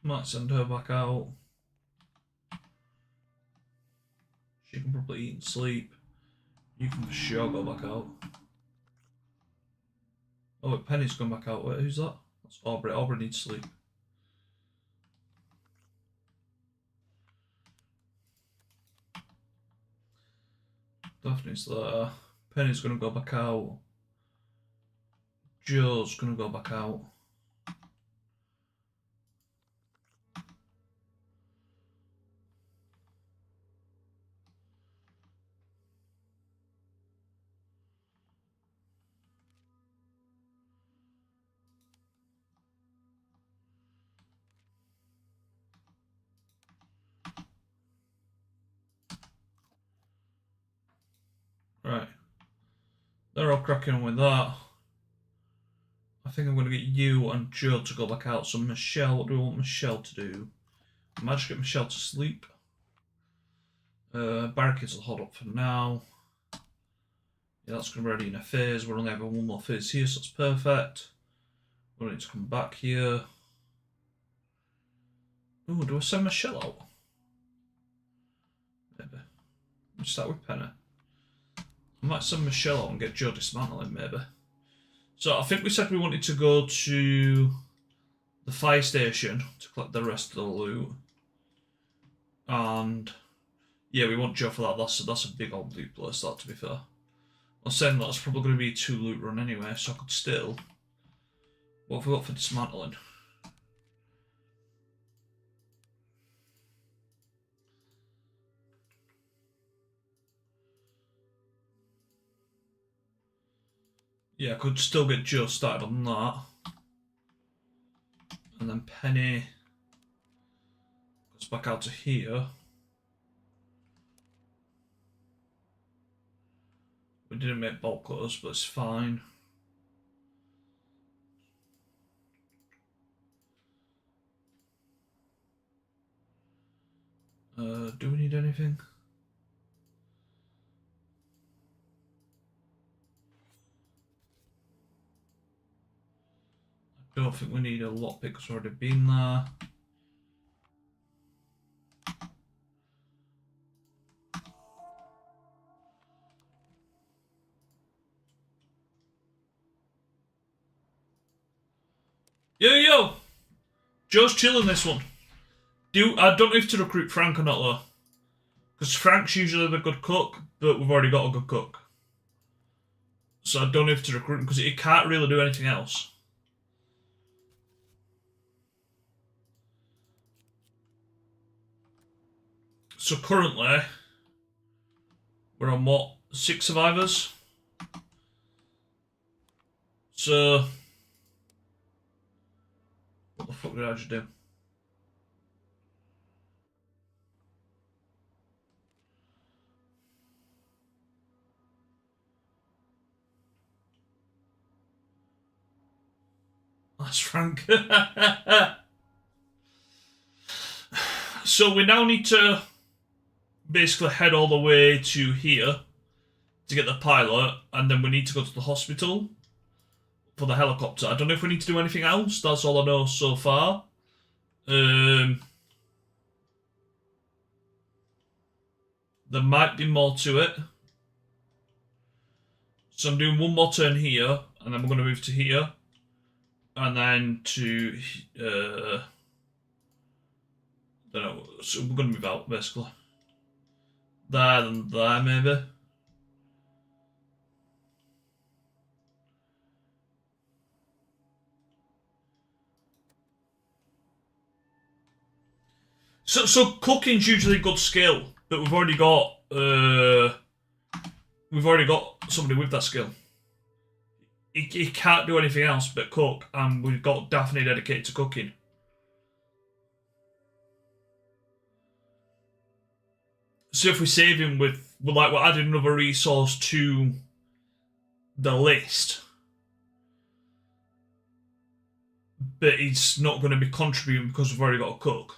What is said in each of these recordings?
Might send her back out. She can probably eat and sleep. You can for sure go back out. Oh, wait, Penny's gone back out. Wait, who's that? That's Aubrey. Aubrey needs sleep. Daphne's there. Penny's gonna go back out. Joe's gonna go back out. Right. They're all cracking on with that. I think I'm going to get you and Joe to go back out. So Michelle, what do we want Michelle to do? I might just get Michelle to sleep. Barricades will hold up for now. Yeah, that's going to be ready in a phase. We're only having one more phase here, so that's perfect. We need to come back here. Ooh, do I send Michelle out? Maybe. Let's start with Penny. I might send Michelle out and get Joe dismantling, maybe. So I think we said we wanted to go to the fire station to collect the rest of the loot. And yeah, we want Joe for that. That's a big old loot place, that, to be fair. I'm saying that's probably going to be a 2 loot run anyway, so I could still... What have we got for dismantling? Yeah, I could still get Joe started on that. And then Penny goes back out to here. We didn't make bulk cutters, but it's fine. Do we need anything? I don't think we need a lockpick because we've already been there. Yo! Joe's chilling this one. I don't know if to recruit Frank or not though. Because Frank's usually the good cook, but we've already got a good cook. So I don't know if to recruit him because he can't really do anything else. So currently, we're on what? 6 survivors? So, what the fuck did I just do? That's Frank. So we now need to basically head all the way to here to get the pilot, and then we need to go to the hospital for the helicopter. I don't know if we need to do anything else. That's all I know so far. There might be more to it. So I'm doing one more turn here, and then we're going to move to here. And then to... I don't know. So we're going to move out, basically. There and there, maybe. So cooking's usually a good skill, but we've already got somebody with that skill. He can't do anything else but cook, and we've got Daphne dedicated to cooking. So if we save him we're adding another resource to the list, but he's not going to be contributing because we've already got a cook.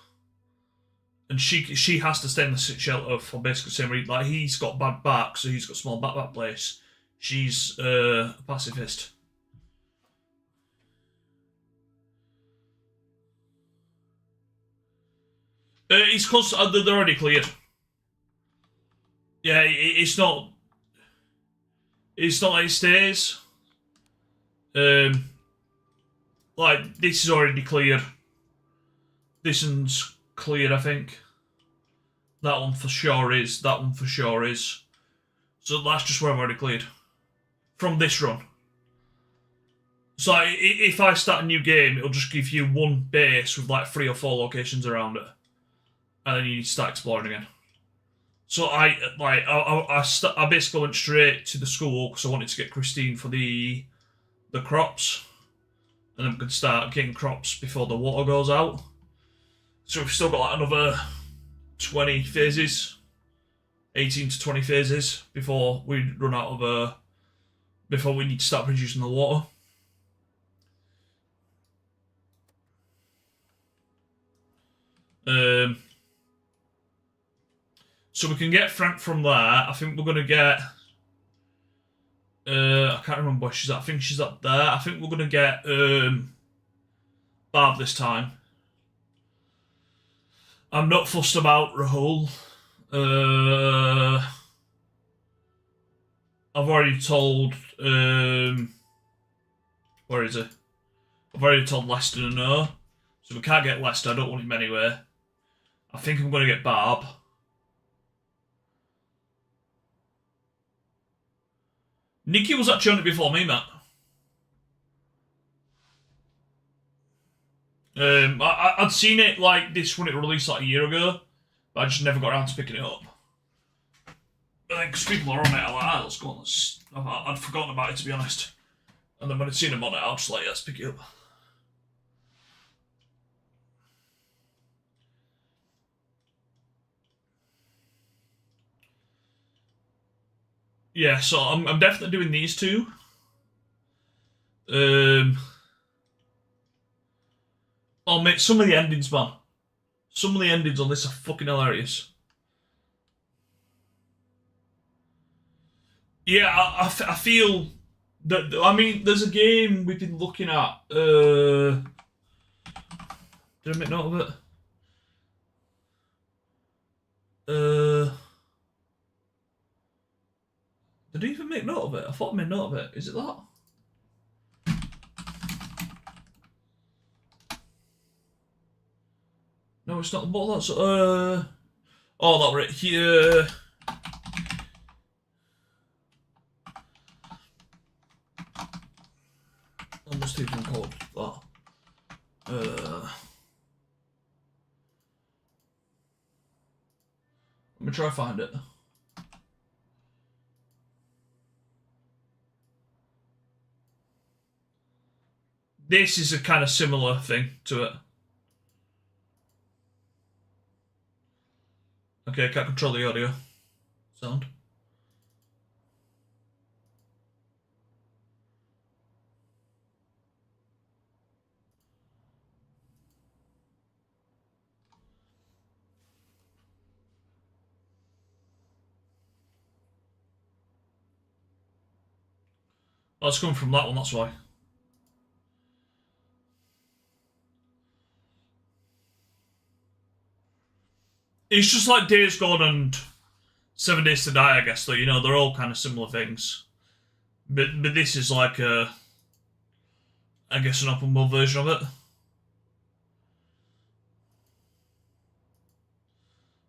And she has to stay in the shelter for basically the same reason. Like, he's got bad back, so he's got small back place. She's a pacifist. It's because they're already cleared. Yeah, it's not. It's not like it stays. Like this is already cleared. This one's cleared, I think. That one for sure is. That one for sure is. So that's just where I've already cleared from this run. So if I start a new game, it'll just give you one base with like 3 or 4 locations around it, and then you need to start exploring again. So I basically went straight to the school because I wanted to get Christine for the crops, and then we could start getting crops before the water goes out. So we've still got like another 20 phases, 18 to 20 phases before we run out of before we need to start producing the water. So we can get Frank from there. I think we're gonna get. I can't remember where she's at. I think she's up there. I think we're gonna get Barb this time. I'm not fussed about Rahul. I've already told. Where is it? I've already told Lester to no. So if we can't get Lester, I don't want him anywhere. I think I'm going to get Barb. Nikki was actually on it before me, Matt. I'd seen it like this when it released like a year ago, but I just never got around to picking it up. But then, because people are on it, I'm like, ah, let's go on. I'd forgotten about it, to be honest. And then when I'd seen them on it, I was just like, yeah, let's pick it up. Yeah, so I'm definitely doing these two. Oh, mate, some of the endings, man. Some of the endings on this are fucking hilarious. Yeah, I feel that, I mean, there's a game we've been looking at. Did I make note of it? Did I even make note of it? I thought I made note of it. Is it that? No, it's not. What that's oh, that right here. I must even called that. Let me try to find it. This is a kind of similar thing to it. Okay, I can't control the audio sound. Oh, it's coming from that one, that's why. It's just like Days Gone and 7 Days to Die, I guess, though. You know, they're all kind of similar things. But this is like a, I guess, an open world version of it.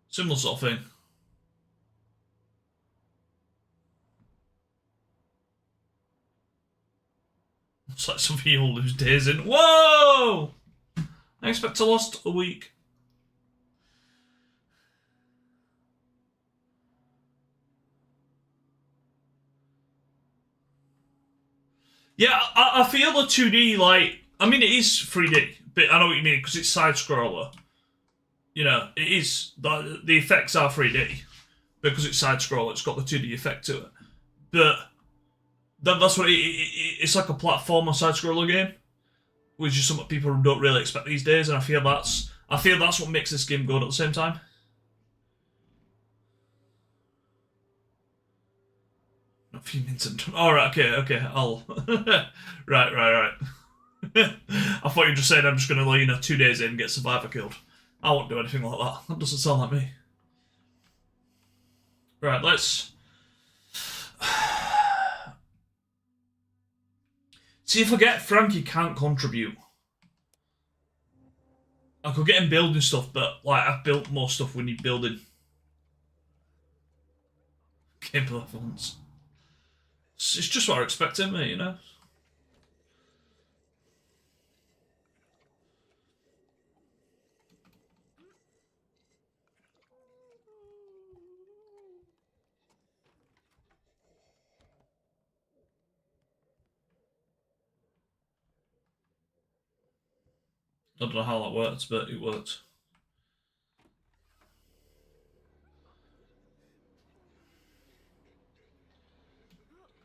Similar sort of thing. It's like something you'll lose days in. Whoa! I expect to last a week. Yeah, I feel the 2D, like, I mean, it is 3D, but I know what you mean, because it's side-scroller. You know, it is, the effects are 3D, because it's side-scroller, it's got the 2D effect to it. But that's what it's like a platformer side-scroller game, which is something people don't really expect these days, and I feel that's what makes this game good at the same time. A few minutes. Alright, okay, I'll... right. I thought you just said I'm just going to, 2 days in and get Survivor killed. I won't do anything like that. That doesn't sound like me. Right, let's... See, if I get Frankie can't contribute, I could get him building stuff, but like I've built more stuff we need building. Game performance. It's just what I expect of me, you know? I don't know how that works, but it works.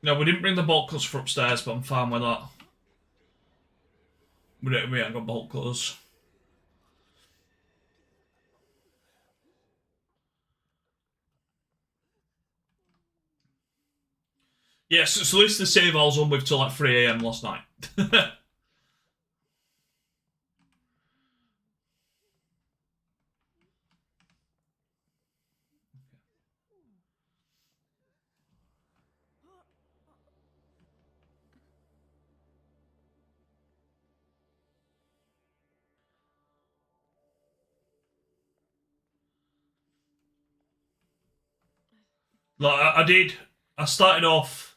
No, we didn't bring the bolt cutters for upstairs, but I'm fine with that. We ain't got bolt cutters. Yes, so this is the save I was on with till like 3 AM last night. Like I started off.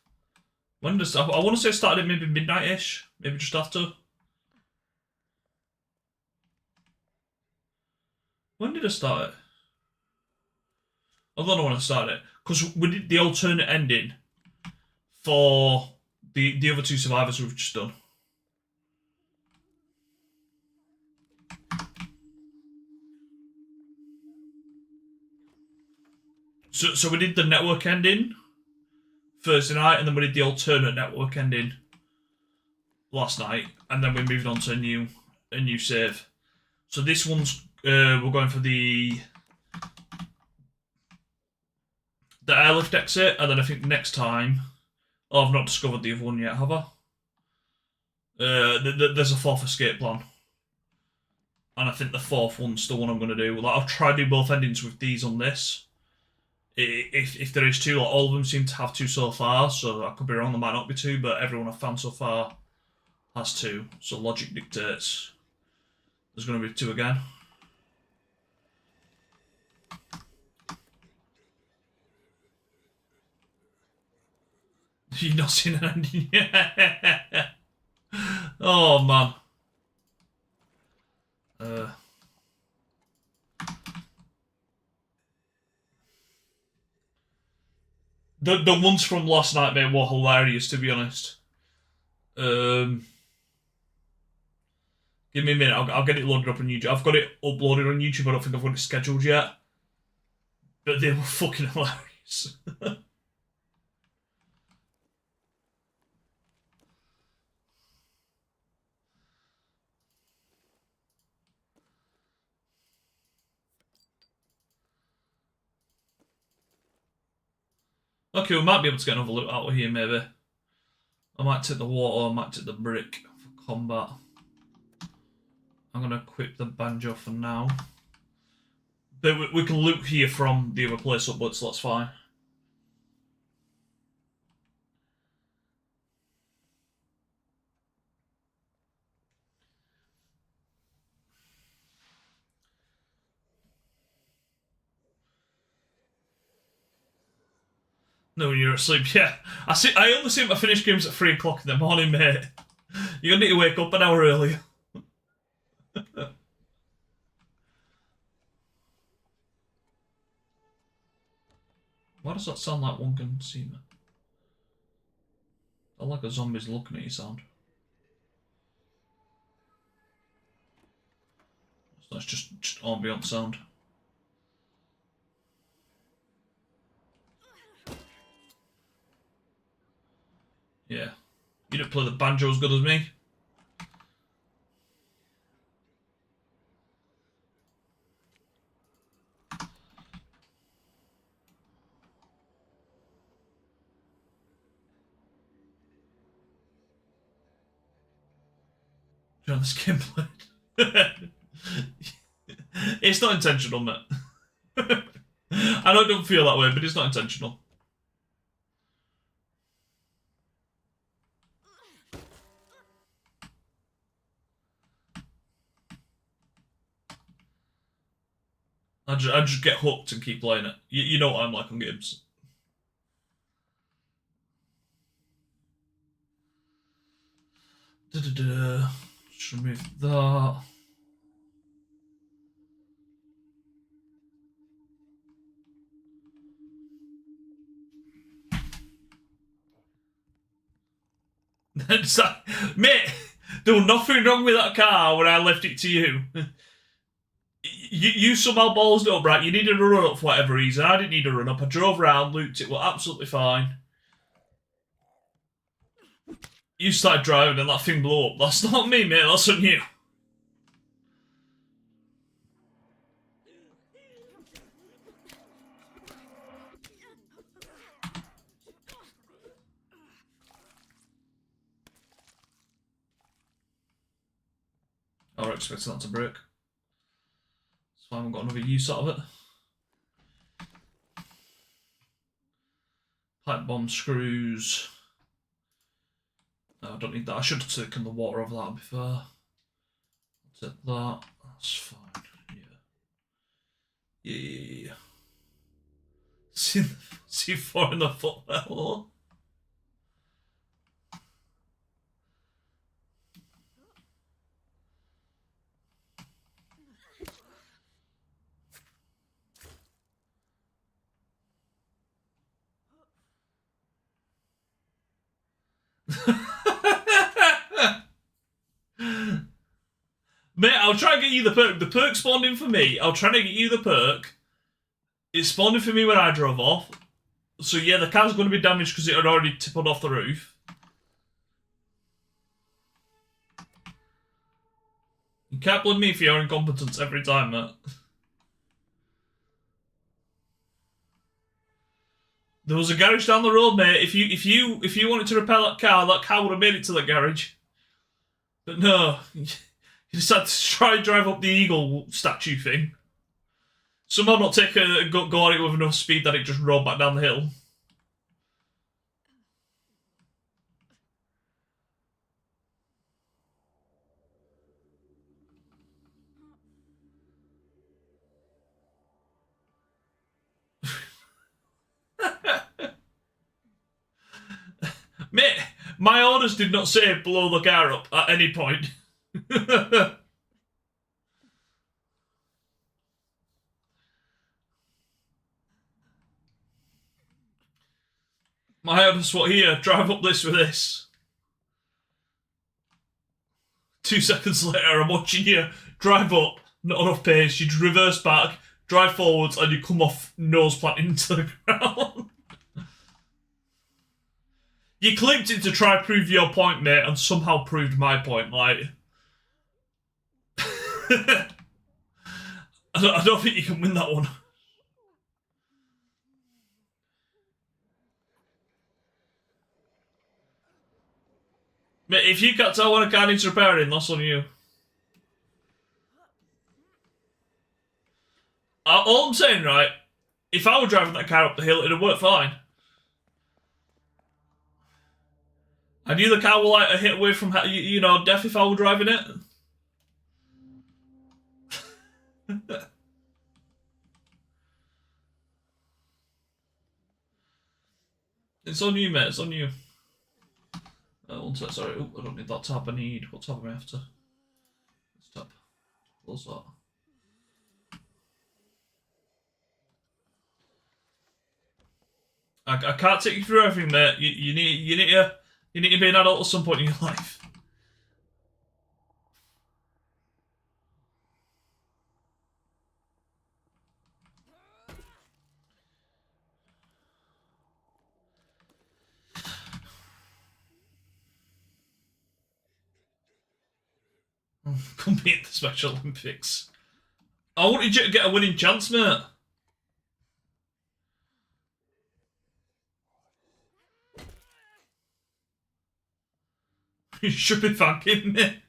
When does I want to say I started at maybe midnight-ish, maybe just after. When did I start it? I don't know when I started it because we did the alternate ending for the other two survivors we've just done. So we did the network ending Thursday night, and then we did the alternate network ending last night, and then we moved on to a new save. So this one's we're going for the airlift exit, and then I think next time. Oh, I've not discovered the other one yet, have I? There's a fourth escape plan, and I think the fourth one's the one I'm going to do. Like I'll try to do both endings with these on this. If there is two, like all of them seem to have two so far, so I could be wrong, there might not be two, but everyone I've found so far has two, so logic dictates there's going to be two again. You've not seen an ending yet? Oh, man. The ones from last night, mate, were hilarious, to be honest. Give me a minute, I'll get it loaded up on YouTube. I've got it uploaded on YouTube, I don't think I've got it scheduled yet. But they were fucking hilarious. Okay, we might be able to get another loot out of here, maybe. I might take the water, I might take the brick for combat. I'm going to equip the banjo for now. But we can loot here from the other place upwards, so that's fine. No, when you're asleep, yeah. I only see my finished games at 3 o'clock in the morning, mate. You're going to need to wake up an hour earlier. Why does that sound like one can see me? I like a zombie's looking at you sound. So that's just ambient sound. Yeah. You don't play the banjo as good as me. Do you know this gameplay? It's not intentional, mate. I know it don't feel that way, but it's not intentional. I just get hooked and keep playing it. You know what I'm like on games. Just remove that. Mate, there was nothing wrong with that car when I left it to you. You somehow ballsed it up, right? You needed a run up for whatever reason. I didn't need a run up. I drove around, looped it, well, absolutely fine. You started driving and that thing blew up. That's not me, mate. That's on you. I was expecting that to break. That's why I haven't got another use out of it. Pipe bomb screws. No, I don't need that. I should have taken the water over that before. I'll take that. That's fine. Yeah. See 4 in the foot level. Mate, I'll try and get you the perk. The perk spawned in for me. I'll try to get you the perk. It spawned in for me when I drove off. So yeah, the car's going to be damaged because it had already tippled off the roof. You can't blame me for your incompetence every time, mate. There was a garage down the road, mate. If you wanted to repair that car would have made it to the garage. But no, you just had to try and drive up the eagle statue thing. Somehow not take go on it with enough speed that it just rolled back down the hill. Mate, my orders did not say blow the car up at any point. My orders were here, drive up this with this. 2 seconds later, I'm watching you drive up, not enough pace, you reverse back, drive forwards, and you come off nose planting into the ground. You clicked it to try and prove your point, mate, and somehow proved my point, like... I don't think you can win that one. Mate, if you can't tell when a car needs repairing, that's on you. All I'm saying, right, if I were driving that car up the hill, it'd work fine. I knew the car would like a hit away from, you know, death if I were driving it. It's on you, mate. It's on you. One sec, sorry. Oh, I don't need that tab. I need... What tab am I after? This tab. What's that? I can't take you through everything, mate. You need to be an adult at some point in your life. Compete the Special Olympics. I wanted you to get a winning chance, mate. You should be thanking me.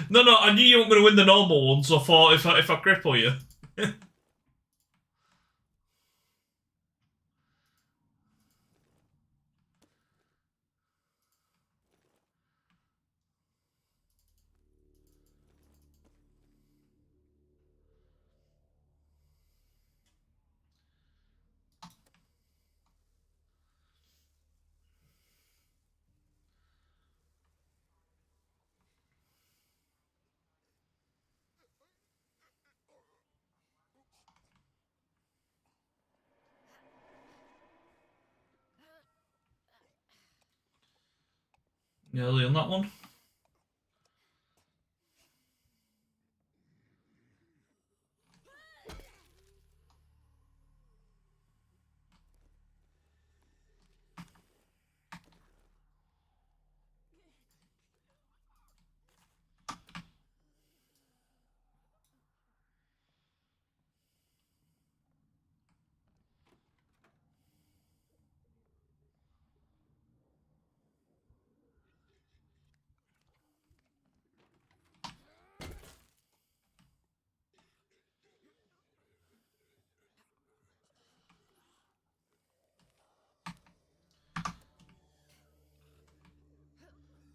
No, I knew you weren't going to win the normal one, so I thought if I cripple you. Nearly on that one.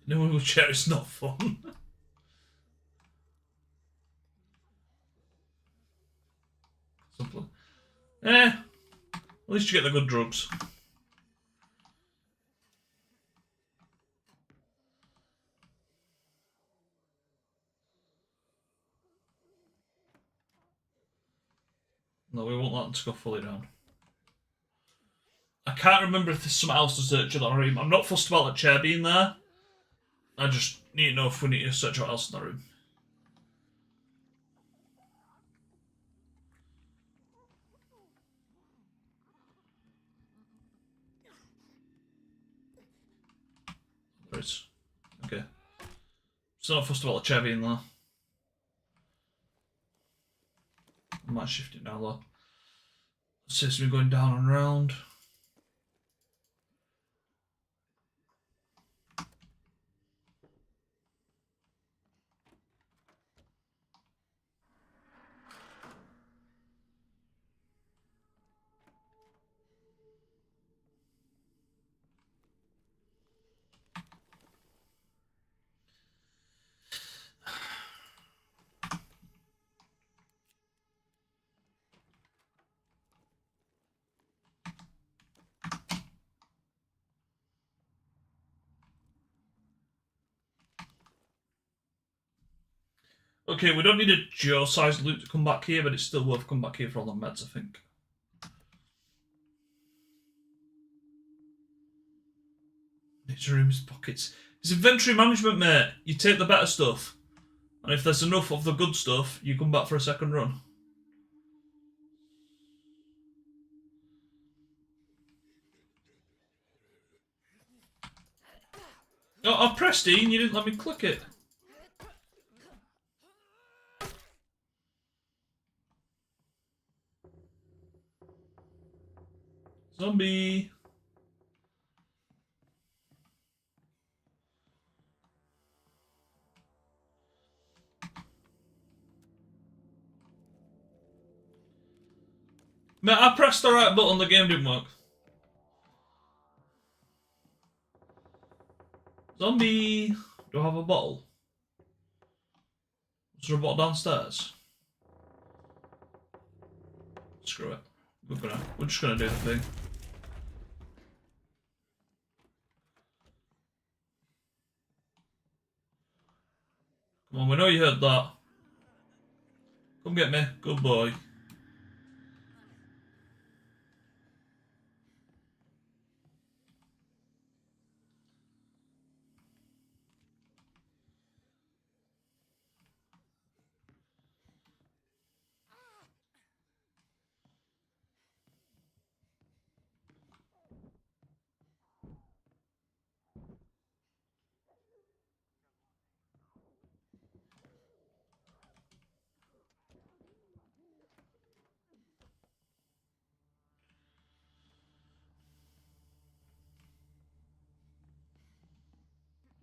No wheelchair is not fun. Simple. At least you get the good drugs. No, we won't let them to go fully down. I can't remember if there's something else to search in that room. I'm not fussed about the chair being there. I just need to know if we need to search what else in that room. There is. Okay. Still not fussed about the chair being there. I might shift it now though. It seems to be going down and round. Okay, we don't need a Joe-sized loot to come back here, but it's still worth coming back here for all the meds, I think. Next room's pockets. It's inventory management, mate. You take the better stuff. And if there's enough of the good stuff, you come back for a second run. Oh, I pressed E and you didn't let me click it. Zombie. Mate, I pressed the right button, the game didn't work. Zombie. Do I have a bottle? Is there a bottle downstairs? Screw it. We're just gonna do the thing. Come on, we know you heard that. Come get me. Good boy.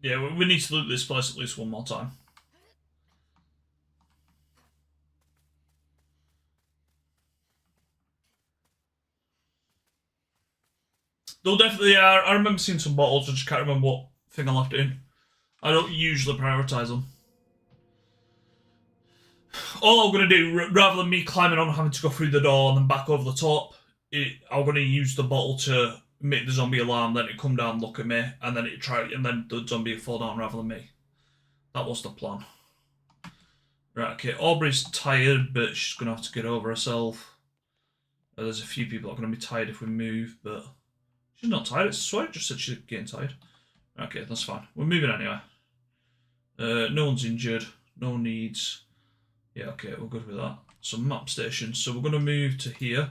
Yeah, we need to loot this place at least one more time. They'll definitely are. I remember seeing some bottles, I just can't remember what thing I left it in. I don't usually prioritise them. All I'm going to do, rather than me climbing on having to go through the door and then back over the top, I'm going to use the bottle to make the zombie alarm, then it come down, look at me, and then then the zombie will fall down rather than me. That was the plan. Right, okay, Aubrey's tired, but she's going to have to get over herself. There's a few people that are going to be tired if we move, but she's not tired. It's Sweat just said she's getting tired. Okay, that's fine. We're moving anyway. No one's injured. No needs. Yeah, okay, we're good with that. So map station. So we're going to move to here.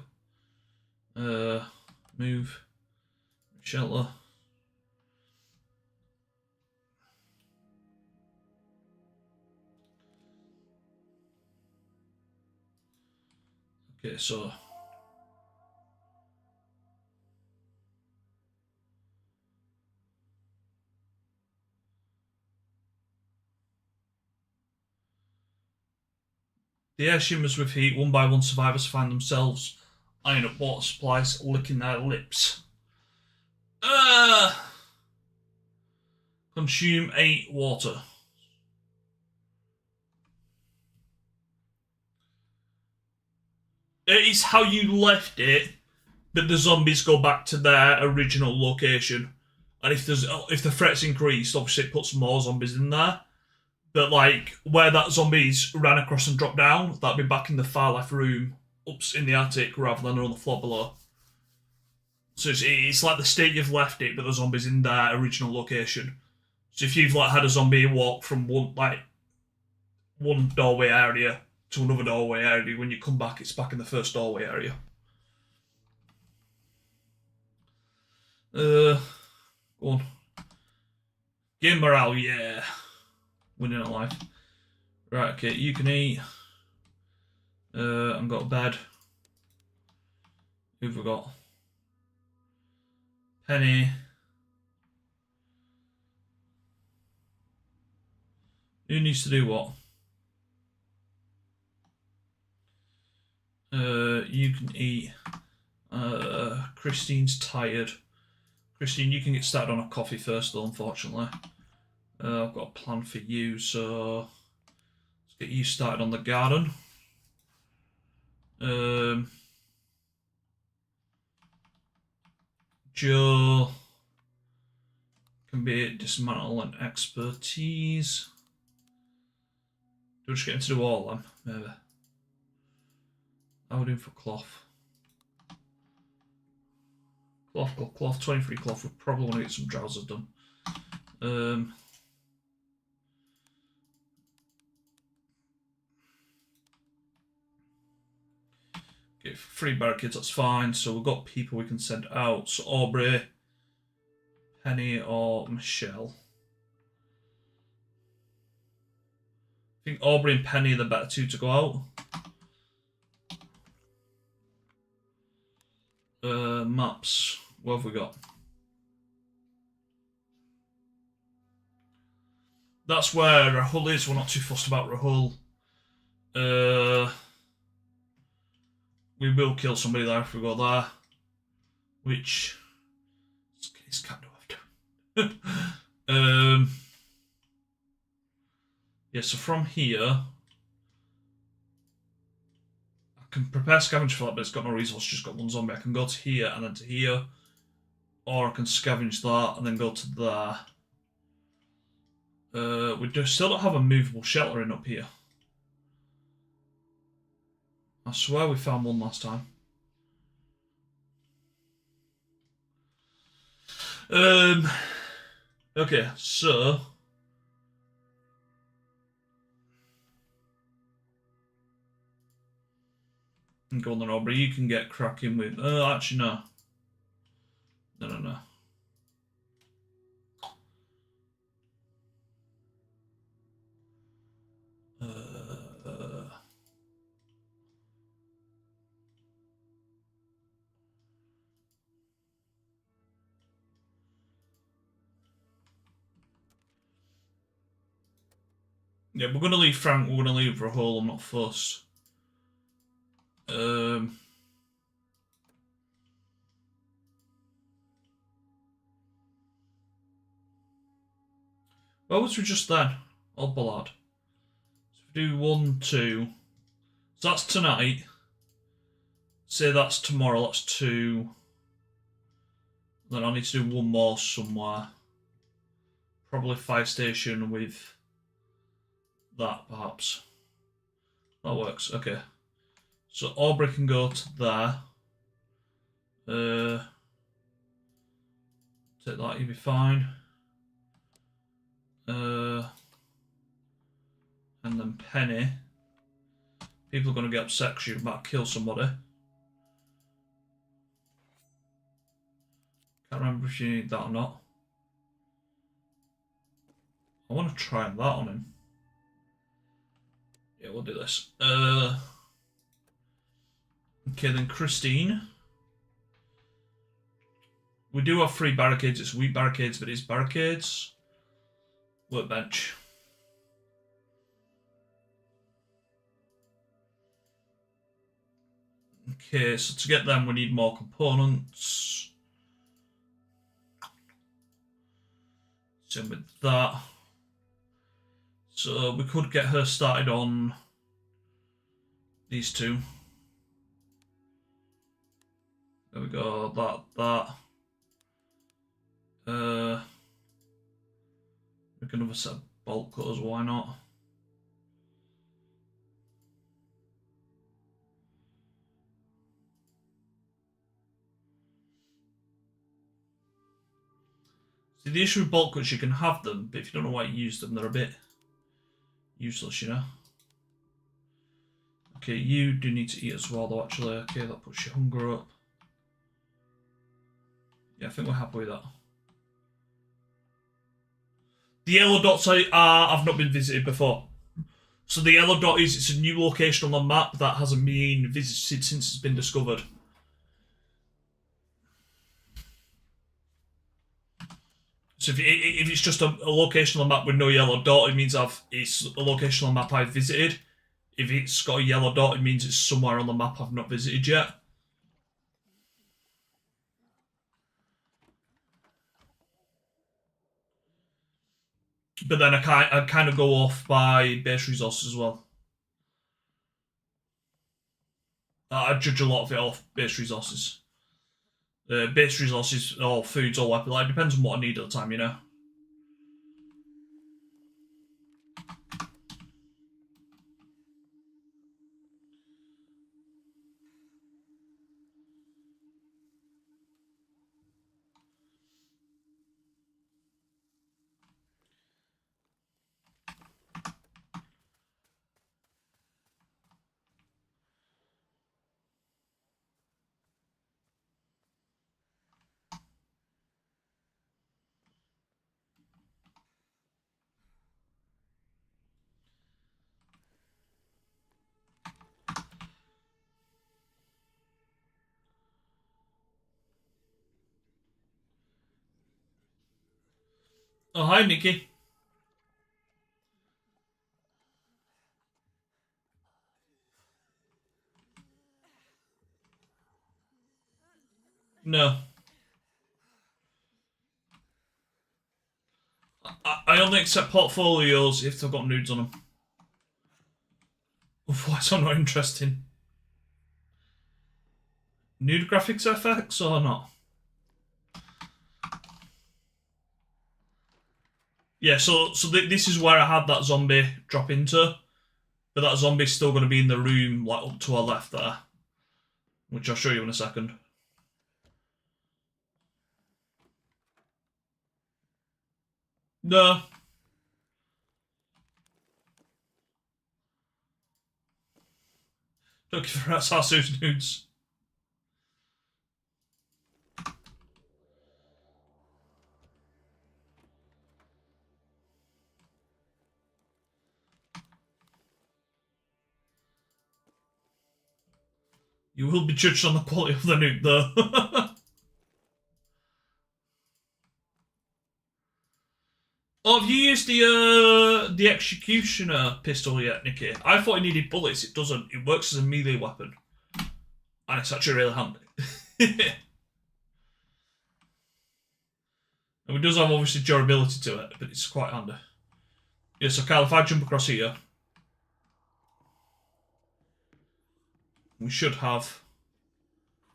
Move. Shelter. Okay, so the air shimmers with heat. One by one, survivors find themselves eyeing up water supplies, licking their lips. Consume 8 water. It is how you left it, but the zombies go back to their original location. And if the threat's increased, obviously it puts more zombies in there. But like where that zombies ran across and dropped down, that'd be back in the far left room, up in the attic rather than on the floor below. So it's like the state you've left it, but the zombies in their original location. So if you've like had a zombie walk from one doorway area to another doorway area, when you come back, it's back in the first doorway area. Go on. Game morale, yeah. Winning at life. Right, okay, you can eat. I've got a bed. Who've we got? Penny. Who needs to do what? You can eat. Christine's tired. Christine, you can get started on a coffee first, though, unfortunately. I've got a plan for you, so let's get you started on the garden. Joe can be dismantle and expertise. Do we just get him to do all of them? Maybe. How are we doing for cloth? Cloth, 23 cloth. We probably want to get some trousers done. Okay, 3 barricades, that's fine. So we've got people we can send out. So Aubrey, Penny, or Michelle. I think Aubrey and Penny are the better 2 to go out. Maps. What have we got? That's where Rahul is. We're not too fussed about Rahul. We will kill somebody there if we go there. Which is kind of after. Yeah, so from here, I can prepare scavenge for that, but it's got no resource, just got 1 zombie. I can go to here and then to here, or I can scavenge that and then go to there. We still don't have a movable sheltering up here. I swear we found one last time. Okay, so go on then, Aubrey. You can get cracking with. Actually, no. No. Yeah, we're going to leave Frank, we're going to leave Rahul, I'm not fussed. What was we just then? Old Ballard. So if we do 1, 2. So that's tonight. Say that's tomorrow, that's 2. Then I need to do one more somewhere. Probably fire station with that, perhaps. That works, okay. So Aubrey can go to there. Take that, you'll be fine. And then Penny. People are going to get upset because you might kill somebody. Can't remember if you need that or not. I want to try that on him. Yeah, we'll do this. Okay, then Christine. We do have 3 barricades. It's weak barricades, but it's barricades. Workbench. Okay, so to get them, we need more components. Same with that. So we could get her started on these 2. There we go, that. Make another set of bolt cutters, why not? See, the issue with bolt cutters, you can have them, but if you don't know why you use them, they're a bit useless, you know? Okay, you do need to eat as well, though, actually. Okay, that puts your hunger up. Yeah, I think we're happy with that. The yellow dots have not been visited before. So the yellow dot it's a new location on the map that hasn't been visited since it's been discovered. So if it's just a location on the map with no yellow dot, it means it's a location on the map I've visited. If it's got a yellow dot, it means it's somewhere on the map I've not visited yet. But then I kind of go off by base resources as well. I judge a lot of it off base resources. Base resources, or foods, or weapons. Like, it depends on what I need at the time, you know. Oh, hi, Nikki. No. I only accept portfolios if they've got nudes on them. Otherwise, I'm not interested. Nude graphics FX or not? Yeah, so this is where I had that zombie drop into. But that zombie's still going to be in the room, like, up to our left there. Which I'll show you in a second. No. Looking for Sasu's nudes. You will be judged on the quality of the nude, though. Oh, have you used the executioner pistol yet, Nikki? I thought it needed bullets. It doesn't. It works as a melee weapon. And it's actually really handy. And it does have, obviously, durability to it, but it's quite handy. Yeah, so Kyle, if I jump across here, we should have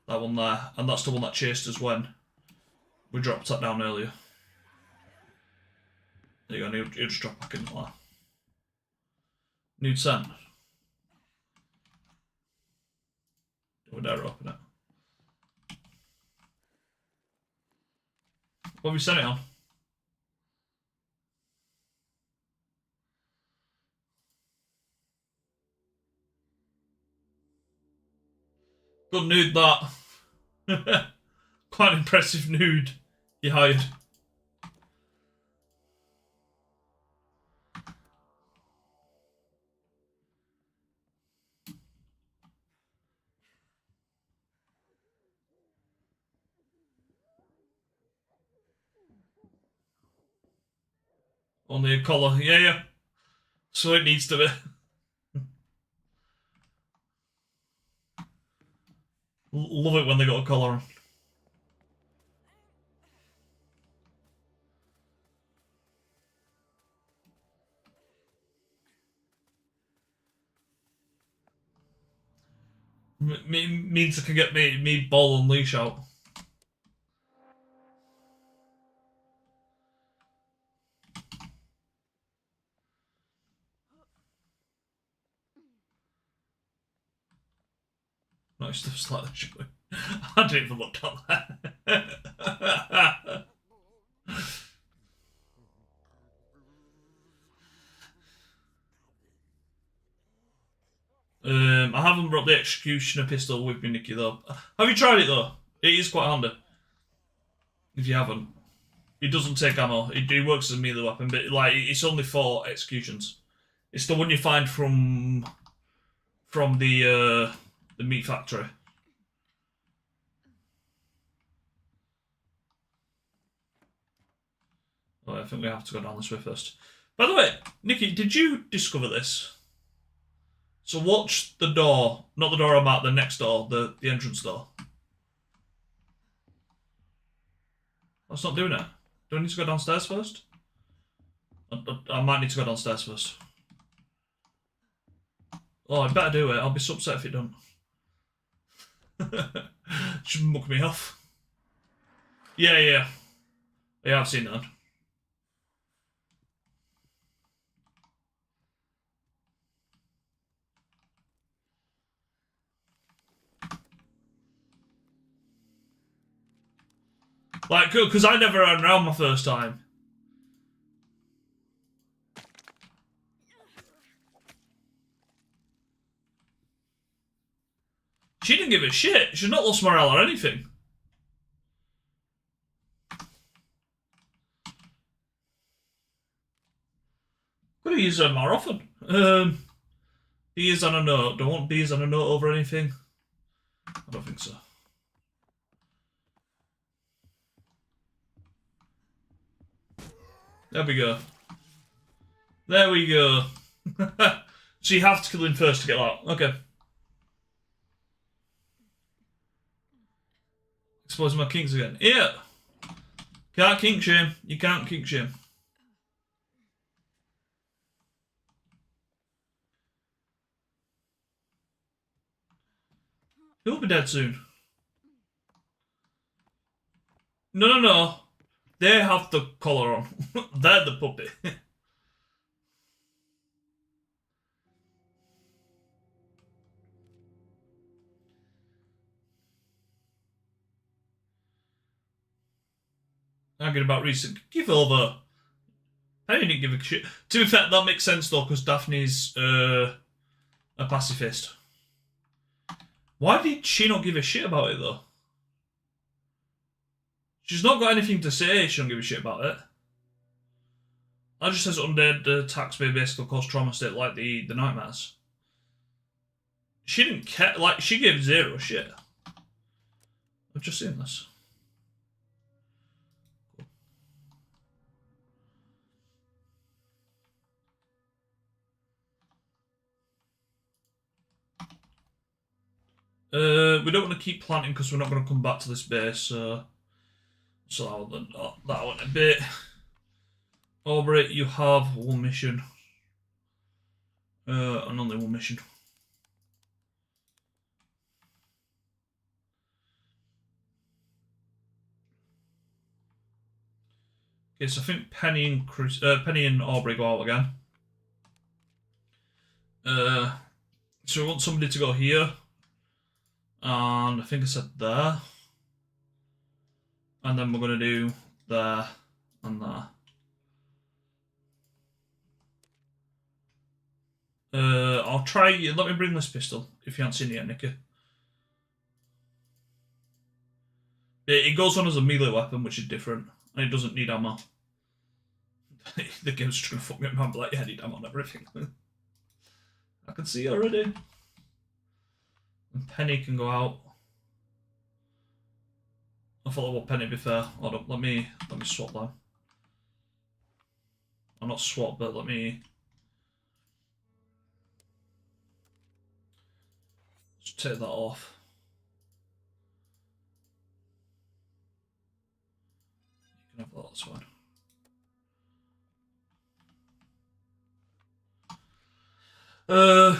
that one there, and that's the one that chased us when we dropped that down earlier. There you go, and he'll just drop back into that. Nude sent. Don't dare open it. What have we sent it on? Good nude, that. Quite impressive nude you hired. Only a collar. Yeah, yeah. So it needs to be. Love it when they got a collar on. Means I can get me ball and leash out. Nice stuff slightly showing. I didn't even look down there. I haven't brought the executioner pistol with me, Nikki, though. Have you tried it, though? It is quite handy. If you haven't. It doesn't take ammo. It works as a melee weapon, but like it's only for executions. It's the one you find from the meat factory. Oh, I think we have to go down this way first. By the way, Nikki, did you discover this? So watch the door, not the door I'm at, the next door, the entrance door. That's not doing it. Do I need to go downstairs first? I might need to go downstairs first. Oh, I better do it. I'll be so upset if it don't. Should muck me off. Yeah, yeah. Yeah, I've seen that. Like, because I never ran around my first time. She didn't give a shit. She's not lost morale or anything. Could have used her more often. Beers on a note. Don't want beers on a note over anything. I don't think so. There we go. There we go. So you have to kill him first to get out. Okay. Exposing my kinks again. Yeah. Can't kink shame. You can't kink shame. He'll be dead soon. No, no, no. They have the collar on. They're the puppy. Arguing about recent. Give over. I didn't give a shit. To be fair, that makes sense though, because Daphne's a pacifist. Why did she not give a shit about it though? She's not got anything to say. She don't give a shit about it. That just says undead attacks may basically cause trauma state like the nightmares. She didn't care. Like, she gave zero shit. I've just seen this. We don't want to keep planting because we're not going to come back to this base, so that one a bit. Aubrey, you have one mission. And only one mission. Okay, so I think Penny and Aubrey go out again. So we want somebody to go here. And I think I said there. And then we're going to do there and there. I'll try. Let me bring this pistol if you haven't seen it yet, Nicky. It goes on as a melee weapon, which is different, and it doesn't need ammo. The game's just gonna fuck me up, man. Like, yeah, I need ammo on everything. I can see already. And Penny can go out. I thought about Penny. Be fair. Hold up. Let me swap that. I'll not swap, but let me. Just take that off. You can have that, that's fine. Yeah,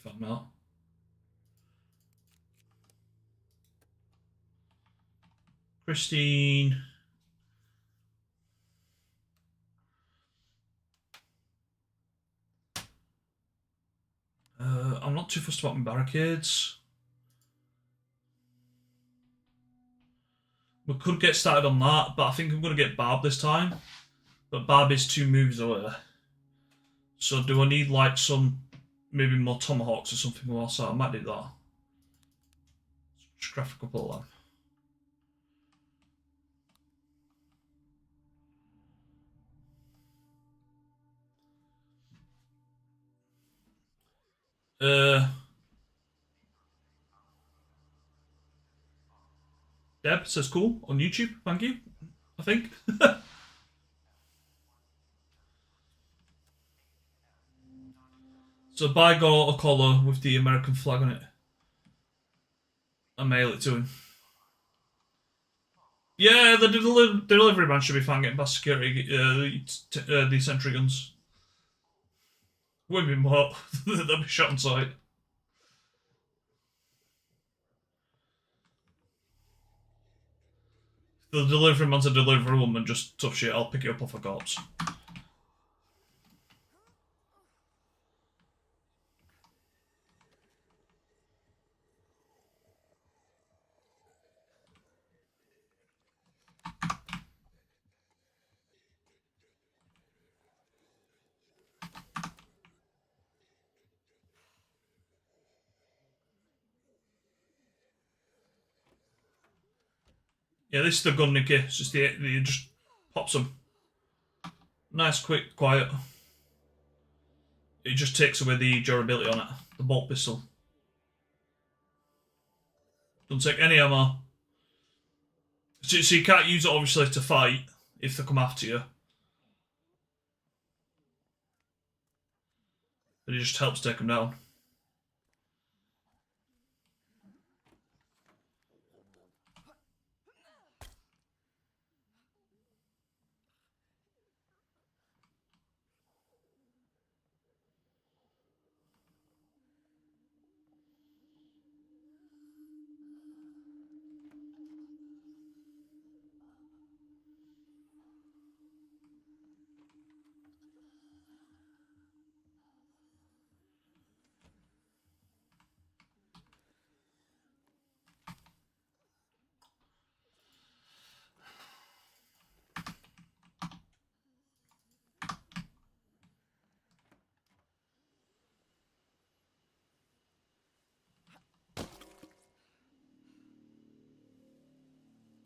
found out. Christine. I'm not too fussed about my barricades. We could get started on that, but I think I'm going to get Barb this time. But Barb is 2 moves away. So do I need like some, maybe more tomahawks or something else? I might do that. Just craft a couple of them. Deb says cool on YouTube, thank you, I think. So buy Gore a collar with the American flag on it. And mail it to him. Yeah, the delivery man should be fine getting past security, the sentry guns. Women what? They'll be shot on sight. The delivery man's a delivery woman, just tough shit, I'll pick it up off a corpse. Yeah, this is the gun, Nicky. It's just it just pops them. Nice, quick, quiet. It just takes away the durability on it. The bolt pistol. Doesn't take any ammo. So you can't use it obviously to fight if they come after you. But it just helps take them down.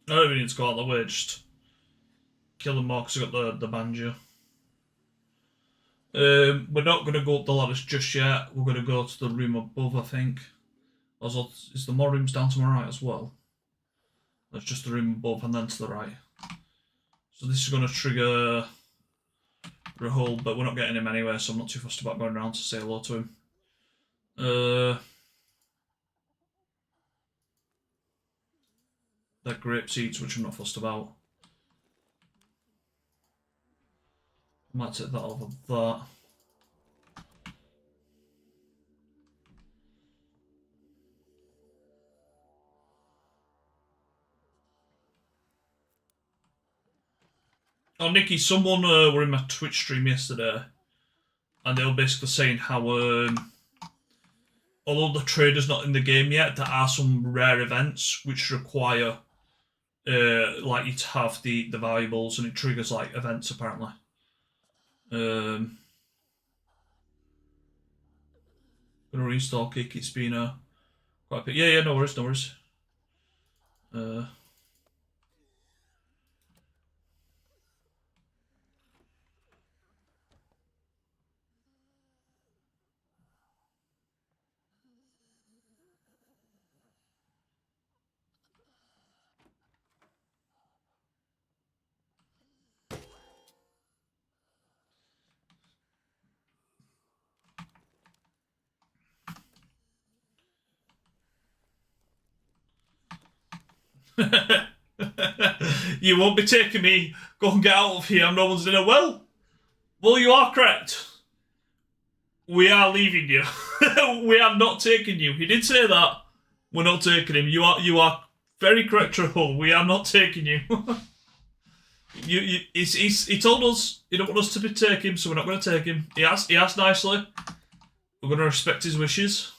I don't even need to go out of the way, just kill them more because I've got the banjo. We're not going to go up the ladders just yet. We're going to go to the room above, I think. Also, is there more rooms down to my right as well? That's just the room above and then to the right. So this is going to trigger Rahul, but we're not getting him anyway, so I'm not too fussed about going around to say hello to him. They're grape seeds, which I'm not fussed about. I might take that over that. Oh, Nikki, someone were in my Twitch stream yesterday, and they were basically saying how, although the trader's not in the game yet, there are some rare events which require, like, you to have the valuables, and it triggers, like, events, apparently. Gonna reinstall Kick, it's been quite a bit. Yeah, no worries, no worries. You won't be taking me. Go and get out of here. No one's in a well. Well, you are correct. We are leaving you. We are not taking you. He did say that. We're not taking him. You are very correct, Troll. We are not taking you. He told us he don't want us to take him, so we're not going to take him. He asked nicely. We're going to respect his wishes.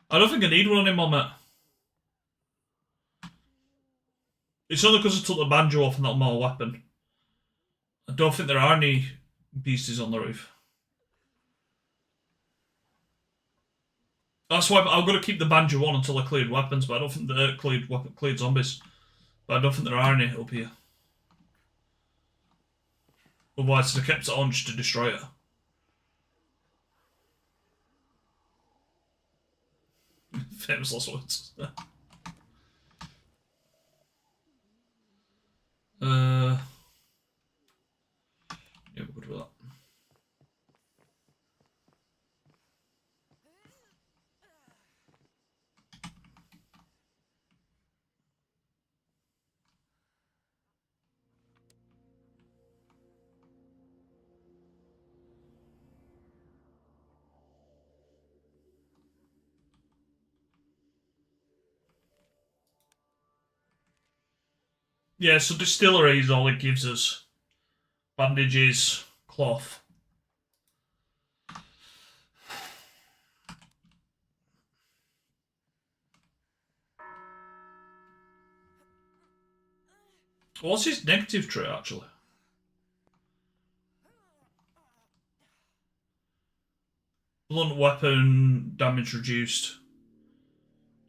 I don't think I need one on him, Mate. It's only because I took the banjo off and not more weapon. I don't think there are any beasties on the roof. That's why I'm going to keep the banjo on until I cleared weapons, but I don't think they're cleared zombies. But I don't think there are any up here. Otherwise, I kept it on just to destroy it. Famous last words. Yeah, we're good with that. Yeah, so distillery is all it gives us. Bandages, cloth. What's his negative trait, actually? Blunt weapon damage reduced.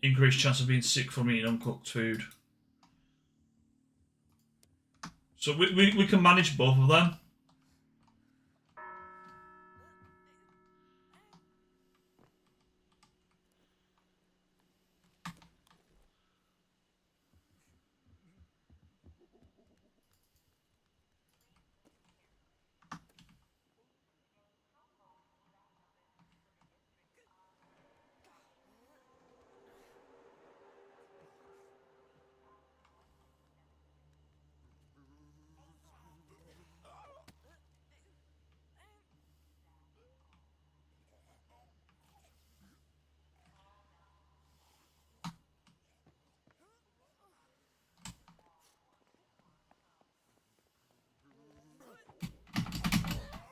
Increased chance of being sick from eating uncooked food. So we can manage both of them.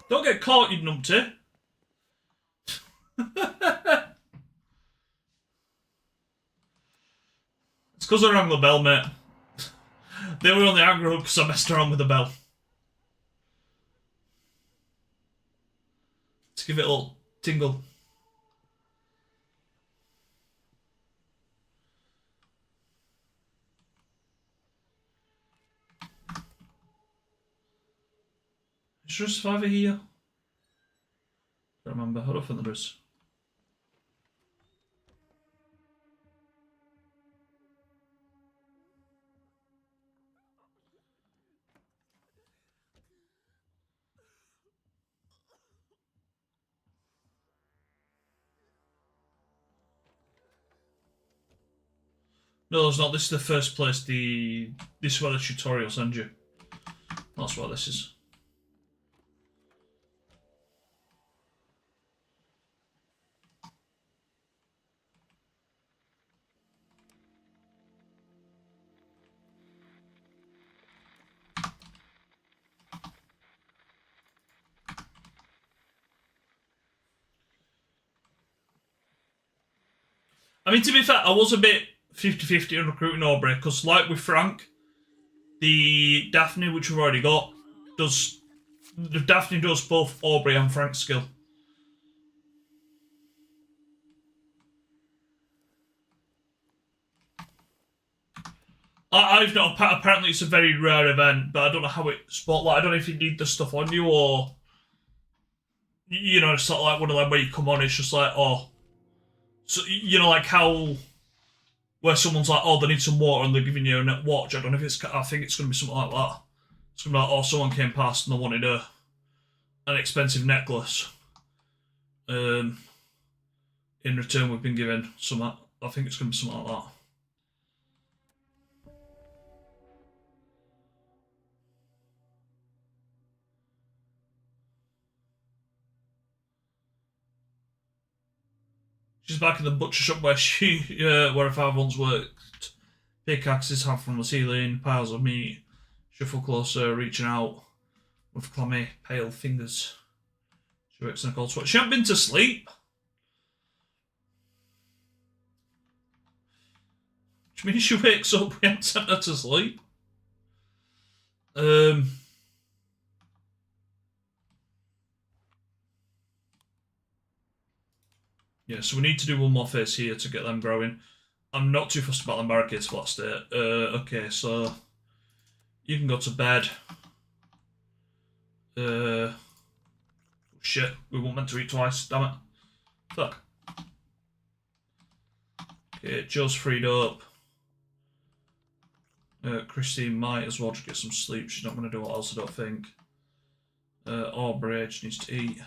Don't get caught, you numpty. It's because I rang the bell, mate. They were on the aggro because I messed around with the bell. To give it a little tingle. Is there a survivor here? I don't remember. I don't think there is. No, there's not. This is the first place. This is where the tutorial sends you. That's what this is. I mean, to be fair, I was a bit 50-50 on recruiting Aubrey, because like with Frank, the Daphne, which we've already got, Daphne does both Aubrey and Frank's skill. I've not. Apparently, it's a very rare event, but I don't know how it spotlight. I don't know if you need the stuff on you or, you know, it's sort of like one of them where you come on. It's just like, oh, so you know, like how where someone's like, oh, they need some water and they're giving you a net watch. I don't know if it's. I think it's going to be something like that. It's going to be like, oh, someone came past and they wanted an expensive necklace. In return, we've been given some. I think it's going to be something like that. She's back in the butcher shop where where her father once worked. Pickaxes hang from the ceiling, piles of meat. Shuffle closer, reaching out with clammy, pale fingers. She wakes in a cold sweat. She hasn't been to sleep. Do you mean she wakes up? We haven't sent her to sleep. Yeah, so we need to do one more phase here to get them growing. I'm not too fussed about them barricades for that state. Okay, so you can go to bed. Shit, we weren't meant to eat twice, damn it. Fuck. Okay, Joe's freed up. Christine might as well just get some sleep. She's not going to do what else, I don't think. Aubrey just needs to eat.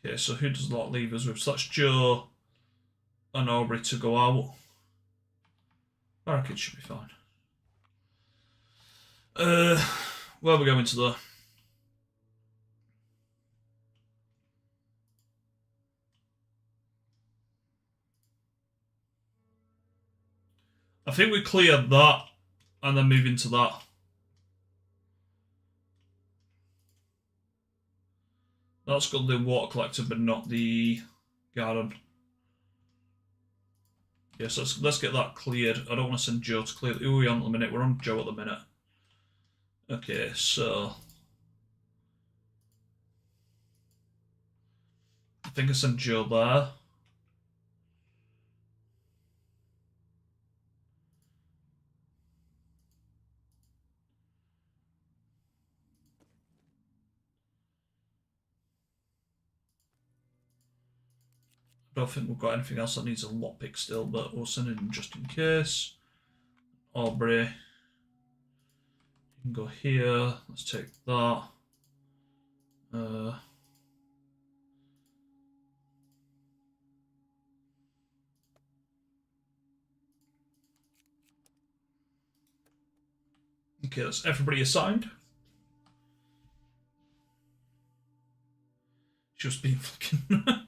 Okay, so who does that leave us with? So that's Joe and Aubrey to go out. Barricade should be fine. Where are we going to though? I think we clear that and then move into that. That's got the water collector, but not the garden. Yes, let's get that cleared. I don't want to send Joe to clear. Who are we on at the minute? We're on Joe at the minute. Okay, so I think I sent Joe there. I don't think we've got anything else that needs a lockpick still, but we'll send it in just in case. Aubrey. You can go here. Let's take that. Okay, that's everybody assigned. Just being fucking...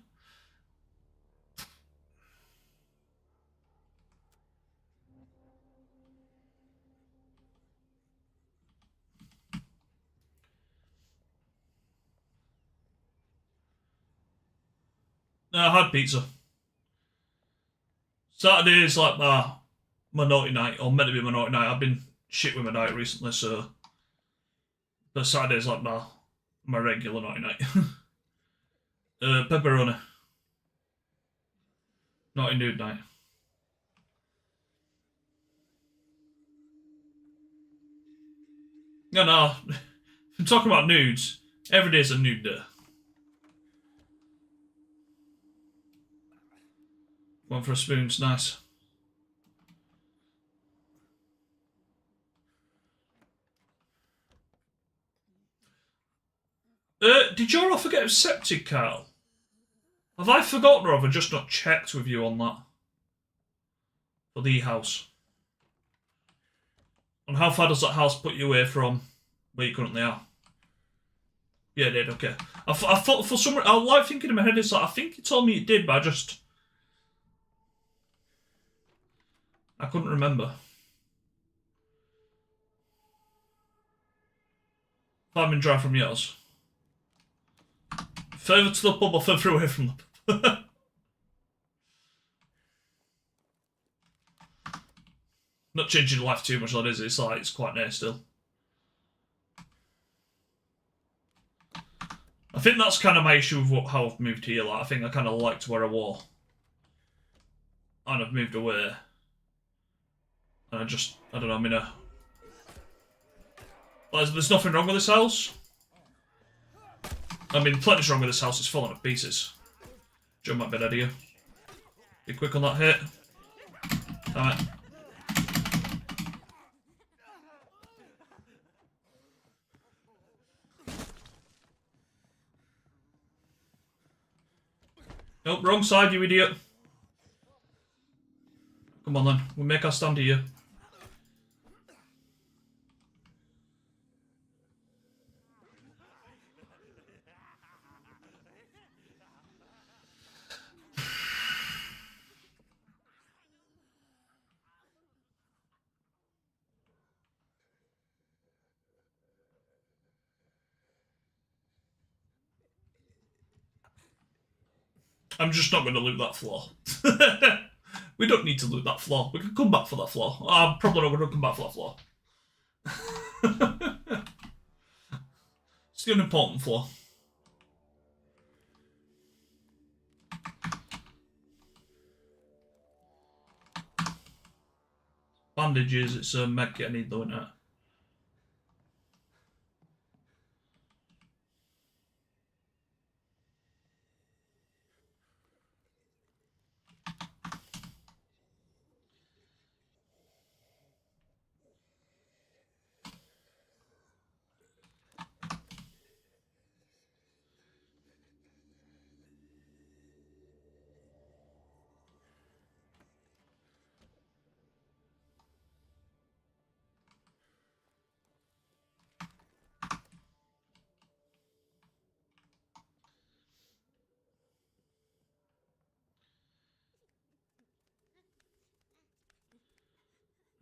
No, I had pizza. Saturday is like my naughty night, or meant to be my naughty night. I've been shit with my diet recently, so... But Saturday is like my regular naughty night. Pepperoni. Not in nude night. No. If I'm talking about nudes, every day's a nude day. One for a spoon's nice. Did your offer get accepted, Carl? Have I forgotten or have I just not checked with you on that? For the house. And how far does that house put you away from where you currently are? Yeah, it did, okay. I thought for some reason, I was like thinking in my head, it's like, I think you told me it did, but I couldn't remember. 5 minute drive from yours. Further to the pub or further away from the pub? Not changing life too much, that is. It's like, it's quite near still. I think that's kind of my issue with how I've moved here. Like, I think I kind of liked where I was. And I've moved away. And I don't know, I'm in a... Like, there's nothing wrong with this house. I mean, plenty's wrong with this house, it's falling to pieces. Jump might be an idea. Be quick on that hit. Damn it. Nope, wrong side, you idiot. Come on then, we'll make our stand here. I'm just not going to loot that floor. We don't need to loot that floor. We can come back for that floor. I'm probably not going to come back for that floor. It's the unimportant floor. Bandages, it's a med kit I need though, isn't it?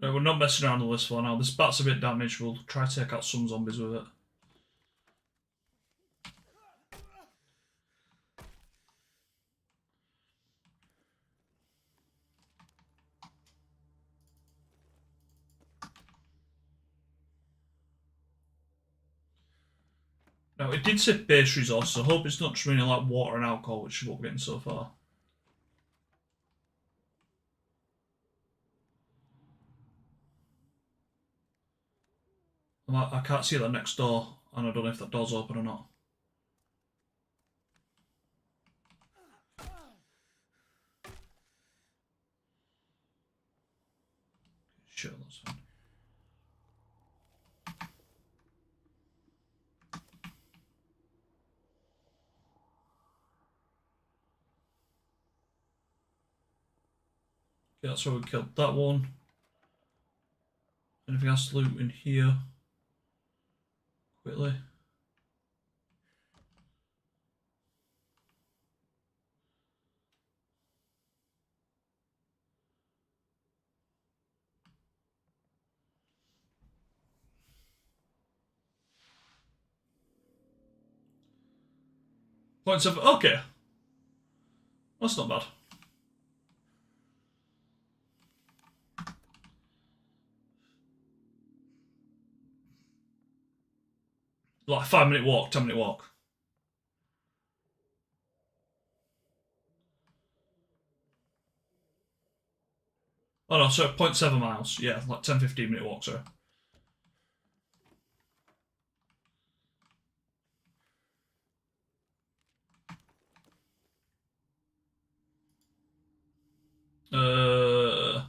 No, we're not messing around with this one now. This bat's a bit damaged. We'll try to take out some zombies with it. Now, it did say base resources. I hope it's not just really like water and alcohol, which is what we're getting so far. I can't see that next door, and I don't know if that door's open or not. Sure, that's fine. Okay, that's where we killed that one. Anything else to loot in here? Quickly. Points of... Okay. That's not bad. Like a 5 minute walk, 10 minute walk. Oh no, so 0.7 miles. Yeah, like 10-15 minute walk, sorry. Uh,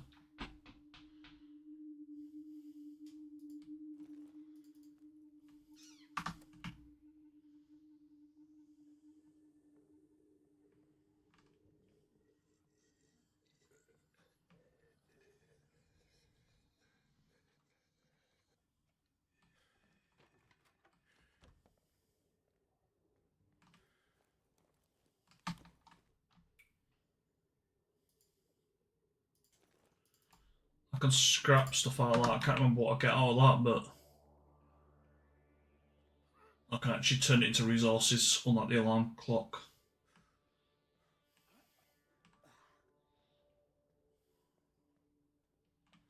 I can scrap stuff out of that. I can't remember what I get out of that, but I can actually turn it into resources, unlike the alarm clock.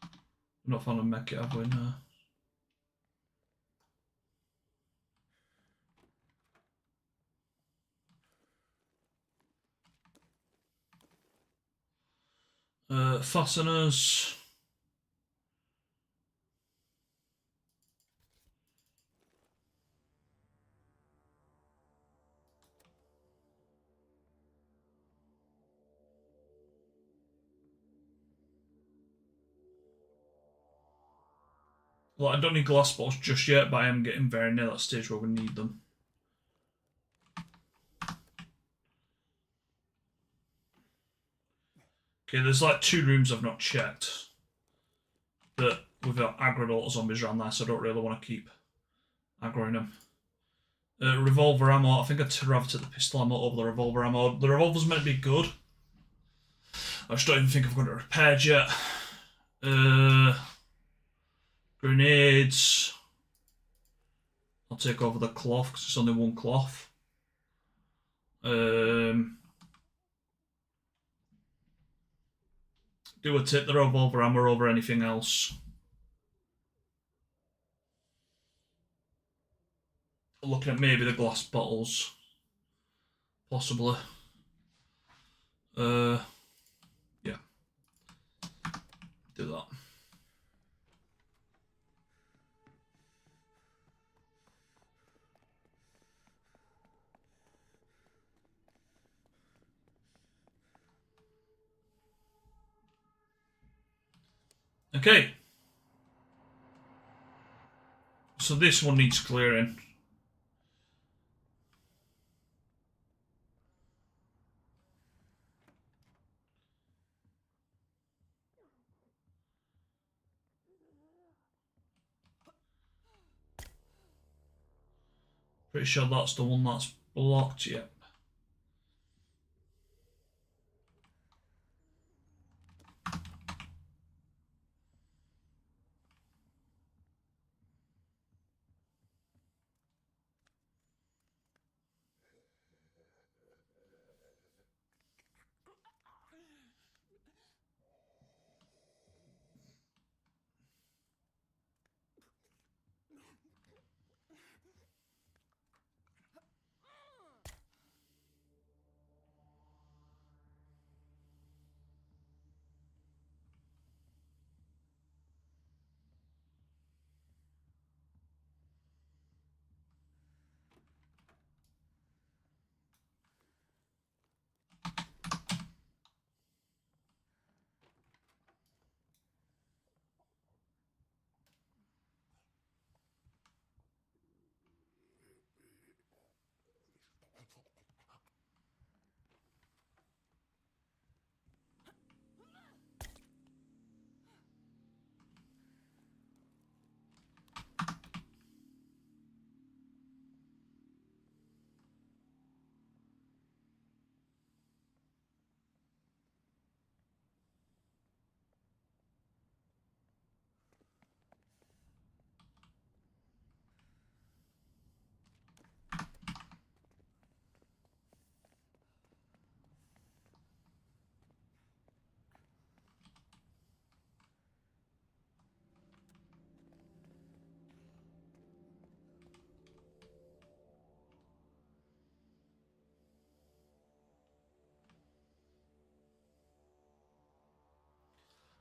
I'm not found a mech yet, have we? No. Fasteners. Well, I don't need glass bottles just yet, but I am getting very near that stage where we need them. Okay, there's like 2 rooms I've not checked that we've got aggroed auto zombies around there, so I don't really want to keep aggroing them. Revolver ammo. I think I'd rather take the pistol ammo over the revolver ammo. The revolver's meant to be good. I just don't even think I've got it repaired yet. Grenades. I'll take over the cloth because it's only 1 cloth. Do I take the revolver ammo over anything else? Looking at maybe the glass bottles. Possibly. Yeah. Do that. Okay. So this one needs clearing. Pretty sure that's the one that's blocked, yep.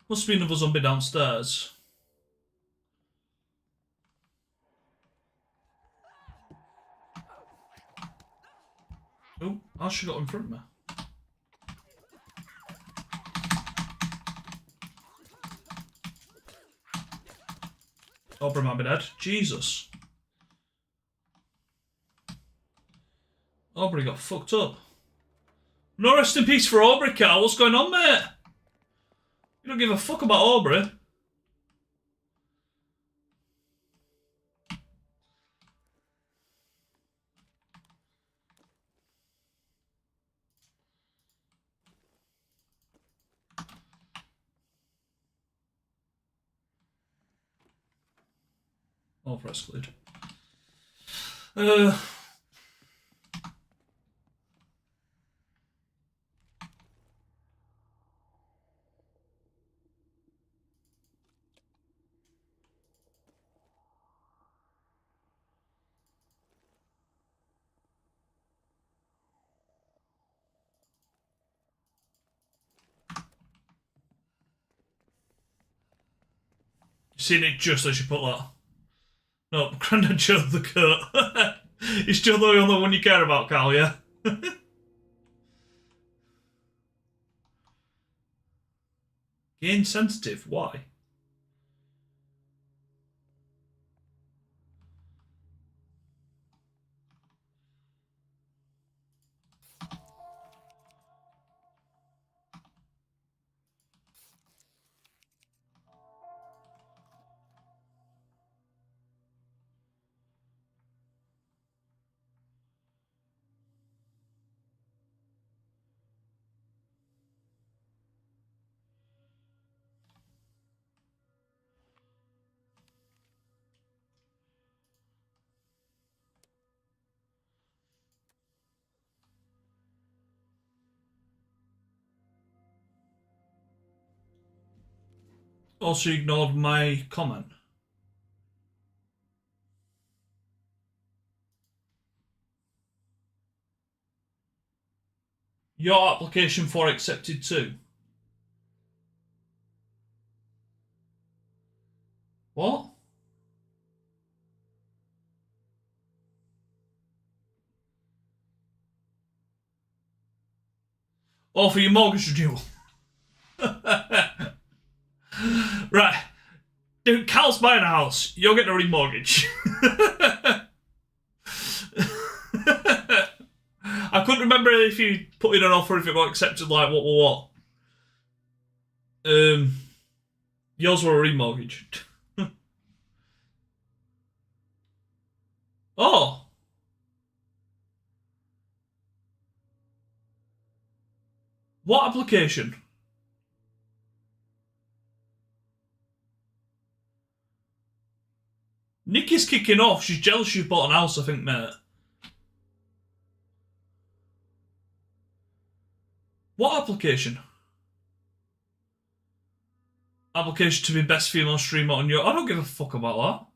Must be another zombie downstairs. Oh, I should have got in front of me. Aubrey might be dead. Jesus. Aubrey got fucked up. No rest in peace for Aubrey, Carl. What's going on, mate? You don't give a fuck about Aubrey. Oh, press glued. Seen it just as you put that. No, Grandad Joe the cut. He's still the only one you care about, Carl, yeah? Gain sensitive, why? Also ignored my comment. Your application for accepted too. What? Oh, for your mortgage renewal. Right. Dude, Cal's buying a house. You're getting a remortgage. I couldn't remember if you put in an offer, if it got accepted, like what. Yours were a remortgage. Oh. What application? Nikki's kicking off. She's jealous you bought an house, I think, mate. What application? Application to be best female streamer on your... I don't give a fuck about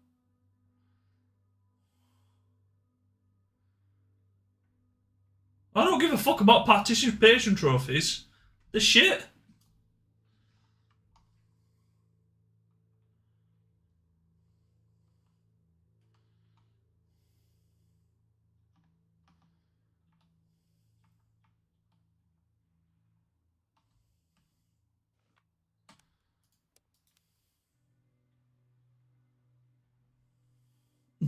that. I don't give a fuck about participation trophies. They're shit.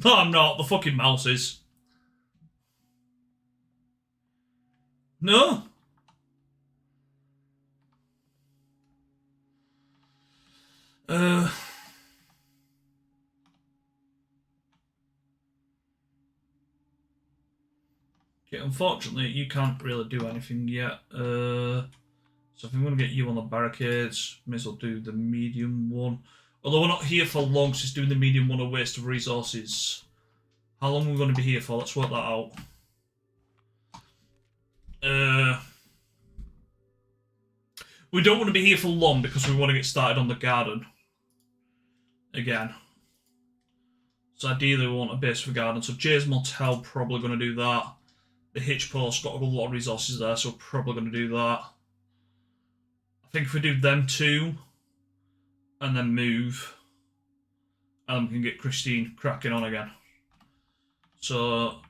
No, I'm not. The fucking mouse is. No. Okay, unfortunately, you can't really do anything yet. So if I'm going to get you on the barricades, may as well do the medium one. Although we're not here for long, so it's doing the medium one a waste of resources. How long are we going to be here for? Let's work that out. We don't want to be here for long because we want to get started on the garden. Again. So ideally we want a base for garden. So Jay's Motel, probably going to do that. The hitch post, got a lot of resources there, so we're probably going to do that. I think if we do them two, and then move, and we can get Christine cracking on again. So,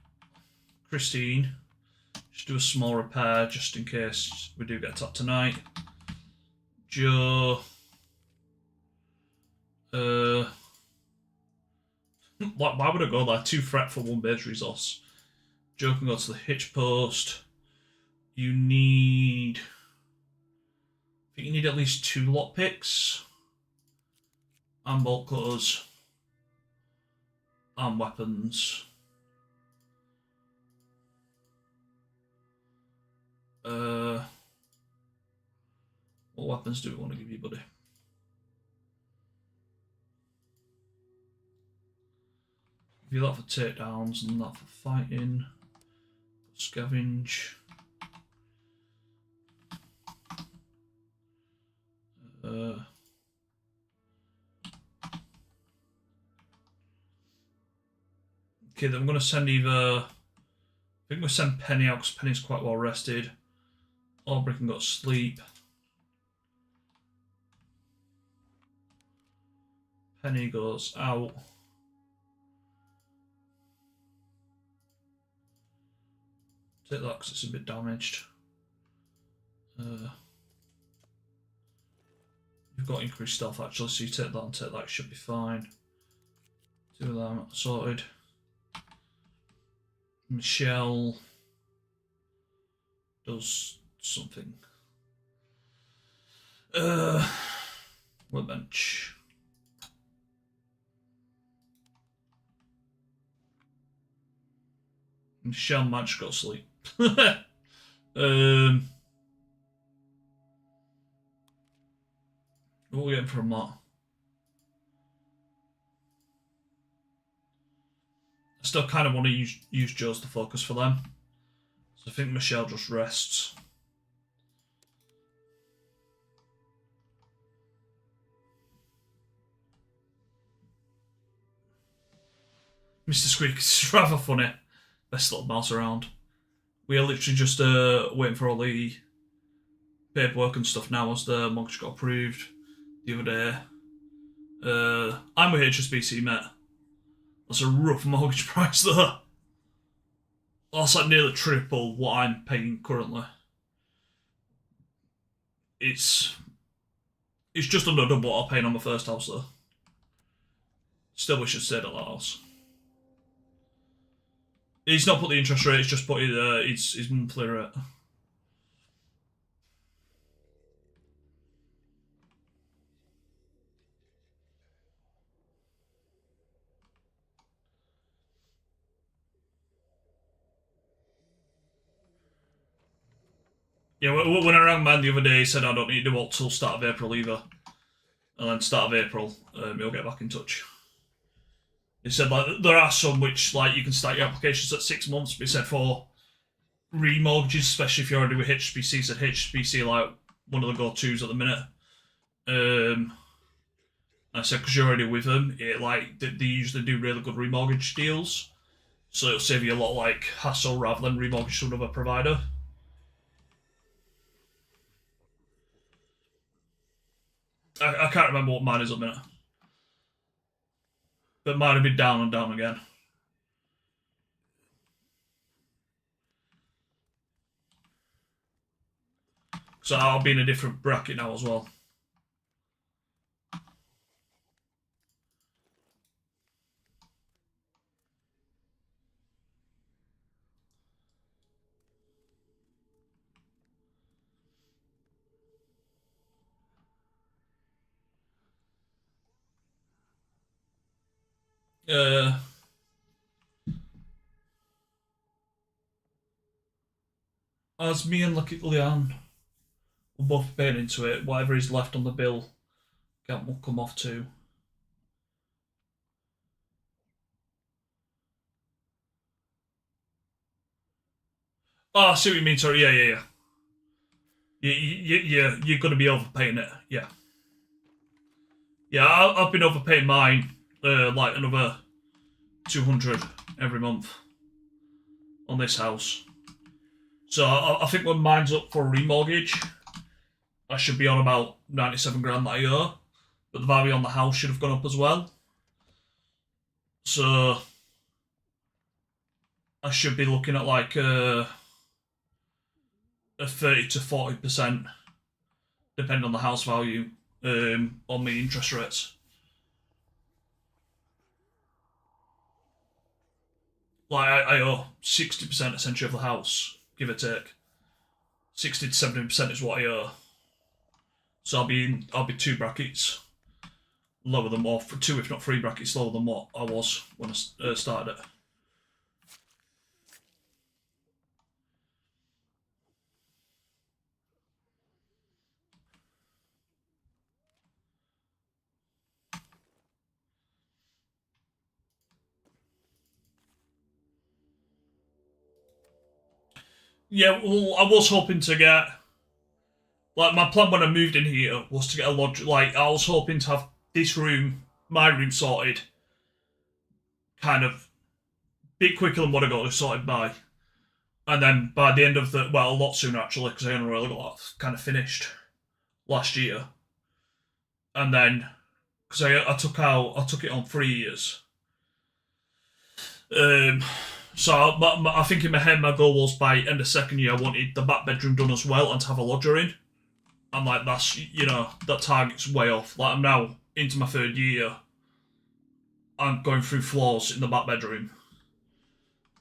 Christine, just do a small repair just in case we do get attacked tonight. Joe, why would I go there? 2 threat for 1 base resource. Joe can go to the hitch post. You need, I think you need at least 2 lockpicks, and bolt cutters, and weapons. What weapons do we want to give you, buddy? Give you that for takedowns and that for fighting. Scavenge. Okay, then I'm going to send either... I think we'll send Penny out because Penny's quite well rested. Aubrey can go to sleep. Penny goes out. Take that because it's a bit damaged. You've got increased stealth actually, so you take that and take that, should be fine. 2 of them sorted. Michelle does something. Workbench. Michelle might just go to sleep. What are we getting from that? I still kind of want to use Joe's to focus for them. So I think Michelle just rests. Mr. Squeak is rather funny. Best little mouse around. We are literally just waiting for all the paperwork and stuff now as the mortgage got approved the other day. I'm with HSBC, mate. That's a rough mortgage price though. That's like nearly triple what I'm paying currently. It's just under double what I'm paying on my first house though. Still wish I'd stayed at that house. He's not put the interest rate, he's just put his monthly rate. Yeah, when I rang man the other day, he said I don't need to do it till start of April either. And then start of April, he'll get back in touch. He said like there are some which like you can start your applications at 6 months, but he said for remortgages, especially if you're already with HSBC, he said HSBC like one of the go-tos at the minute. I said because you're already with them, they usually do really good remortgage deals, so it'll save you a lot of like hassle rather than remortgage to another provider. I can't remember what mine is at the minute. But mine have been down and down again. So I'll be in a different bracket now as well. As me and Leanne will both paying into it, whatever is left on the bill will come off too. Oh, I see what you mean, sorry, yeah. You're going to be overpaying it, yeah. Yeah, I've been overpaying mine, like another 200 every month on this house. So I think when mine's up for a remortgage, I should be on about 97 grand that I owe. but the value on the house should have gone up as well. So I should be looking at like a 30 to 40%, depending on the house value, on the interest rates. Like I owe 60% essentially of the house, give or take. 60 to 70% is what I owe. So I'll be 2 brackets lower than what, 2 if not 3 brackets lower than what I was when I started it. Yeah, well, I was hoping to get, like, my plan when I moved in here was to get a lodge. Like, I was hoping to have this room, my room, sorted, kind of bit quicker than what I got it sorted by. And then by the end of the, well, a lot sooner actually, because I only really got that kind of finished last year. And then, because I took it on 3 years. So I think in my head, my goal was by end of second year, I wanted the back bedroom done as well and to have a lodger in. And like that's, you know, that target's way off. Like I'm now into my 3rd year. I'm going through floors in the back bedroom.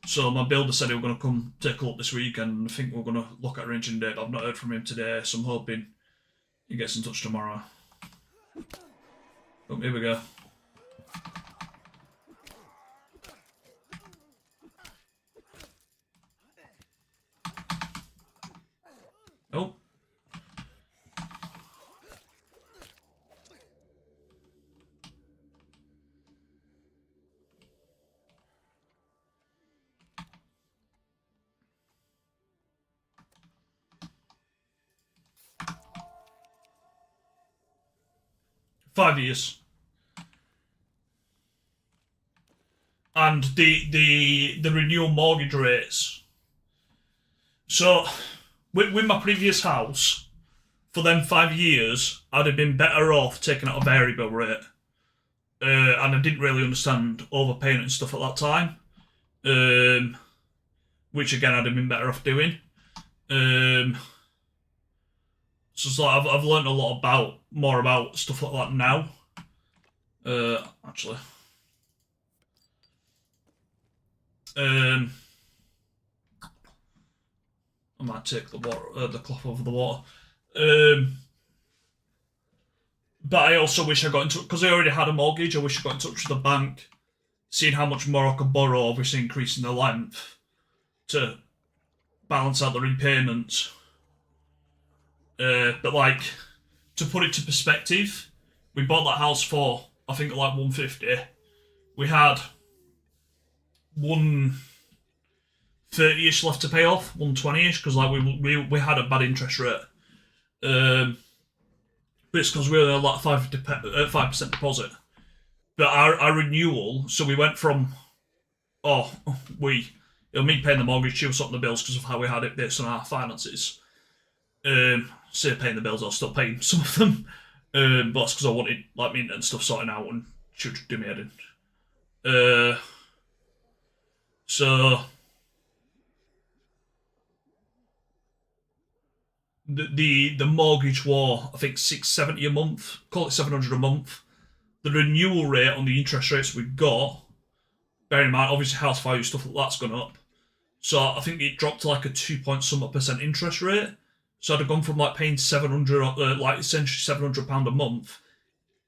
So my builder said he was going to come take a look this week, and I think we're going to look at arranging a date. I've not heard from him today, so I'm hoping he gets in touch tomorrow. Oh, here we go. Oh. Five years. And the renewal mortgage rates. So with my previous house, for them 5 years, I'd have been better off taking out a variable rate. And I didn't really understand overpaying and stuff at that time. Which again, I'd have been better off doing. So it's like I've learned a lot more about stuff like that now. Actually. I might take the water, the cloth over the water. But I also wish I got into, because I already had a mortgage, I wish I got in touch with the bank, seeing how much more I could borrow, obviously increasing the length to balance out the repayments. But like, to put it to perspective, we bought that house for, I think, like 150. We had 130-ish left to pay off, 120-ish, because like we had a bad interest rate. But it's because we were like 5% deposit. But our renewal, so we went from, me paying the mortgage, she was sorting the bills because of how we had it based on our finances. Say paying the bills, I was still paying some of them. But that's because I wanted like me and stuff sorting out, and she would do me head in. So the mortgage war, I think $670 a month, call it $700 a month. The renewal rate on the interest rates we got, bear in mind obviously house value stuff like that's gone up. So I think it dropped to like a 2-point-something% interest rate. So I'd have gone from like paying £700, like essentially £700 a month.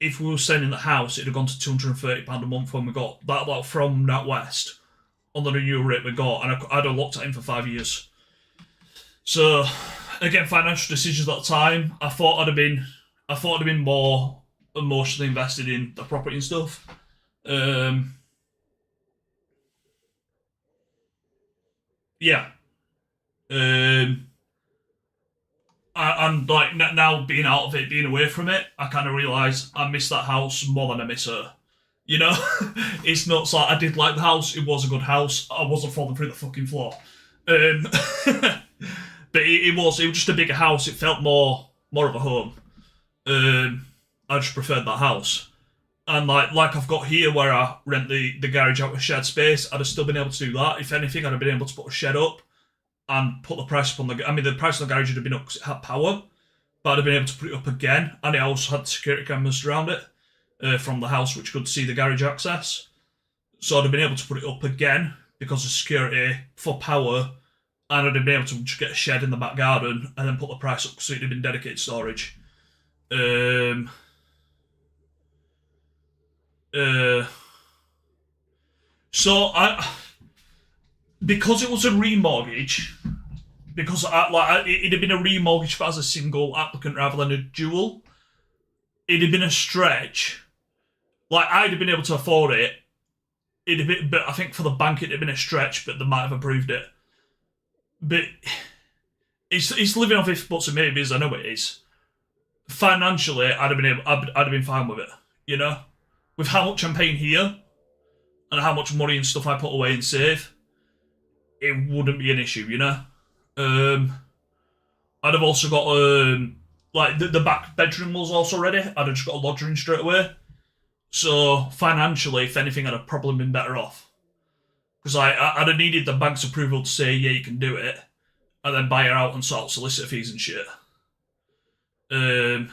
If we were selling the house, it'd have gone to £230 a month when we got that, like from NatWest on the renewal rate we got, and I'd have locked it in for 5 years. So again, financial decisions at the time. I thought I'd have been more emotionally invested in the property and stuff. Yeah. And like now being out of it, being away from it, I kind of realise I miss that house more than I miss her. You know, it's not like I did like the house. It was a good house. I wasn't falling through the fucking floor. But it was just a bigger house. It felt more of a home. And I just preferred that house. And like I've got here where I rent the garage out with shed space, I'd have still been able to do that. If anything, I'd have been able to put a shed up and put the price up on the. I mean, the price on the garage would have been up because it had power, but I'd have been able to put it up again, and it also had security cameras around it from the house, which could see the garage access. So I'd have been able to put it up again because of security for power, and I'd have been able to just get a shed in the back garden and then put the price up so it'd have been dedicated storage. So because it was a remortgage, because it had been a remortgage as a single applicant rather than a dual, it'd have been a stretch. Like, I'd have been able to afford it. It'd have been, but I think for the bank it'd have been a stretch, but they might have approved it. But it's living off if buts and maybes. I know it is. Financially, I'd have been fine with it. You know, with how much I'm paying here and how much money and stuff I put away and save, it wouldn't be an issue. You know, I'd have also got like the back bedroom was also ready. I'd have just got a lodger in straight away. So financially, if anything, I'd have probably been better off. Because I'd have needed the bank's approval to say, yeah, you can do it, and then buy her out and sort solicitor fees and shit. Yeah,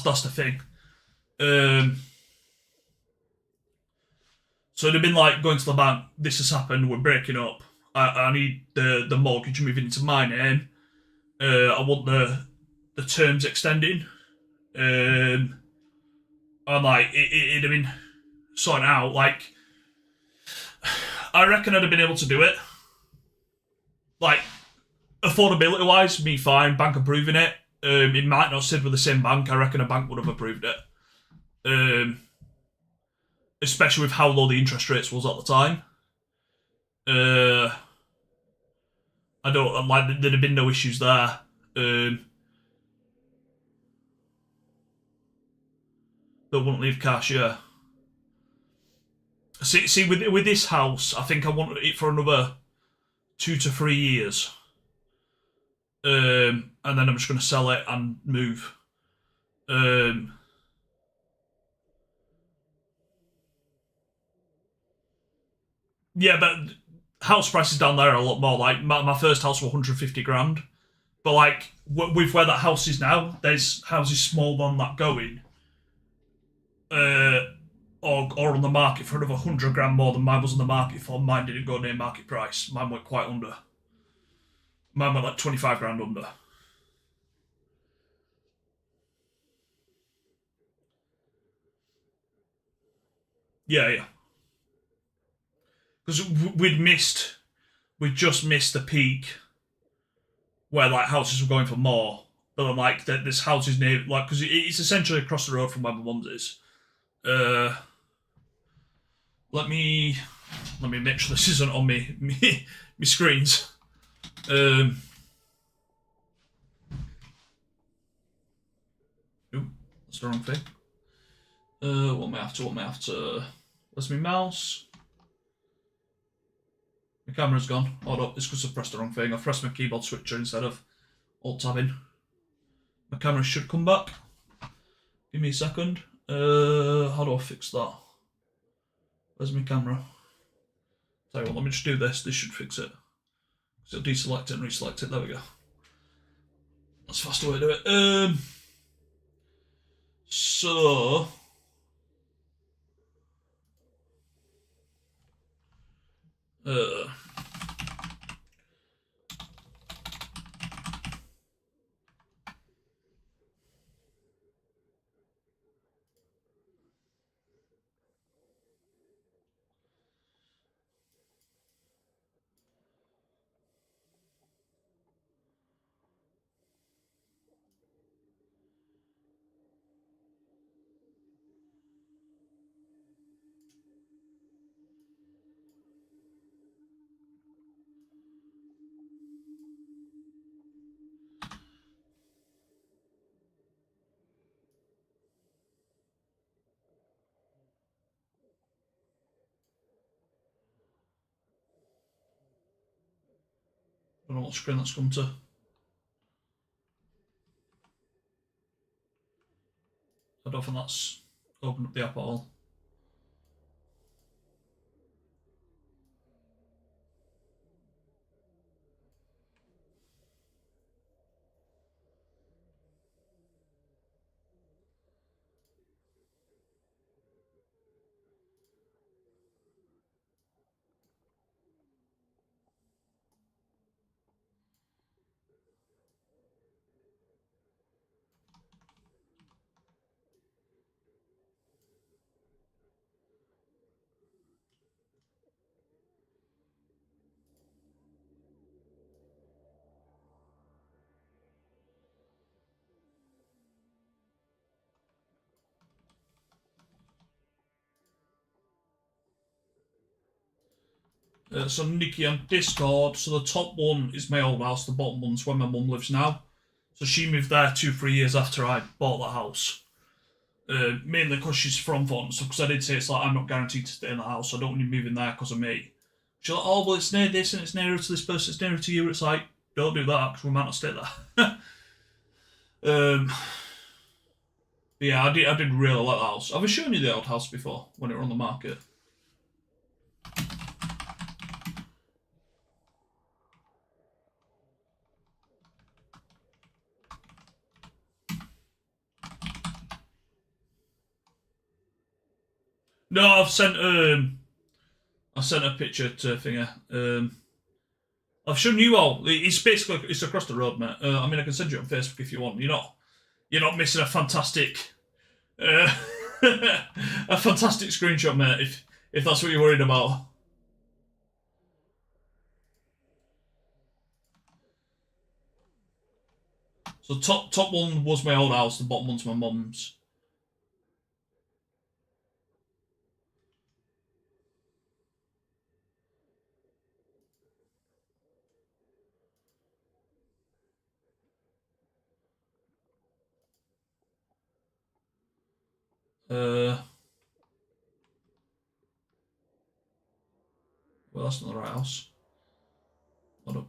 that's the thing. So it'd have been like going to the bank, this has happened, we're breaking up. I need the mortgage moving into my name. I want the terms extending. And like, it'd have been sorted out. Like, I reckon I'd have been able to do it. Like, affordability wise, me fine, bank approving it. It might not sit with the same bank. I reckon a bank would have approved it. Especially with how low the interest rates was at the time. I don't like. There'd have been no issues there. That wouldn't leave cash. Yeah. See, with this house, I think I wanted it for another 2 to 3 years. And then I'm just going to sell it and move. Yeah, but house prices down there are a lot more. Like, my first house was 150 grand. But, like, with where that house is now, there's houses smaller than that going. Or on the market for another 100 grand more than mine was on the market for. Mine didn't go near market price. Mine went quite under. Mine went like 25 grand under. Yeah. Because we'd just missed the peak where like houses were going for more. But then like this house is near, like, because it's essentially across the road from where my mum's is. Let me make sure this isn't on me screens. Ooh, that's the wrong thing. What am I after? Where's my mouse? My camera's gone. Hold up, it's because I pressed the wrong thing. I've pressed my keyboard switcher instead of alt-tabbing. My camera should come back. Give me a second. How do I fix that? Where's my camera? Tell you what, let me just do this. This should fix it. So I'll deselect it and reselect it. There we go. That's a faster way to do it. So... I don't know what screen that's come to. don't think that's opened up the app at all. So Nikki on Discord. So the top one is my old house. The bottom one's where my mum lives now. So she moved there 2-3 years after I bought that house. Mainly because she's from Vaughan. So because I did say it's like I'm not guaranteed to stay in the house. So I don't want you moving there because of me. She's like, oh well, it's near this and it's nearer to this person. It's nearer to you. It's like, don't do that because we might not stay there. Yeah, I did really like the house. Have I shown you the old house before when it were on the market? No, I've sent a picture to Finger. I've shown you all. It's basically it's across the road, mate. I mean, I can send you on Facebook if you want. You're not missing a fantastic, a fantastic screenshot, mate. If that's what you're worried about. So top one was my old house. The bottom one's my mum's. Well, that's not the right house. Hold up.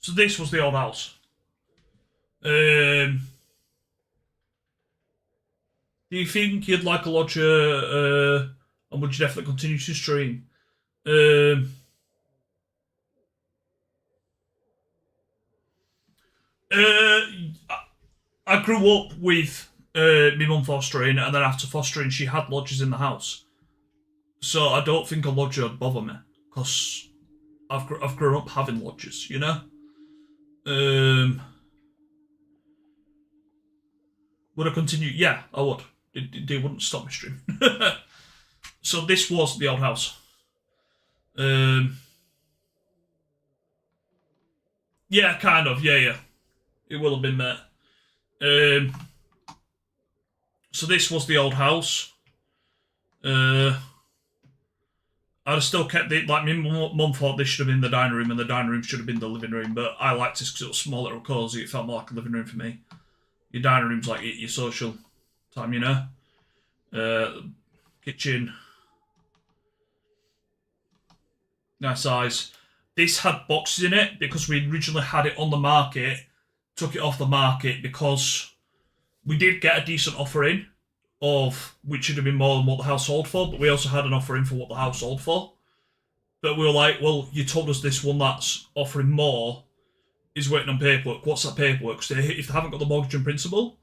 So this was the old house. Do you think you'd like a lodger, and would you definitely continue to stream? I grew up with my mum fostering, and then after fostering, she had lodgers in the house. So I don't think a lodger would bother me, because I've grown up having lodgers, you know? Would I continue? Yeah, I would. They wouldn't stop me stream. So this was the old house. Yeah, kind of. Yeah. It will have been there. So this was the old house. I'd have still kept it, like, my mum thought this should have been the dining room and the dining room should have been the living room, but I liked this because it was smaller and cosy. It felt more like a living room for me. Your dining room's like your social time, you know? Kitchen. Nice size. This had boxes in it because we originally had it on the market took it off the market because we did get a decent offer in of which should have been more than what the house sold for, but we also had an offer in for what the house sold for. But we were like, well, you told us this one that's offering more is waiting on paperwork. What's that paperwork? So if they haven't got the mortgage in principle,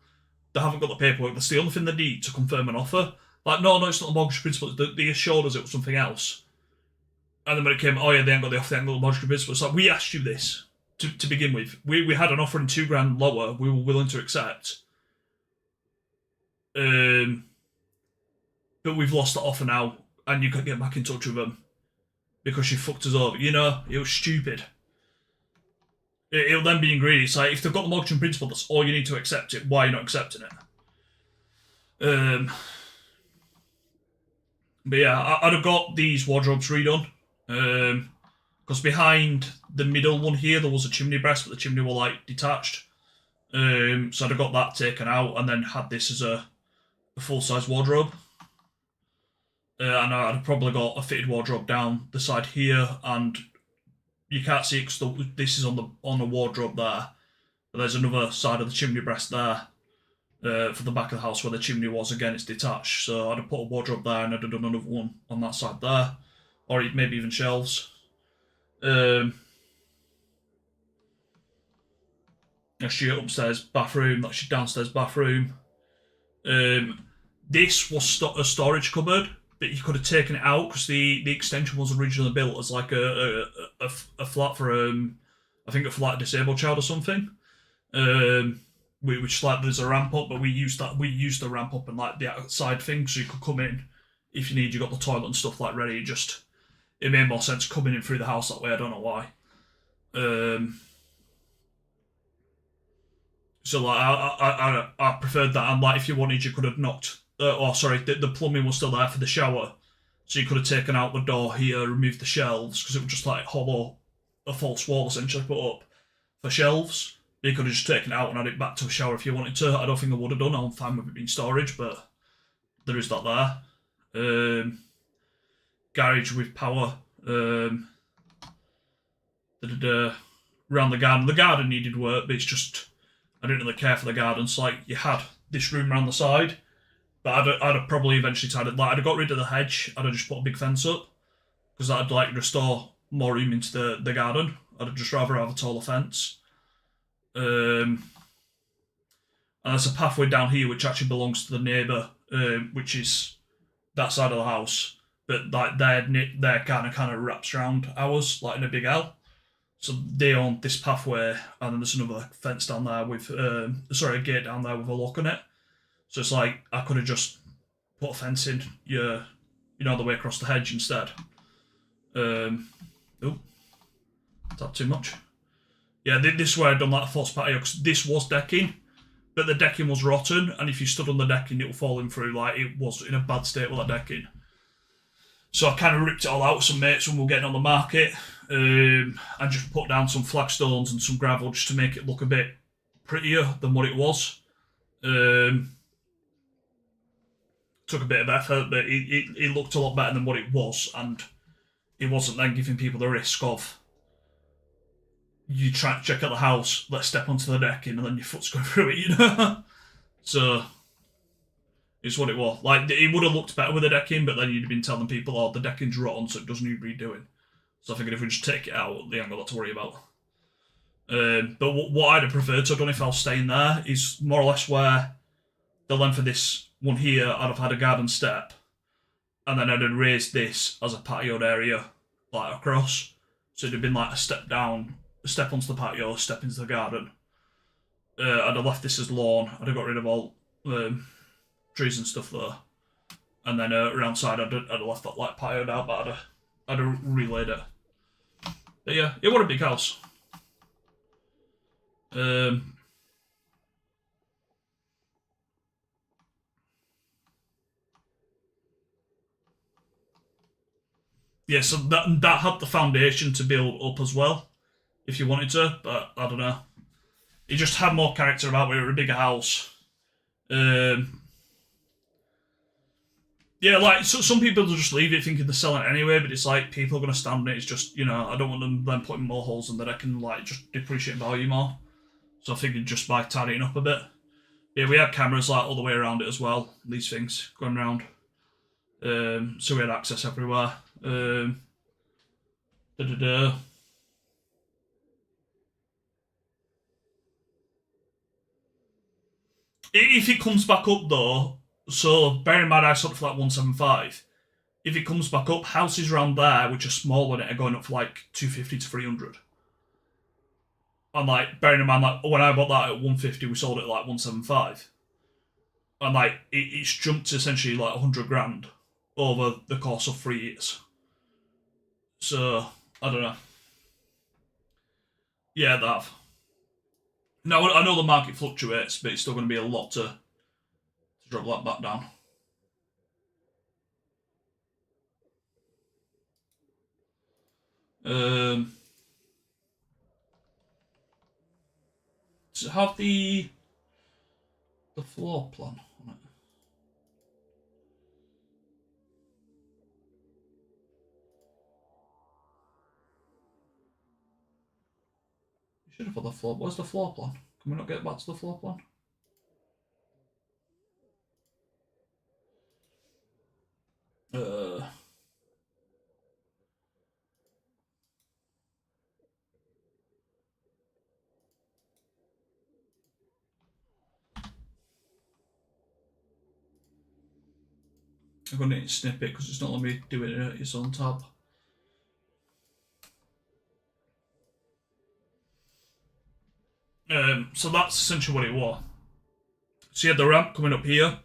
they haven't got the paperwork. That's the only thing they need to confirm an offer. Like, no, it's not the mortgage in principle. They assured us it was something else. And then when it came, oh yeah, they ain't got the offer, they ain't got the mortgage in principle. It's like, we asked you this to begin with. We had an offer in $2,000 lower. We were willing to accept. But we've lost the offer now, and you can't get back in touch with them because you fucked us over. You know, it was stupid. It'll then be greedy. It's like, if they've got the mortgage in principle, that's all you need to accept it. Why are you not accepting it? But yeah, I'd have got these wardrobes redone. Because behind the middle one here, there was a chimney breast, but the chimney were like detached. So I'd have got that taken out and then had this as a full-size wardrobe. And I'd have probably got a fitted wardrobe down the side here, and you can't see it because this is on the wardrobe there. But there's another side of the chimney breast there for the back of the house where the chimney was. Again, it's detached. So I'd have put a wardrobe there and I'd have done another one on that side there. Or maybe even shelves. That's your upstairs bathroom. That's your downstairs bathroom. This was a storage cupboard, but you could have taken it out because the extension was originally built as like a flat for I think for like a disabled child or something. Which like there's a ramp up, but we used the ramp up and like the outside thing, so you could come in if you need. You got the toilet and stuff like ready. It made more sense coming in through the house that way. I don't know why. So like I preferred that, and like if you wanted, you could have knocked. The plumbing was still there for the shower, so you could have taken out the door here, removed the shelves because it was just like hollow, a false wall essentially put up for shelves. You could have just taken it out and had it back to a shower if you wanted to. I don't think I would have done. I'm fine with it being storage, but there is that there. Garage with power. Around the garden. The garden needed work, but it's just I didn't really care for the garden. So like you had this room around the side, but I'd have probably eventually tied it. Like I'd have got rid of the hedge. I'd have just put a big fence up because that'd like restore more room into the garden. I'd have just rather have a taller fence. And there's a pathway down here which actually belongs to the neighbour, which is that side of the house. But like their kind of wraps around ours, like in a big L. So they own this pathway, and then there's another fence down there with a gate down there with a lock on it. So it's like I could have just put a fence in, the way across the hedge instead. Is that too much? Yeah, this is where I'd done like a false patio, because this was decking, but the decking was rotten, and if you stood on the decking, it would fall in through. Like, it was in a bad state with that decking. So I kind of ripped it all out with some mates when we were getting on the market, and just put down some flagstones and some gravel just to make it look a bit prettier than what it was. Took a bit of effort, but it looked a lot better than what it was, and it wasn't then giving people the risk of you try to check out the house, let's step onto the decking, and then your foot's going through it, So, it's what it was. Like, it would have looked better with the decking, but then you'd have been telling people, oh, the decking's rotten, so it does need redoing. So I figured if we just take it out, they ain't got that to worry about. But what I'd have preferred to have done if I was staying there is more or less where the length of this one here, I'd have had a garden step, and then I'd have raised this as a patioed area, like across. So it'd have been like a step down, a step onto the patio, a step into the garden. I'd have left this as lawn. I'd have got rid of all trees and stuff there, and then around side I'd have left that like patioed out, but I'd have relayed it. But yeah, it was a big house. Yeah, so that had the foundation to build up as well, if you wanted to, but I don't know. It just had more character about it. It was a bigger house. Yeah, like, so some people will just leave it thinking they're selling it anyway, but it's like, people are going to stand on it. It's just, I don't want them then putting more holes in that I can, like, just depreciate value more. So I figured just by tidying up a bit. Yeah, we had cameras like all the way around it as well. These things going around. So we had access everywhere. If it comes back up though, so bear in mind I sold it for like 175. If it comes back up, houses around there which are smaller than it are going up for like 250 to 300. And like bearing in mind like when I bought that at 150, we sold it at like 175. And like it's jumped to essentially like 100 grand over the course of 3 years. So I don't know. Yeah, that. Now I know the market fluctuates, but it's still going to be a lot to drop that back down. Does it have the floor plan on it? You should have put the floor. Where's the floor plan? Can we not get back to the floor plan? I'm going to need to snip it because it's not letting me do it at its own tab. So that's essentially what it was. So you had the ramp coming up here.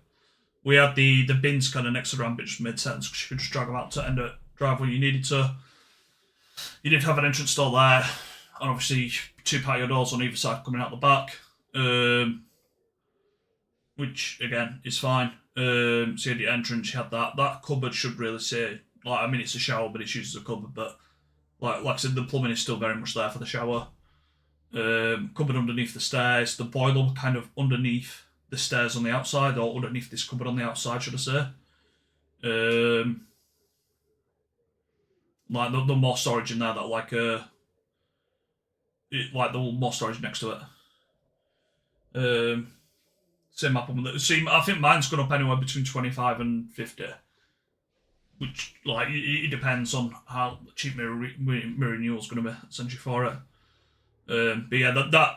We had the bins kind of next to the ramp. It just made sense because you could just drag them out to end of drive when you needed to. You did have an entrance door there, and obviously 2 patio doors on either side coming out the back, which again is fine. So you had the entrance, you had that. That cupboard should really say, like, I mean, it's a shower, but it's used as a cupboard. But like I said, the plumbing is still very much there for the shower. Cupboard underneath the stairs, the boiler kind of underneath the stairs on the outside, or underneath this cupboard on the outside, should I say. Like the more storage in there, that like the more storage next to it. Same map on the see. I think mine's gone up anywhere between 25 and 50, which like it depends on how cheap mirror renewal is going to be essentially for it. But yeah,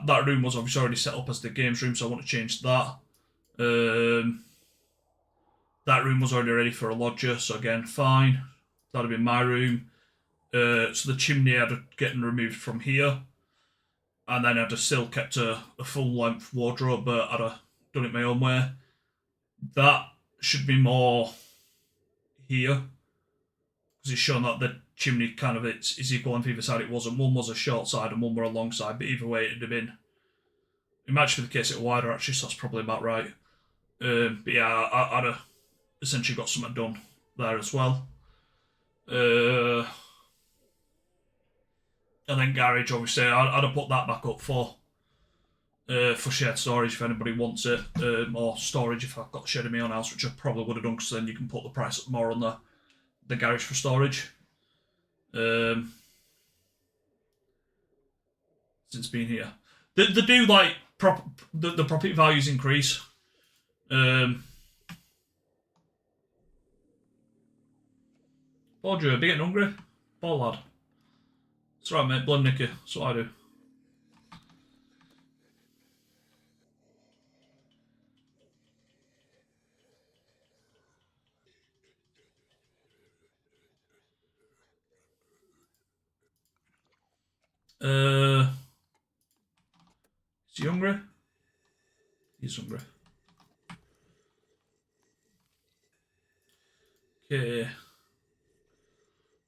that room was obviously already set up as the games room, so I want to change that. That room was already ready for a lodger, so again, fine. That'd be my room. So the chimney I'd have getting removed from here, and then I'd have still kept a full length wardrobe, but I'd have done it my own way. That should be more here, because it's shown that the chimney kind of is equal on either side. It wasn't. One was a short side and one were a long side, but either way it'd have been. It might actually be the case it wider actually, so that's probably about right. But yeah, I'd have essentially got something done there as well. And then garage, obviously, I'd have put that back up for shared storage if anybody wants it, or storage if I've got a shed in my own house, which I probably would have done because then you can put the price up more on the garage for storage. Since being here, they do like the property values increase. Audrey, be getting hungry? Poor lad. It's right, mate. Blame Nicky. That's what I do. Is he hungry? He's hungry. Okay.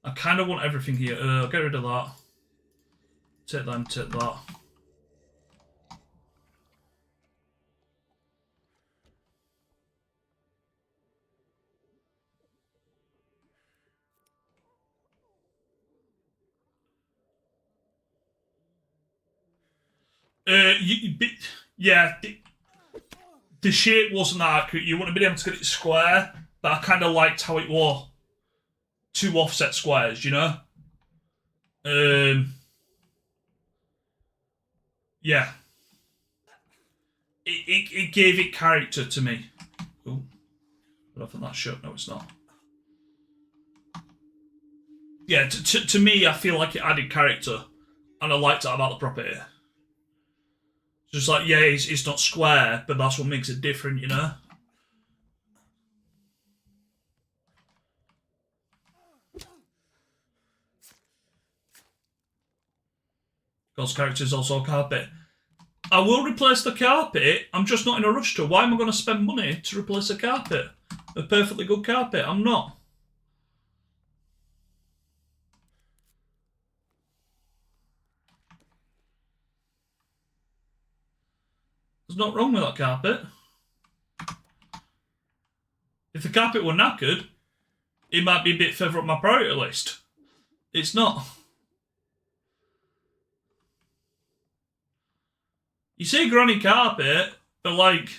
I kind of want everything here. I'll get rid of that. Take that and take that. Yeah, the shape wasn't that accurate. You wouldn't have been able to get it square, but I kind of liked how it was 2 offset squares, you know? Yeah. it gave it character to me. Oh, I don't think that's shut. No, it's not. Yeah, to me, I feel like it added character, and I liked that about the property. Just like, yeah, it's not square, but that's what makes it different, you know? Because character is also a carpet. I will replace the carpet. I'm just not in a rush to. Why am I going to spend money to replace a carpet? A perfectly good carpet. I'm not. There's nothing wrong with that carpet. If the carpet were knackered, it might be a bit further up my priority list. It's not. You see granny carpet, but like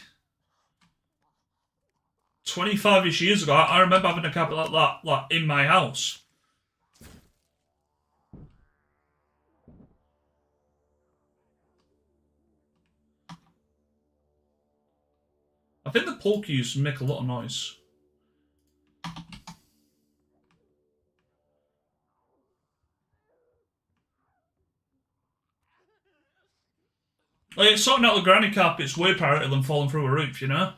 25-ish years ago, I remember having a carpet like that, like in my house. I think the pull cues make a lot of noise. Like, sorting out the granny carpet's way priority than falling through a roof, you know?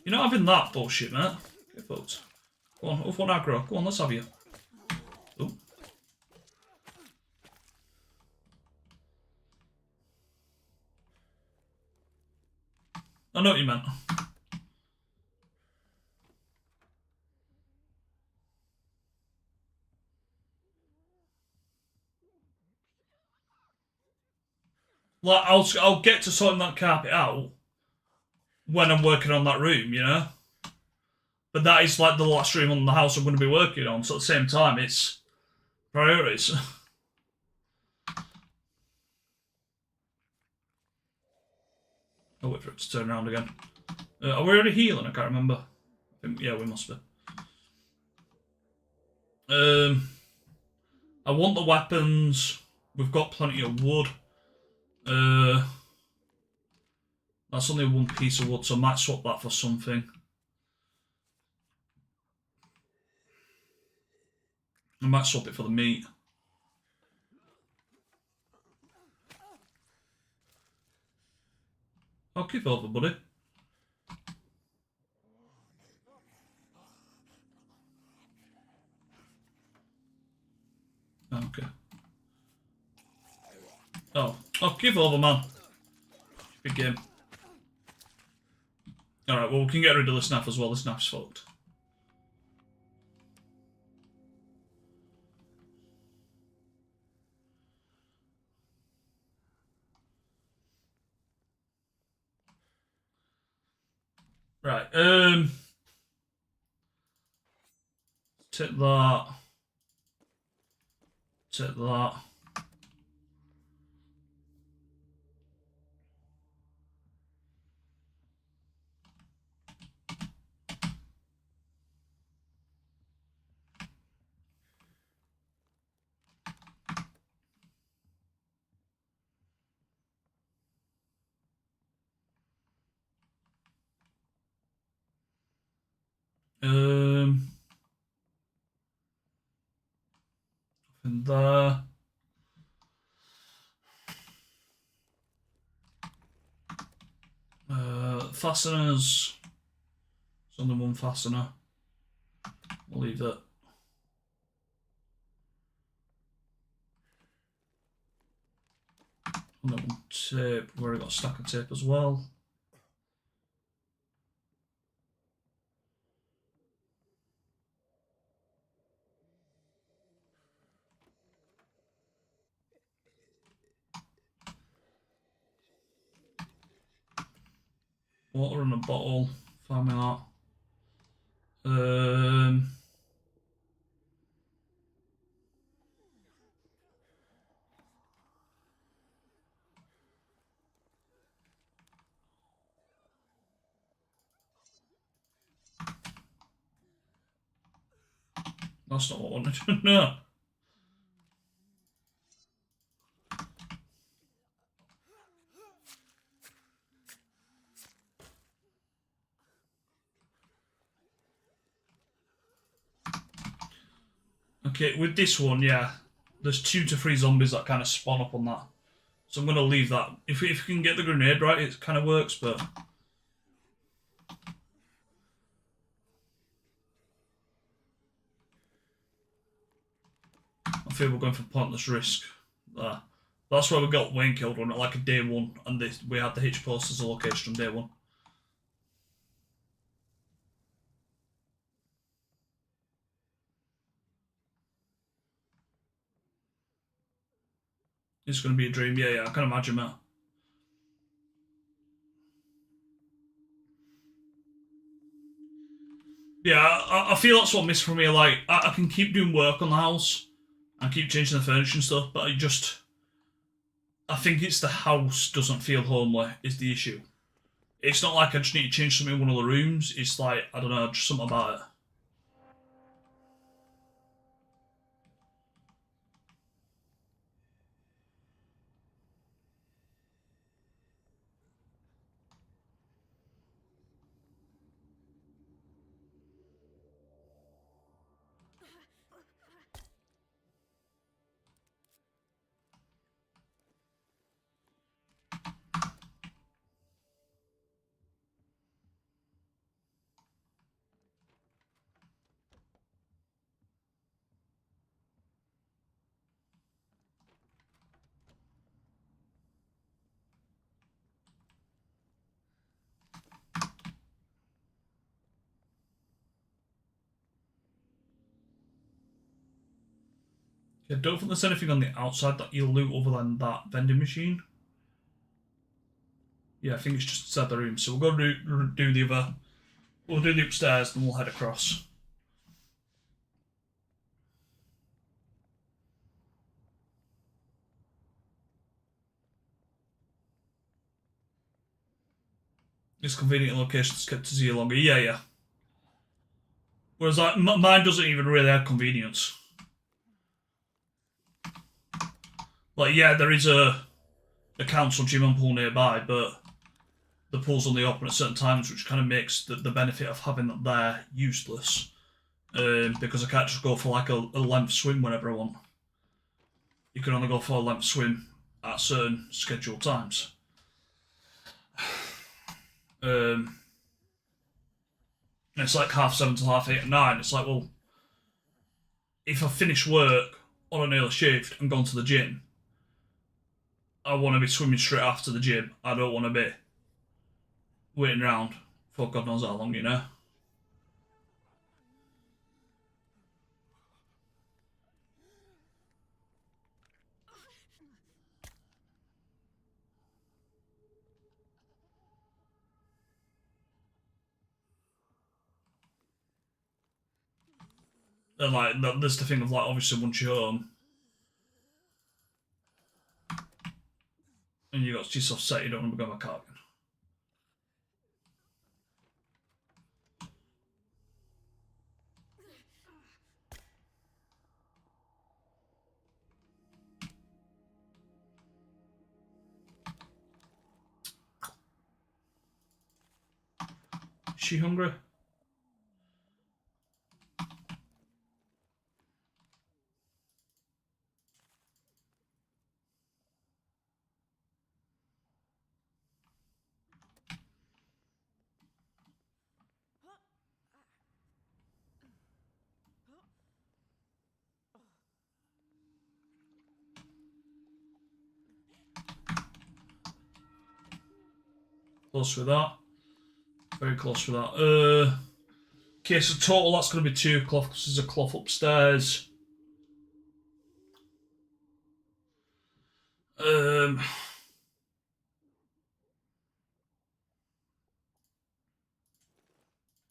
You're not having that bullshit, mate. Get fucked. Go on, off one aggro. Go on, let's have you. Oh. I know what you meant. Like, I'll get to sorting that carpet out when I'm working on that room, you know? But that is like the last room on the house I'm going to be working on, so at the same time, it's priorities. I'll wait for it to turn around again. Are we already healing? I can't remember. Yeah, we must be. I want the weapons. We've got plenty of wood. That's only one piece of wood, so I might swap that for something. I might swap it for the meat. I'll keep over, buddy. Okay. Oh, give over, man. Big game. Alright, well, we can get rid of the snap as well. The snap's fucked. Right, take that. Take that. And there. Fasteners. It's only one fastener. We'll leave that. Another one tape. We've already got a stack of tape as well. Water in a bottle. Find me that. That's not what I wanted. No. Okay, with this one, yeah, there's 2 to 3 zombies that kind of spawn up on that. So I'm going to leave that. If we can get the grenade right, it kind of works, but... I feel we're going for pointless risk there. That's why we got Wayne killed on it, like a day 1, and we had the hitch post as a location on day 1. It's going to be a dream. Yeah, I can imagine that. Yeah, I feel that's what missed from me. Like, I can keep doing work on the house and keep changing the furniture and stuff, but I think it's the house doesn't feel homely is the issue. It's not like I just need to change something in one of the rooms. It's like, I don't know, just something about it. I don't think there's anything on the outside that you'll loot other than that vending machine. Yeah, I think it's just inside the room. So we'll go do the other. We'll do the upstairs, then we'll head across. It's convenient locations kept to 0 longer. Yeah. Whereas like mine doesn't even really have convenience. Like yeah, there is a council gym and pool nearby, but the pool's only open at certain times, which kind of makes the benefit of having that there useless. Because I can't just go for like a length swim whenever I want. You can only go for a length swim at certain scheduled times. And it's like 7:30 to 8:30 at 9. It's like, well, if I finish work on an early shift and gone to the gym, I want to be swimming straight after the gym. I don't want to be waiting around for God knows how long, you know? And like, there's the thing of like, obviously once you're home, and you got yourself set, you don't want to be going back out again. Is she hungry? Close with that. Very close with that. Okay, so total that's going to be 2 cloth because there's a cloth upstairs.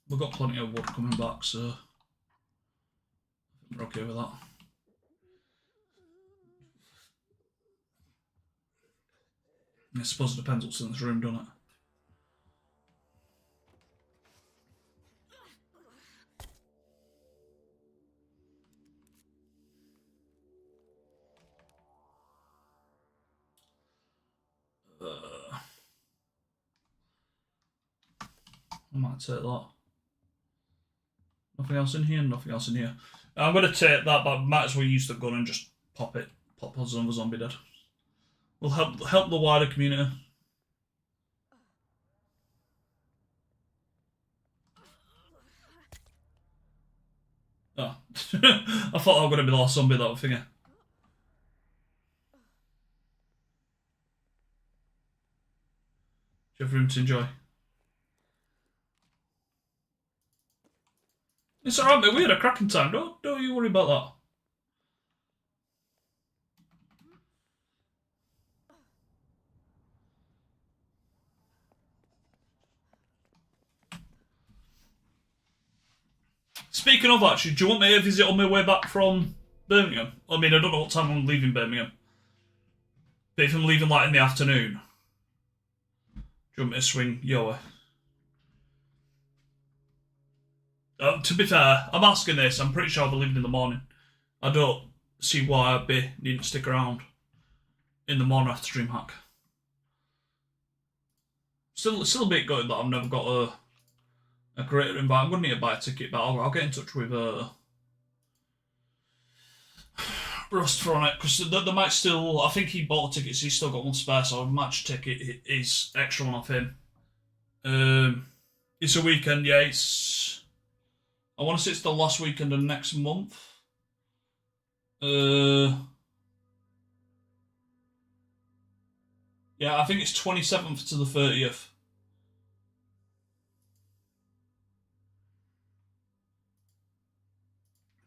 We've got plenty of wood coming back, so we're okay with that. I suppose it depends what's in this room, doesn't it? I might take that. Nothing else in here, nothing else in here. I'm going to take that, but I might as well use the gun and just pop it. Pop us another zombie dead. We'll help the wider community. Oh. I thought I was going to be the last zombie that thing. Do you have room to enjoy? It's alright, mate. We had a cracking time. Don't you worry about that. Speaking of, actually, do you want me to visit on my way back from Birmingham? I mean, I don't know what time I'm leaving Birmingham. But if I'm leaving like in the afternoon, do you want me to swing your way? To be fair, I'm asking this. I'm pretty sure I'll be leaving in the morning. I don't see why I'd be needing to stick around in the morning after DreamHack. Still a bit gutted that I've never got a greater invite. I'm going to need to buy a ticket, but I'll get in touch with Rust for on it, because they might still. I think he bought a ticket, so he's still got one spare, so a match ticket is extra one off him. It's a weekend, yeah. I want to say it's the last weekend of next month. Yeah, I think it's 27th to the 30th.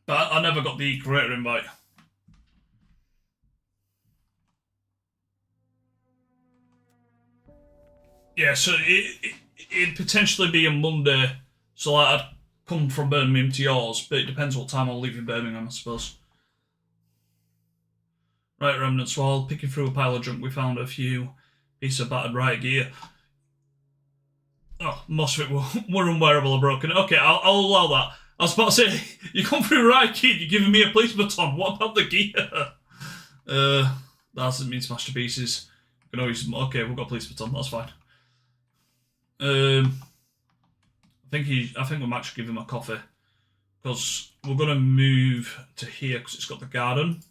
But I never got the creator invite. Yeah, so it'd potentially be a Monday, so like I'd come from Birmingham to yours, but it depends what time I'll leave in Birmingham, I suppose. Right, remnants, while picking through a pile of junk, we found a few pieces of battered riot gear. Oh, most of it were unwearable or broken. Okay, I'll allow that. I was about to say, you come through riot gear, you're giving me a police baton. What about the gear? That hasn't been smashed to pieces. Can always, okay, we've got a police baton, that's fine. I think we might just give him a coffee, because we're gonna move to here because it's got the garden.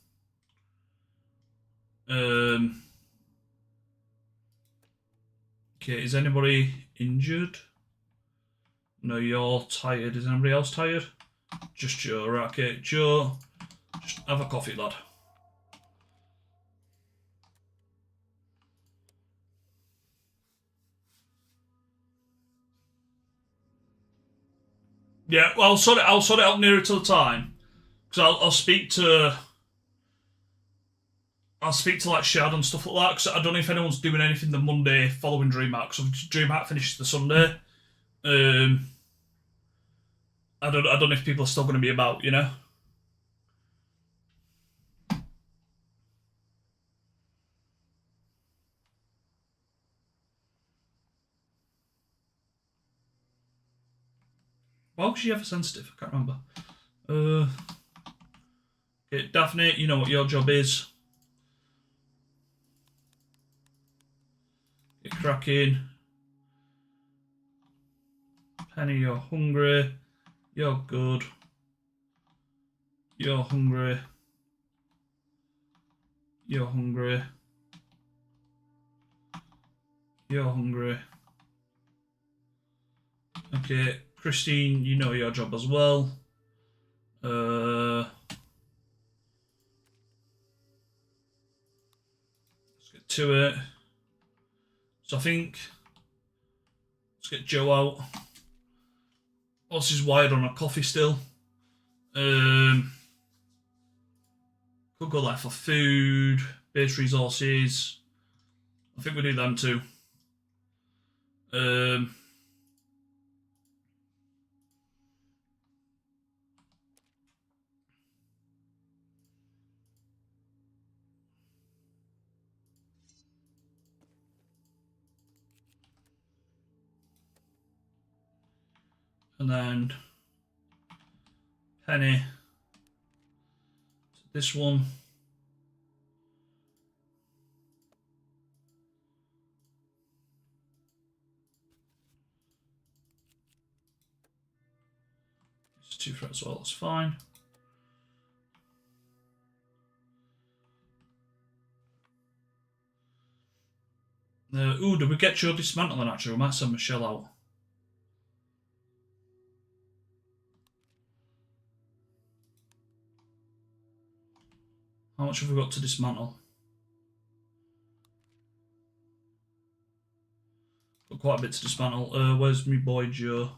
Okay, is anybody injured? No, you're tired. Is anybody else tired? Just Joe, right? Okay, Joe, just have a coffee, lad. Yeah, well, I'll sort it out nearer to the time, because I'll speak to like Shad and stuff like that, because I don't know if anyone's doing anything the Monday following DreamHack, so DreamHack finishes the Sunday. I don't know if people are still going to be about, you know. Why was she ever sensitive? I can't remember. Okay, Daphne, you know what your job is. Get cracking. Penny, you're hungry. You're good. You're hungry. You're hungry. You're hungry. Okay, Christine, you know your job as well. Let's get to it. So I think let's get Joe out. What's his wired on a coffee still? Could go like for food, base resources. I think we do them too. And then Penny. This one. It's 2 for as well, that's fine. Ooh, did we get your dismantling actually? We might send Michelle out. How much have we got to dismantle? Got quite a bit to dismantle. Where's me boy Joe?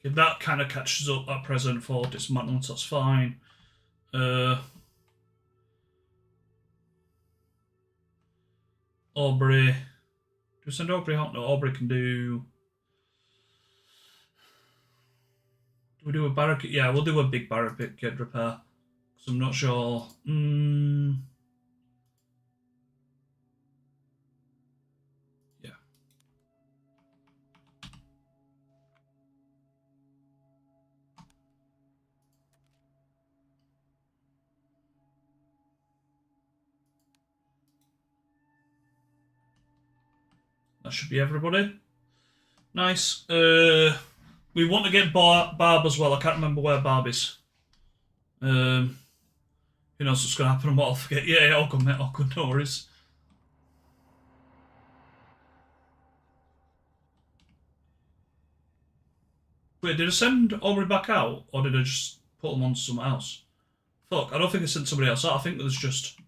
Okay, that kind of catches up at present for dismantling, so that's fine. Aubrey. Do we send Aubrey out? No, Aubrey can do... Do we do a barricade? Yeah, we'll do a big barricade repair. Because I'm not sure. Yeah. That should be everybody. Nice. We want to get Barb as well. I can't remember where Barb is. Who knows what's going to happen and what I'll forget. Yeah, all good, mate. All good, no worries. Wait, did I send Aubrey back out? Or did I just put them on to someone else? Fuck, I don't think I sent somebody else out. I think there's just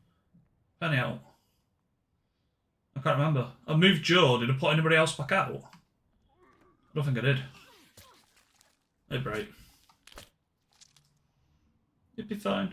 Penny out. I can't remember. I moved Joe. Did I put anybody else back out? I don't think I did. Hey, Bright. You'd be fine.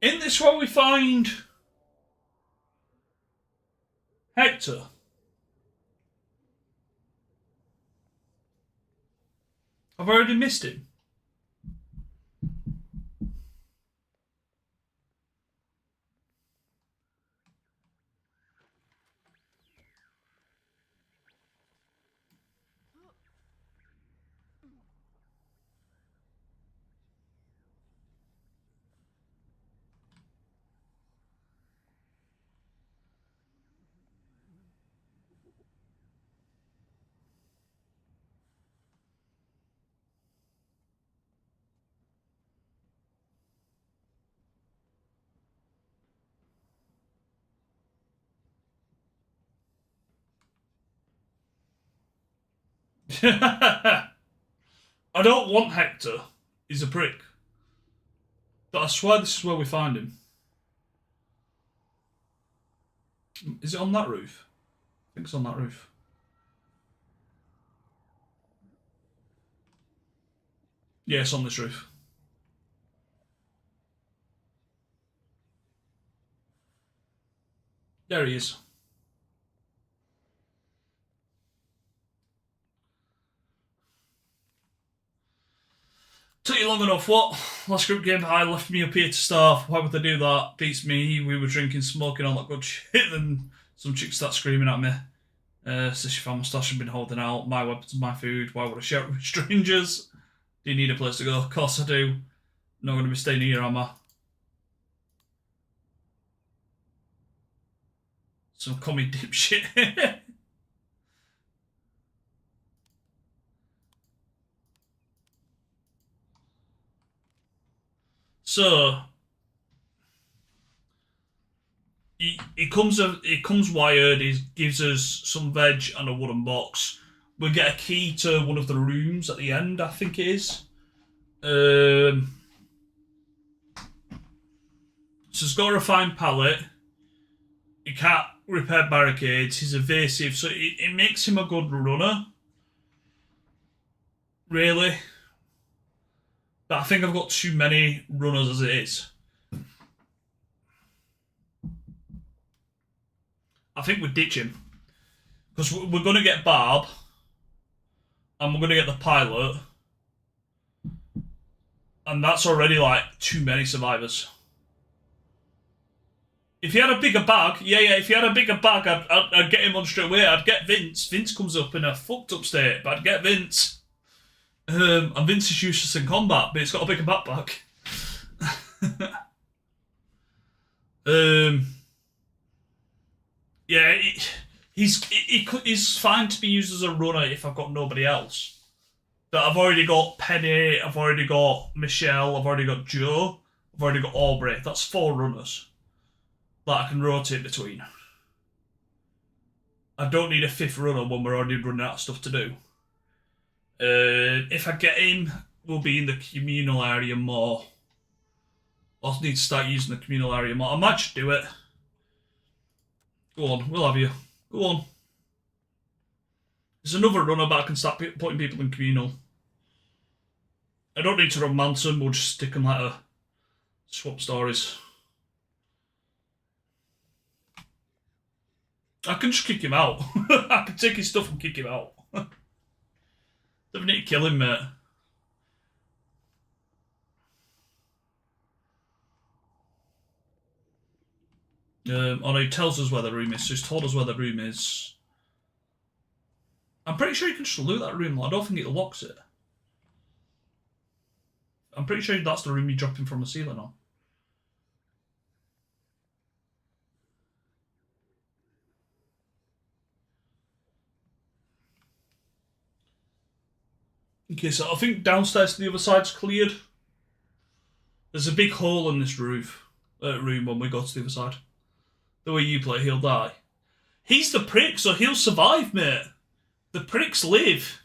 In this one we find Hector. I've already missed him. I don't want Hector. He's a prick. But I swear this is where we find him. Is it on that roof? I think it's on that roof. Yeah, it's on this roof. There he is. Took you long enough, what? Last group game high left me up here to starve. Why would they do that? Beats me. We were drinking, smoking, all that good shit. Then some chick starts screaming at me. Says she found my stash and been holding out. My weapons, my food. Why would I share it with strangers? Do you need a place to go? Of course I do. Not going to be staying here, am I? Some commie dipshit. So he comes wired. He gives us some veg and a wooden box. we'll get a key to one of the rooms at the end, I think it is. So he's got a refined pallet. He can't repair barricades. He's evasive, so it makes him a good runner. Really. But I think I've got too many runners as it is. I think we ditch him. Because we're going to get Barb. And we're going to get the pilot. And that's already like too many survivors. If he had a bigger bag, if he had a bigger bag, I'd get him on straight away. I'd get Vince. Vince comes up in a fucked up state, but I'd get Vince. And Vince is useless in combat, but he's got a bigger backpack. He's fine to be used as a runner if I've got nobody else. But I've already got Penny, I've already got Michelle, I've already got Joe, I've already got Aubrey. That's 4 runners that I can rotate between. I don't need a 5th runner when we're already running out of stuff to do. If I get him, we'll be in the communal area more. I'll need to start using the communal area more. I might just do it. Go on, we'll have you. Go on. There's another runner, but I can start putting people in communal. I don't need to romance them, we'll just stick them like a swap stories. I can just kick him out. I can take his stuff and kick him out. Don't need to kill him, mate. Oh no, he tells us where the room is, so he's told us where the room is. I'm pretty sure you can just loot that room, I don't think it locks it. I'm pretty sure that's the room you're dropping from the ceiling on. Okay, so I think downstairs to the other side's cleared. There's a big hole in this room when we go to the other side. The way you play, he'll die. He's the prick, so he'll survive, mate. The pricks live.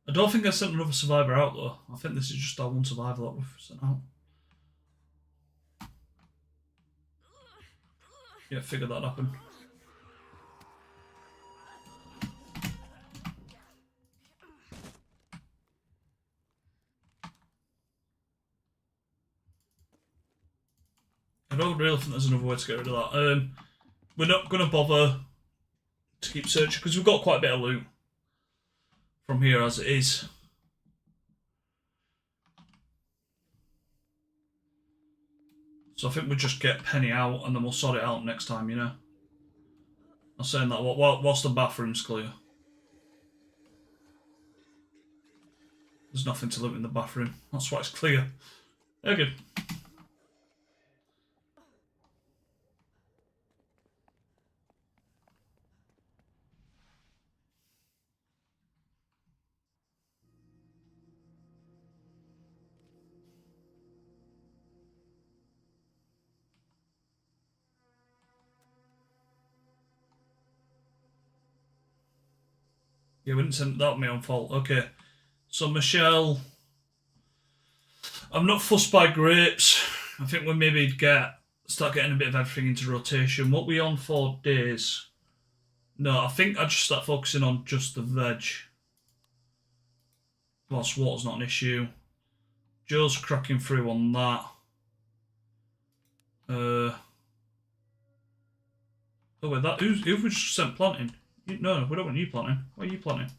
I don't think I sent another survivor out though. I think this is just our one survivor that we've sent out. Yeah, figured that happened. I don't really think there's another way to get rid of that. We're not going to bother to keep searching because we've got quite a bit of loot from here as it is. So I think we'll just get Penny out and then we'll sort it out next time, you know. I'm saying that whilst the bathroom's clear. There's nothing to loot in the bathroom. That's why it's clear. Okay. Yeah, we didn't send that my own fault. Okay. So Michelle, I'm not fussed by grapes. I think we maybe start getting a bit of everything into rotation. What we on for days? No, I think I'd just start focusing on just the veg. Whilst water's not an issue. Joe's cracking through on that. Oh wait, that who we just sent planting? No, we don't want you planting. Why are you planting?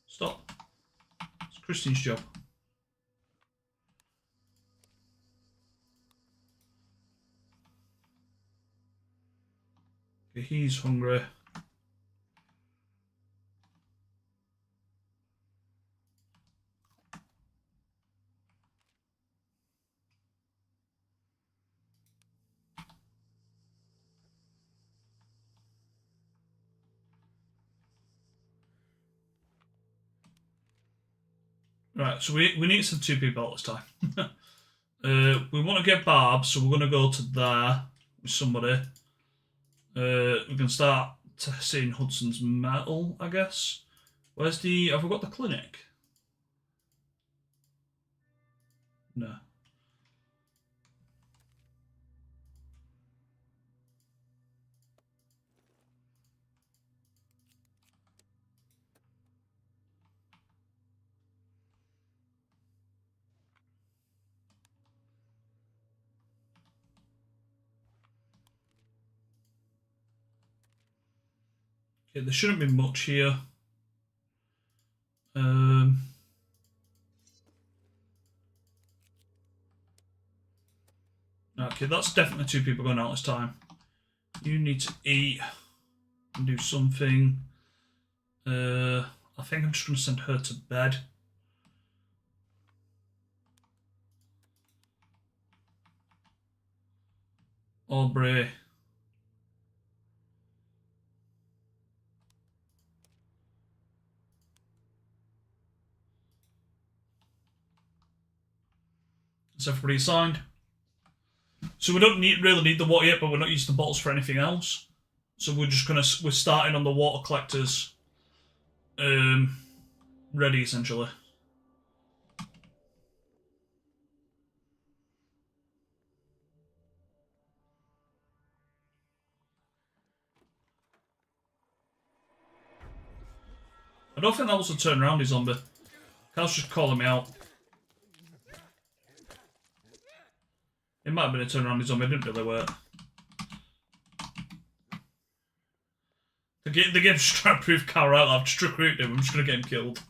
Stop. It's Christine's job. Okay, he's hungry. Right, so we need some 2 people this time. We want to get Barb, so we're going to go to there with somebody. We can start seeing Hudson's metal, I guess. Where's the... Have we got the clinic? No. Okay, there shouldn't be much here. Okay, that's definitely 2 people going out this time. You need to eat and do something. I think I'm just going to send her to bed. Aubrey. Is everybody signed? So we don't really need the water yet, but we're not using the bottles for anything else. So we're starting on the water collectors, ready essentially. I don't think that was a turnaround zombie. Cal's just calling me out. It might have been a turnaround zombie, it didn't really work. The game's just trying to prove Cal out. I've just recruited him, I'm just going to get him killed.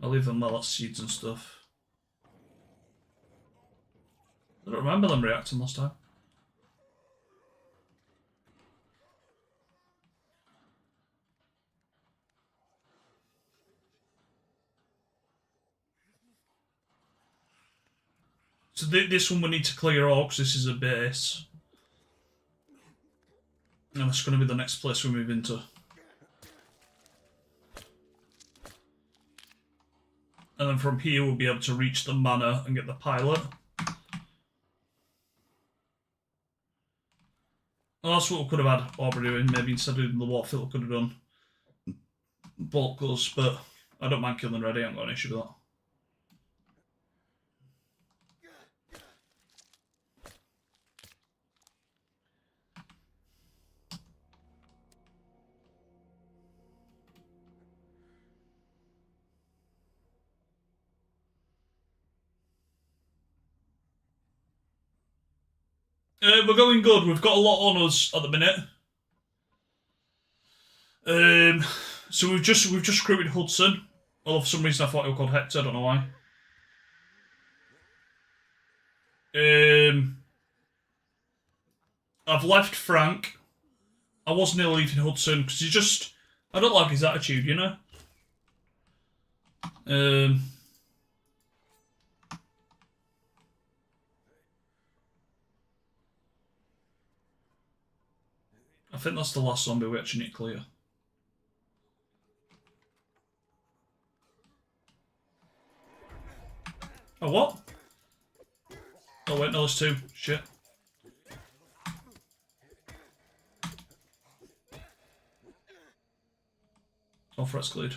I'll leave them well, seeds and stuff. I don't remember them reacting last time. So this one we need to clear out because this is a base. And that's going to be the next place we move into. And then from here we'll be able to reach the manor and get the pilot. Well, that's what we could have had Aubrey doing. Maybe instead of doing the water filter, could have done bulk gloves, but I don't mind killing ready. I haven't got an issue with that. We're going good. We've got a lot on us at the minute. So we've just recruited Hudson. Although for some reason I thought he was called Hector. I don't know why. I've left Frank. I was nearly leaving Hudson because he's just... I don't like his attitude, you know? I think that's the last zombie we actually need to clear. Oh, what? Oh, wait, no, there's 2. Shit. Oh, threats cleared.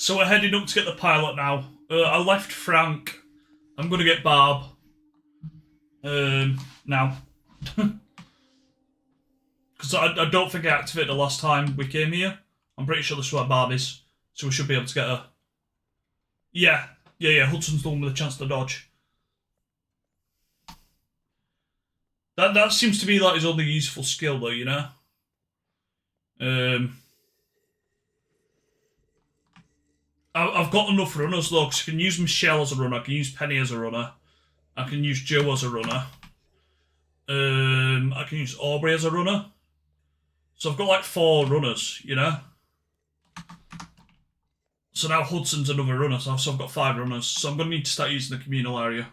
So we're heading up to get the pilot now. I left Frank. I'm going to get Barb. Now. Because I don't think I activated the last time we came here. I'm pretty sure this is where Barb is. So we should be able to get her. Yeah. Hudson's the one with a chance to dodge. That seems to be like his only useful skill though, you know? I've got enough runners though, because I can use Michelle as a runner, I can use Penny as a runner, I can use Joe as a runner, I can use Aubrey as a runner. So I've got like 4 runners, you know? So now Hudson's another runner, so I've got 5 runners. So I'm going to need to start using the communal area.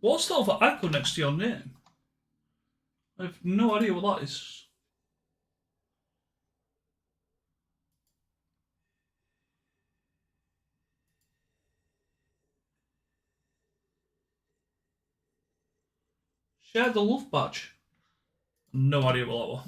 What's that other icon next to your name? I have no idea what that is. Share the love badge. No idea what that was.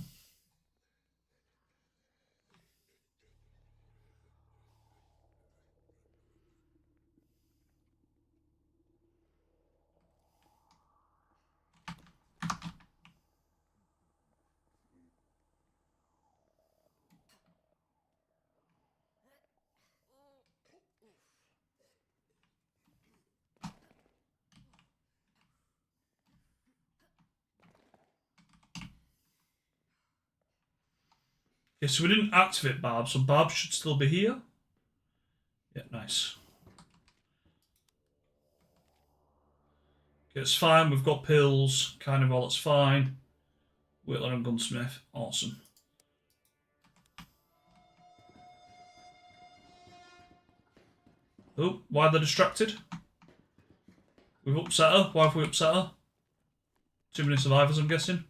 Okay, so we didn't activate Barb, so Barb should still be here. Yeah, nice. Okay, it's fine, we've got pills, Carnival, it's fine. Whitler and Gunsmith, awesome. Oh, why are they distracted? We've upset her. Why have we upset her? Too many survivors, I'm guessing.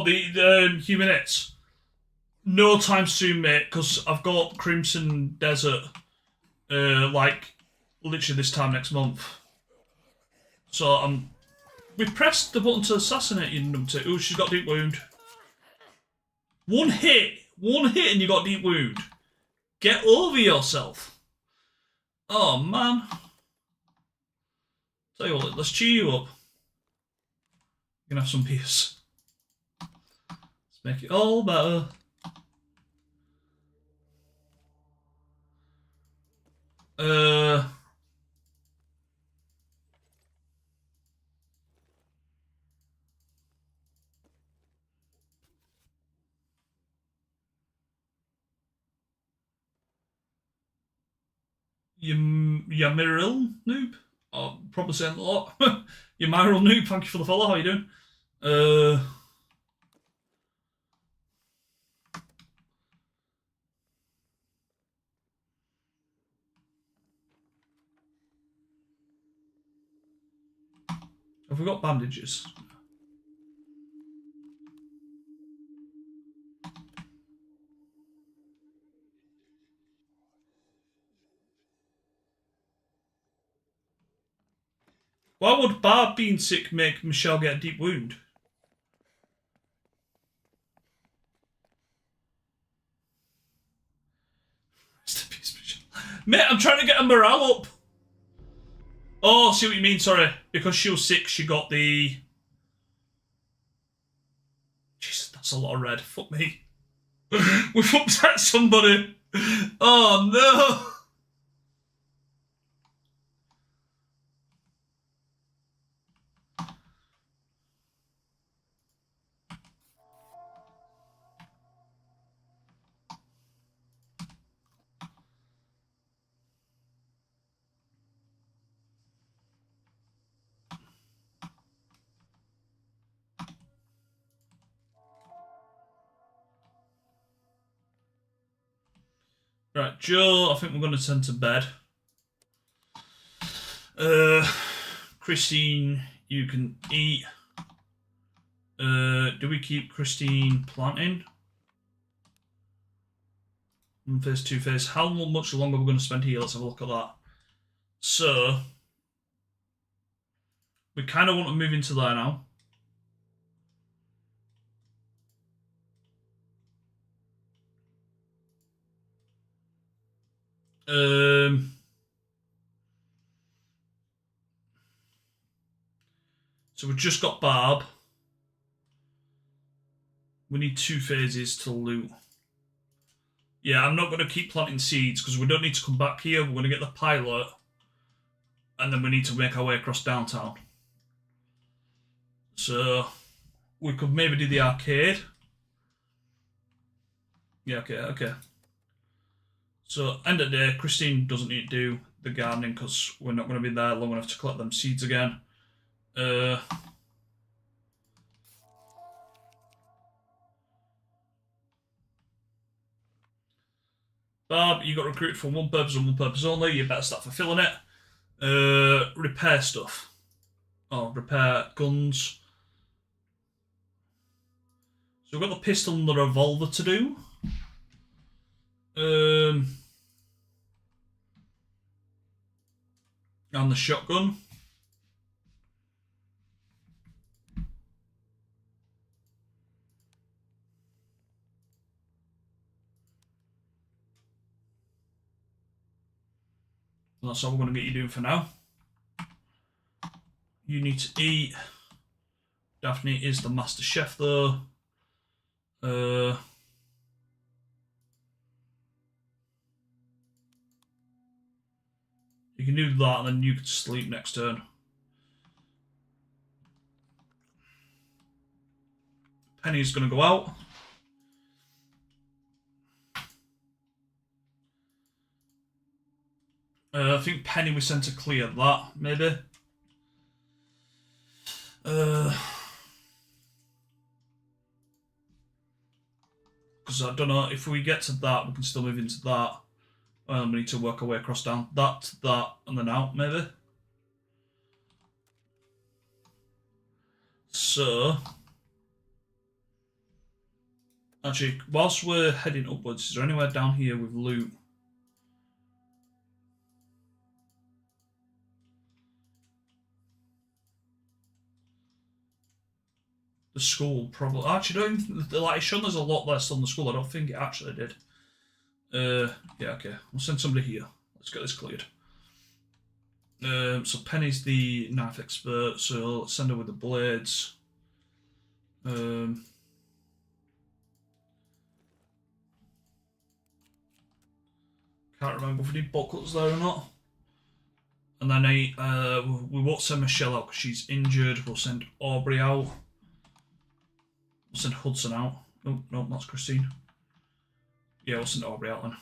The humanettes. No time soon, mate, because I've got Crimson Desert, like, literally this time next month. So we pressed the button to assassinate you, numpty. Ooh, she's got deep wound. One hit and you got deep wound. Get over yourself. Oh, man. Tell you what, let's cheer you up. You can have some peace. Let's make it all better. Yamiril noob? Oh, probably saying a lot. Yamiril noob, thank you for the follow. How you doing? Have we got bandages? Why would Barb being sick make Michelle get a deep wound? Mate, I'm trying to get a morale up. Oh, I see what you mean, sorry. Because she was sick, she got the... Jesus, that's a lot of red. Fuck me. We've upset somebody. Oh, no. Right, Joe, I think we're going to send to bed. Christine, you can eat. Do we keep Christine planting? Phase 2 phase. How much longer are we going to spend here? Let's have a look at that. So, we kind of want to move into there now. So we've just got Barb. We need 2 phases to loot. Yeah, I'm not going to keep planting seeds because we don't need to come back here. We're going to get the pilot. And then we need to make our way across downtown. So, we could maybe do the arcade. Yeah, okay. So, end of the day, Christine doesn't need to do the gardening because we're not going to be there long enough to collect them seeds again. Barb, you got recruited for one purpose and one purpose only. You better start fulfilling it. Repair stuff. Oh, repair guns. So we've got the pistol and the revolver to do. And the shotgun. That's all we're going to get you doing for now. You need to eat. Daphne is the master chef though. You can do that and then you can sleep next turn. Penny's going to go out. I think Penny was sent to clear that, maybe. Because I don't know, if we get to that, we can still move into that. We need to work our way across down that, and then out, maybe. So, actually, whilst we're heading upwards, is there anywhere down here with loot? The school, probably. Actually, don't even, like, it's shown there's a lot less on the school. I don't think it actually did. Yeah, okay. We'll send somebody here. Let's get this cleared. So Penny's the knife expert, so let's send her with the blades. Can't remember if we did buckles there or not. And then we won't send Michelle out because she's injured. We'll send Aubrey out. We'll send Hudson out. Oh, no, that's Christine. Yeah, we'll send Aubrey out then.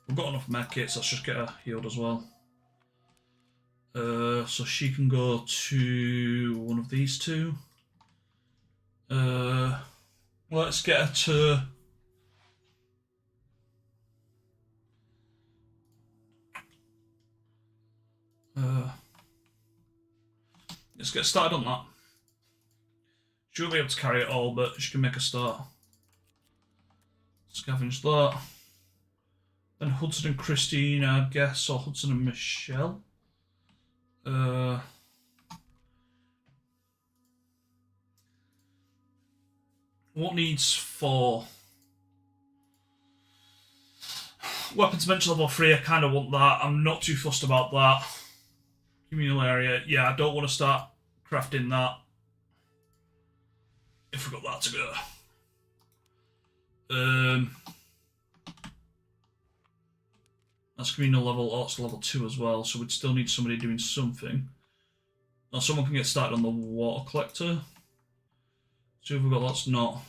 We've got enough med kits, let's just get her healed as well. So she can go to one of these two. Let's get her to... let's get started on that. She won't be able to carry it all, but she can make a start. Scavenge that. Then Hudson and Christine, I guess, or Hudson and Michelle. What needs 4? Weapons bench level 3, I kind of want that. I'm not too fussed about that. Communal area, yeah, I don't want to start crafting that. If we've got that to go. That's communal level, or it's level 2 as well, so we'd still need somebody doing something. Now someone can get started on the water collector. So if we've got that's not.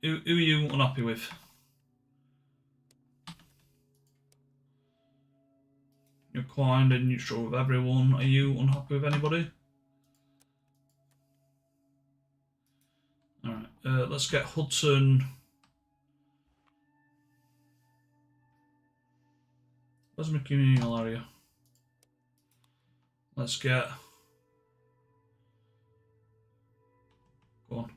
Who are you unhappy with? You're kind and neutral with everyone. Are you unhappy with anybody? Alright, let's get Hudson Where's my communal area? Let's get... Go on.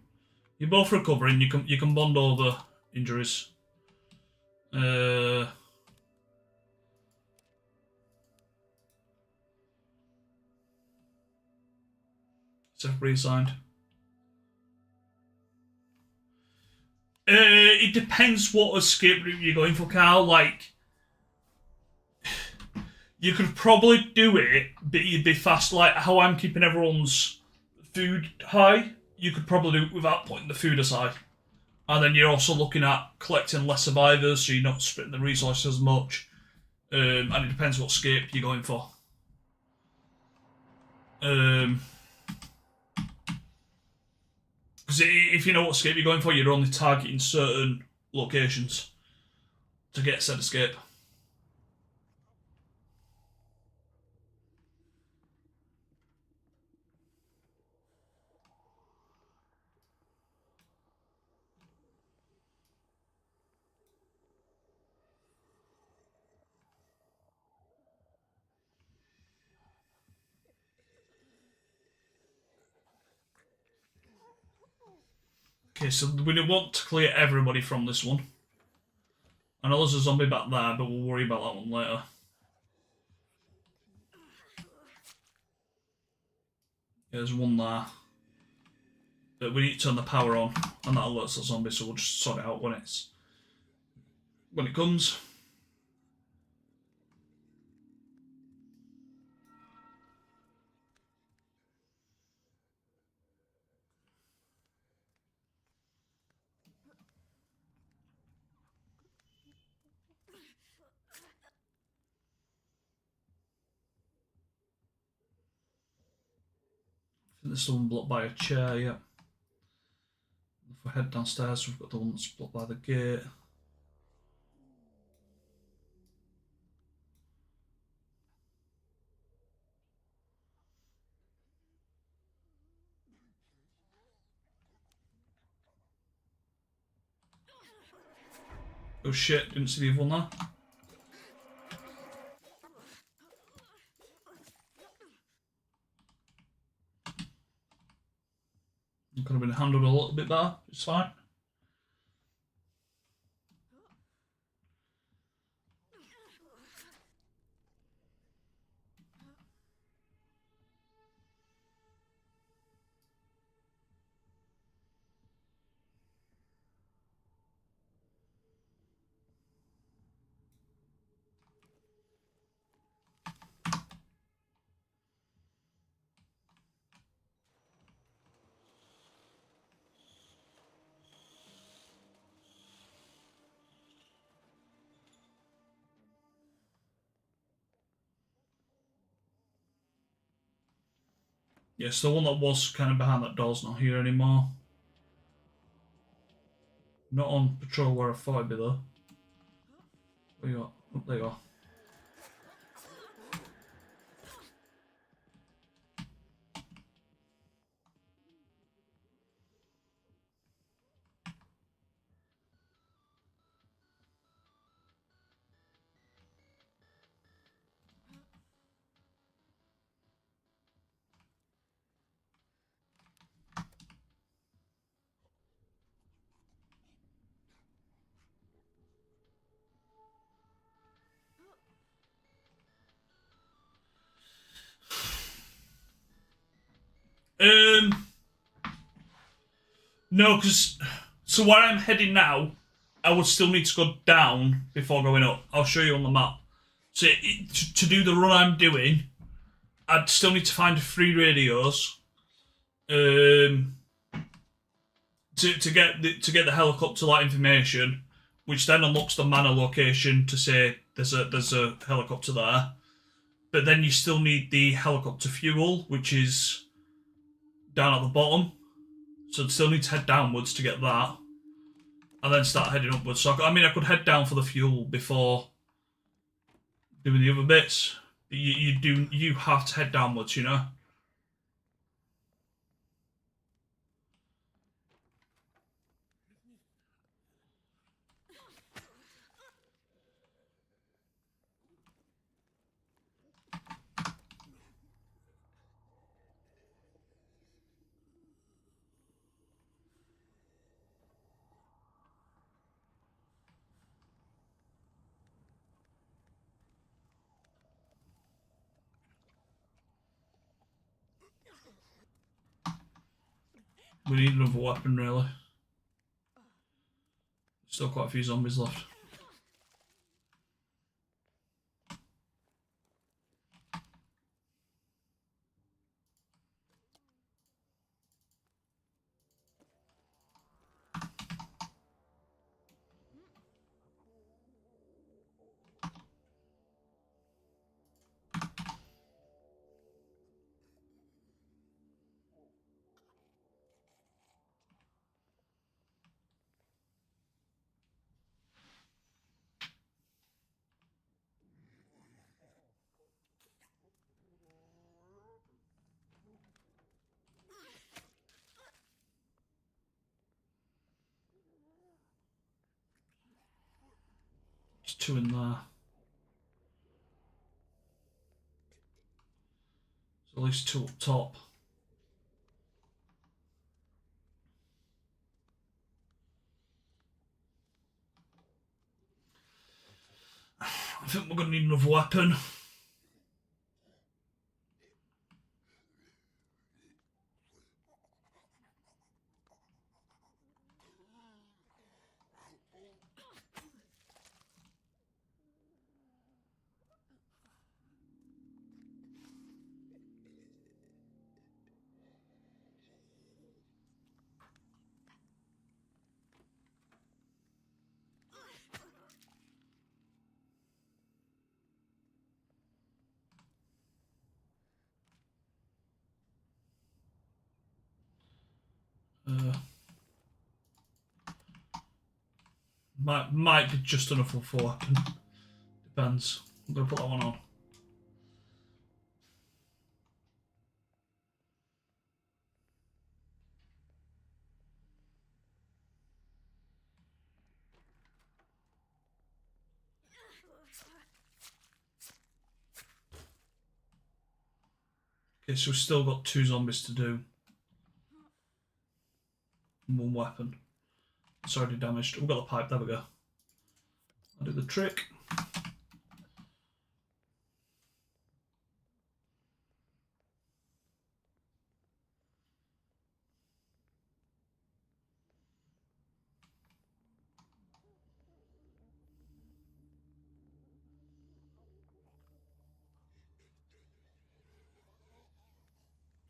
You're both recovering. You can bond over injuries. Self reassigned. It depends what escape route you're going for, Carl. Like, you could probably do it, but you'd be fast. Like how I'm keeping everyone's food high, you could probably do it without putting the food aside. And then you're also looking at collecting less survivors, so you're not splitting the resources as much. And it depends what escape you're going for. Because if you know what escape you're going for, you're only targeting certain locations to get said escape. Okay, so we want to clear everybody from this one. I know there's a zombie back there, but we'll worry about that one later. There's one there. But we need to turn the power on, and that alerts the zombie, so we'll just sort it out when it comes. I think there's someone blocked by a chair, yeah. If we head downstairs, we've got the one that's blocked by the gate. Oh shit, didn't see the other one there. It could have been handled a little bit better, it's fine. Yes, the one that was kind of behind that door's not here anymore. Not on patrol where I thought I'd be though. Where you at? Oh, there you are. No, because... So where I'm heading now, I would still need to go down before going up. I'll show you on the map. So to do the run I'm doing, I'd still need to find 3 radios. To get the helicopter light information, which then unlocks the manor location to say there's a helicopter there. But then you still need the helicopter fuel, which is down at the bottom. So I'd still need to head downwards to get that, and then start heading upwards. So I could head down for the fuel before doing the other bits. But you have to head downwards, you know. We need another weapon, really. Still quite a few zombies left. There's 2 in there. There's at least 2 up top. I think we're going to need another weapon. Might be just enough for a weapon. Depends. I'm going to put that one on. Okay, so we've still got 2 zombies to do. And 1 weapon. It's already damaged. We've got the pipe, there we go. I'll do the trick.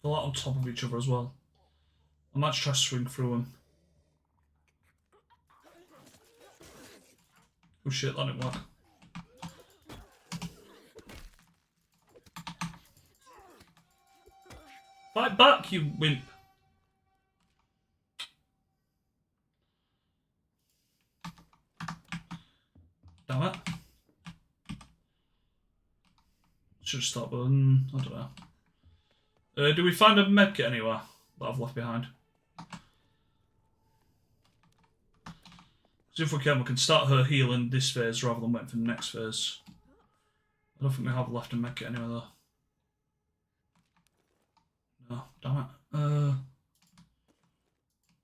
A lot on top of each other as well. I might try to swing through them. Oh shit, that didn't work. Fight back, you wimp. Damn it. Should start button. I don't know. Do we find a medkit anywhere that I've left behind? Because if we can start her healing this phase rather than waiting for the next phase. I don't think we have left a medkit anywhere though. No, damn it.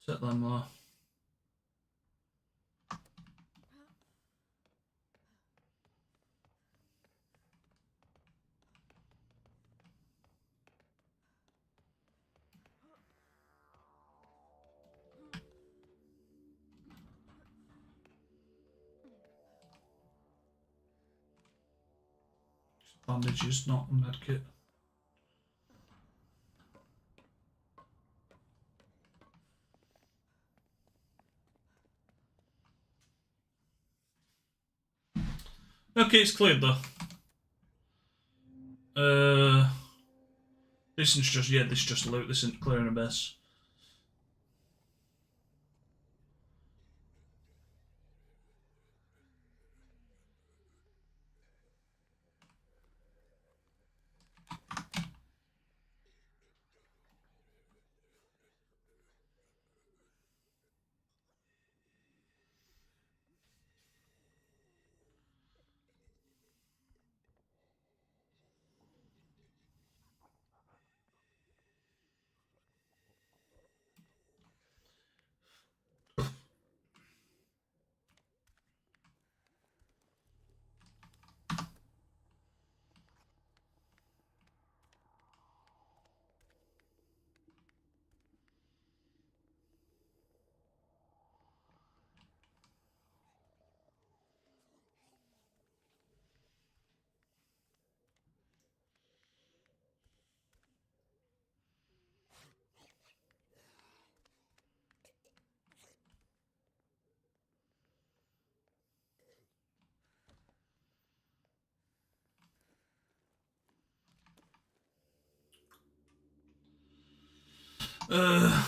Set them there. Bandages, not a medkit. Okay, it's cleared though. This is just, yeah, this is just loot. This isn't clearing a base. Uh,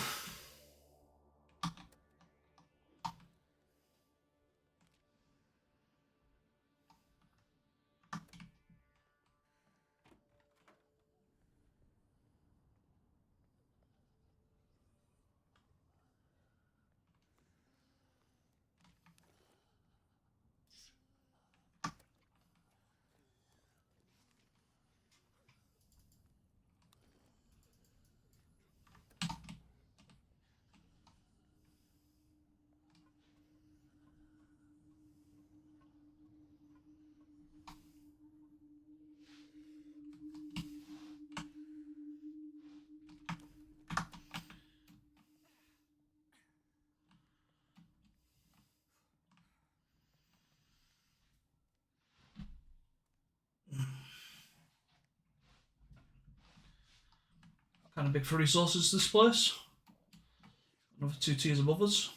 kind of big for resources, this place. Another 2 tiers above us.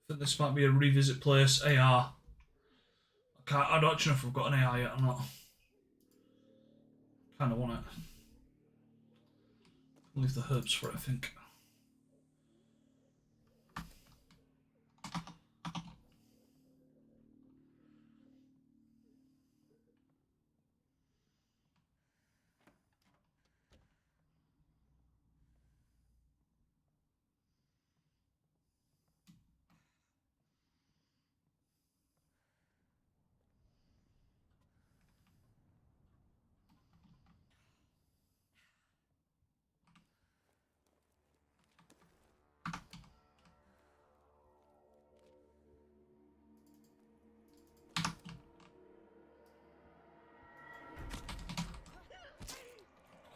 I think this might be a revisit place. AR. I don't actually know if we've got an AR yet or not. Kind of want it. Leave the herbs for it, I think.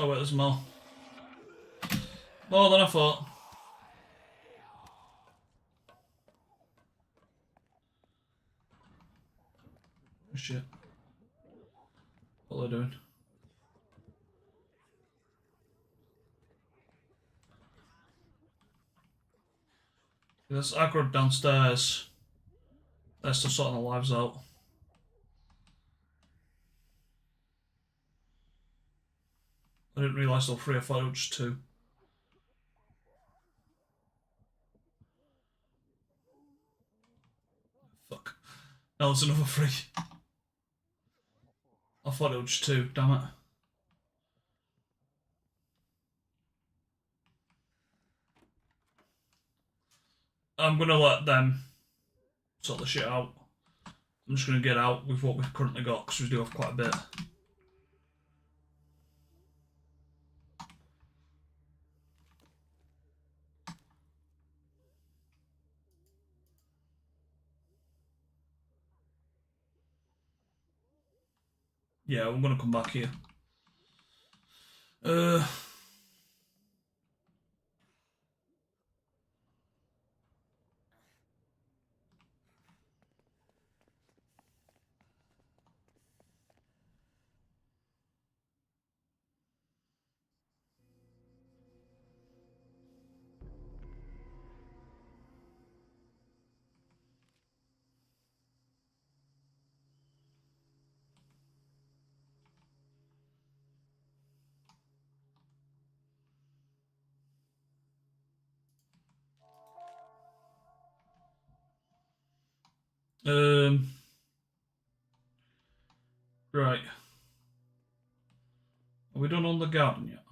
Oh wait, there's more. More than I thought. Oh, shit. What are they doing? There's aggro downstairs. They're still sorting their lives out. I didn't realise there were 3 or 4, or just 2. Fuck. Now there's another 3. I thought it was just 2, damn it. I'm gonna let them sort the shit out. I'm just gonna get out with what we've currently got, because we do have quite a bit. Yeah, I'm gonna come back here. Right. Are we done on the garden yet?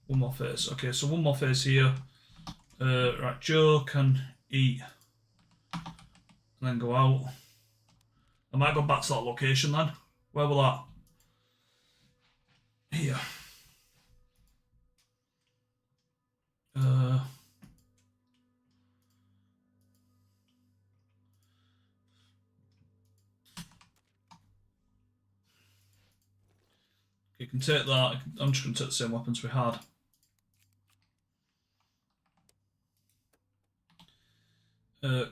One more phase. Okay, so one more phase here. Right, Joe can eat and then go out. I might go back to that location then. Where will that? Here. You can take that. I'm just going to take the same weapons we had.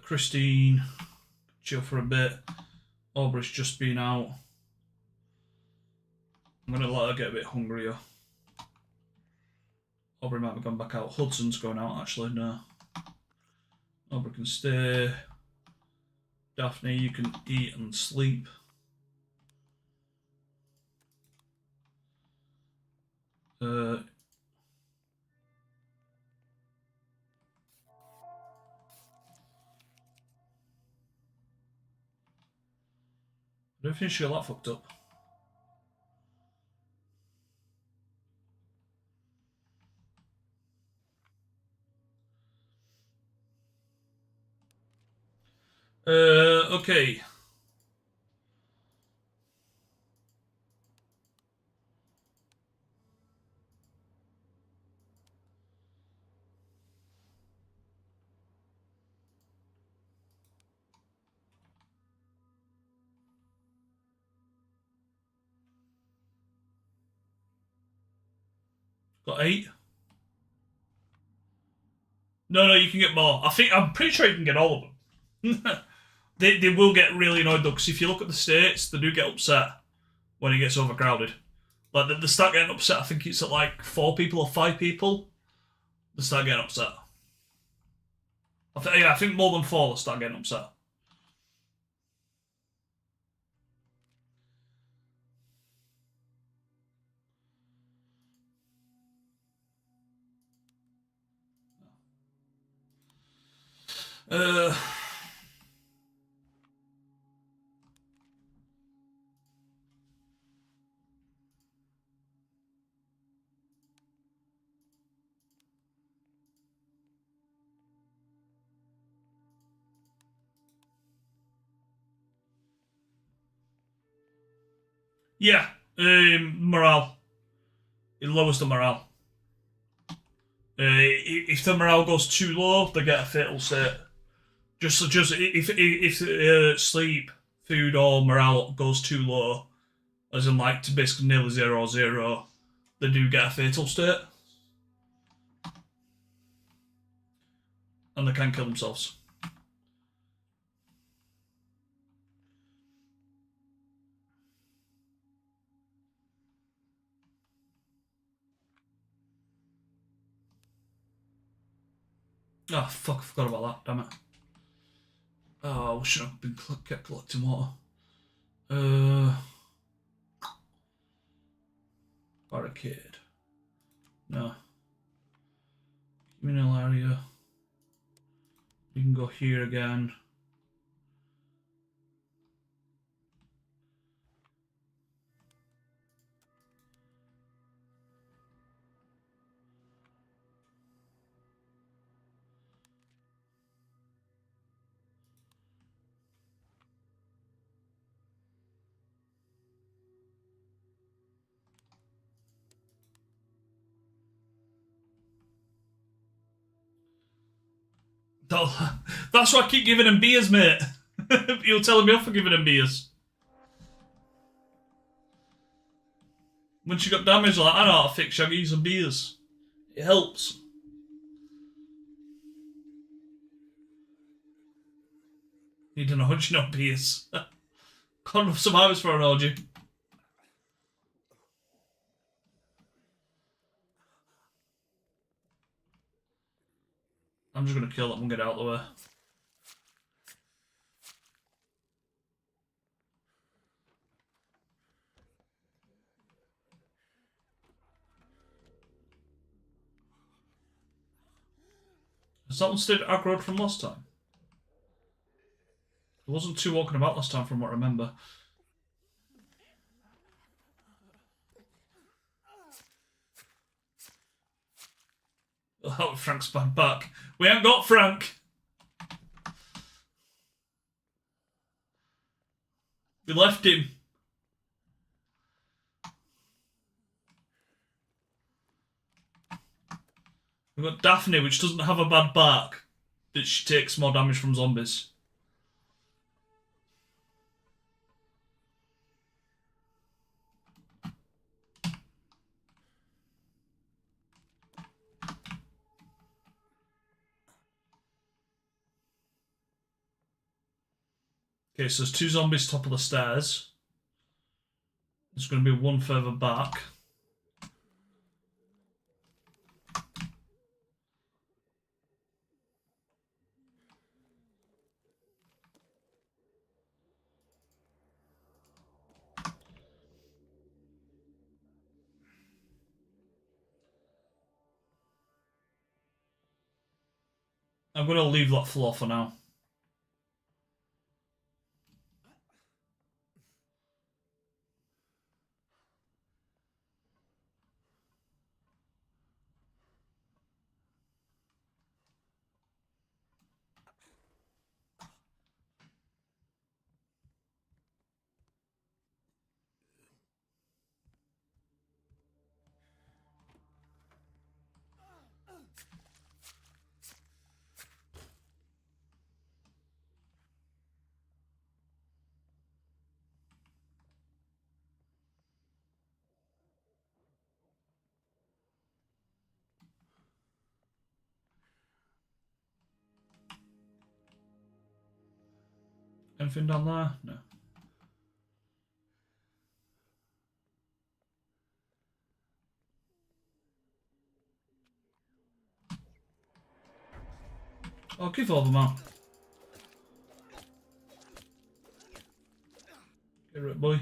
Christine, chill for a bit. Aubrey's just been out. I'm gonna let her get a bit hungrier. Aubrey might have gone back out. Hudson's going out actually, no. Aubrey can stay. Daphne, you can eat and sleep. I don't think she got that fucked up. Okay. Got 8. No, you can get more. I'm pretty sure you can get all of them. They will get really annoyed though, because if you look at the states, they do get upset when it gets overcrowded. Like they start getting upset. I think it's at like 4 people or 5 people. They start getting upset. I think more than 4 they start getting upset. Yeah, morale. It lowers the morale. If the morale goes too low, they get a fatal state. Just if sleep, food, or morale goes too low, as in like to basically nearly 0 or 0, they do get a fatal state, and they can kill themselves. Oh fuck! I forgot about that. Damn it. Oh, I should have been kept collecting water. Barricade. No. Communal area. You can go here again. That's why I keep giving him beers, mate. You're telling me off for giving him beers. When she got damaged, like, I know how to fix Shaggy some beers. It helps. Need an orgy, not beers. Con of survivors for an orgy. I'm just gonna kill that one, get out of the way. Has that one stayed aggroed from last time? There wasn't 2 walking about last time from what I remember. Oh, Frank's back. We haven't got Frank. We left him. We've got Daphne, which doesn't have a bad bark, that she takes more damage from zombies. Okay, so there's 2 zombies top of the stairs. There's going to be 1 further back. I'm going to leave that floor for now. Anything down there? No. I'll give all them out. Get rid, boy.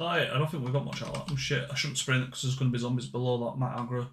I don't think we got much out of that. Oh shit, I shouldn't spray it because there's going to be zombies below that might aggro.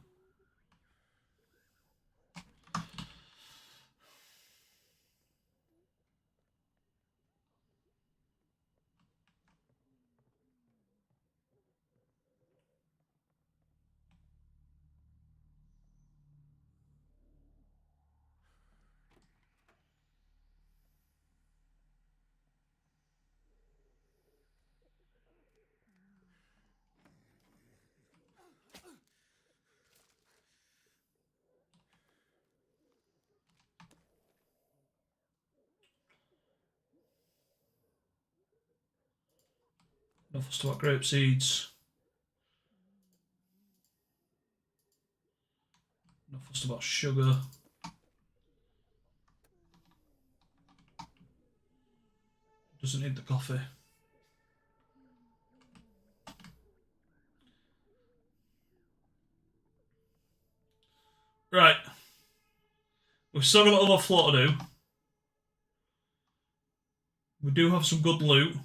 No fuss about grape seeds. No fuss about sugar. Doesn't need the coffee. Right. We've still got another floor to do. We do have some good loot.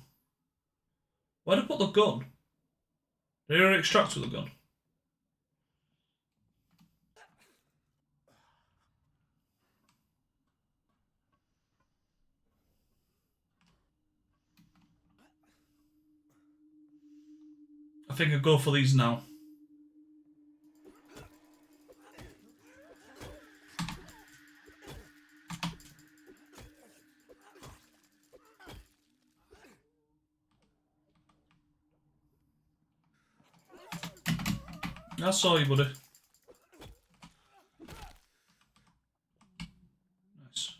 Where'd I put the gun? Did I extract with the gun? I think I'll go for these now. I saw you, buddy. Nice.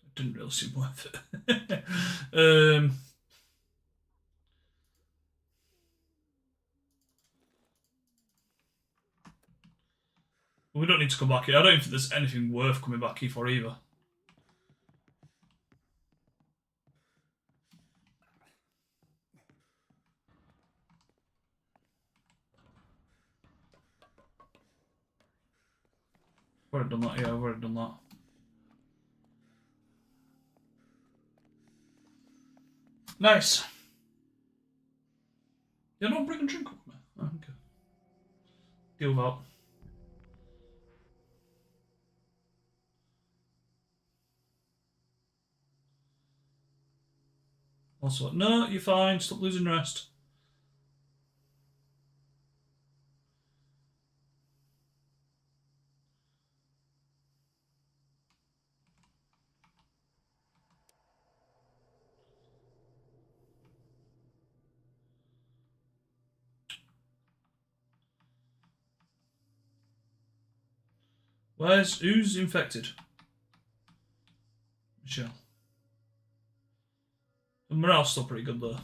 It didn't really seem worth it. We don't need to come back here. I don't think there's anything worth coming back here for either. I've already done that, yeah, I've already done that. Nice. Yeah, don't bring a drink with me. Oh, okay. Deal with that. Also, no, you're fine. Stop losing rest. Who's infected? Michelle. And morale's still pretty good though.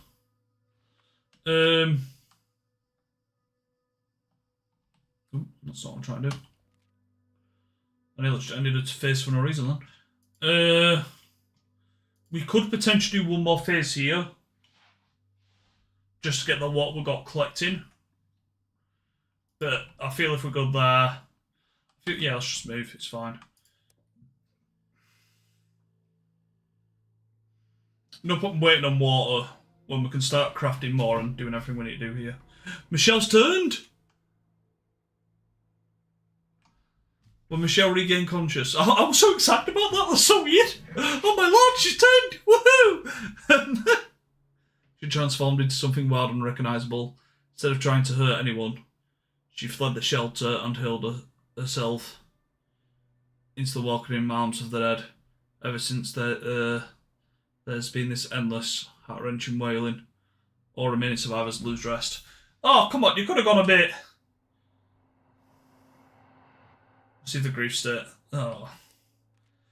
Ooh, that's not what I'm trying to do. I needed to phase for no reason then. We could potentially do one more phase here. Just to get what we got collecting. But I feel if we go there... yeah, let's just move, it's fine. No point waiting on water when we can start crafting more and doing everything we need to do here. Michelle's turned! When Michelle regained conscious. I'm so excited about that, that's so weird! Oh my lord, she's turned! Woohoo! She transformed into something wild and unrecognisable. Instead of trying to hurt anyone, she fled the shelter and hurled herself into the welcoming arms of the dead. Ever since there's been this endless, heart-wrenching wailing. All remaining survivors lose rest. Oh, come on, you could have gone a bit... See the grief state. Oh.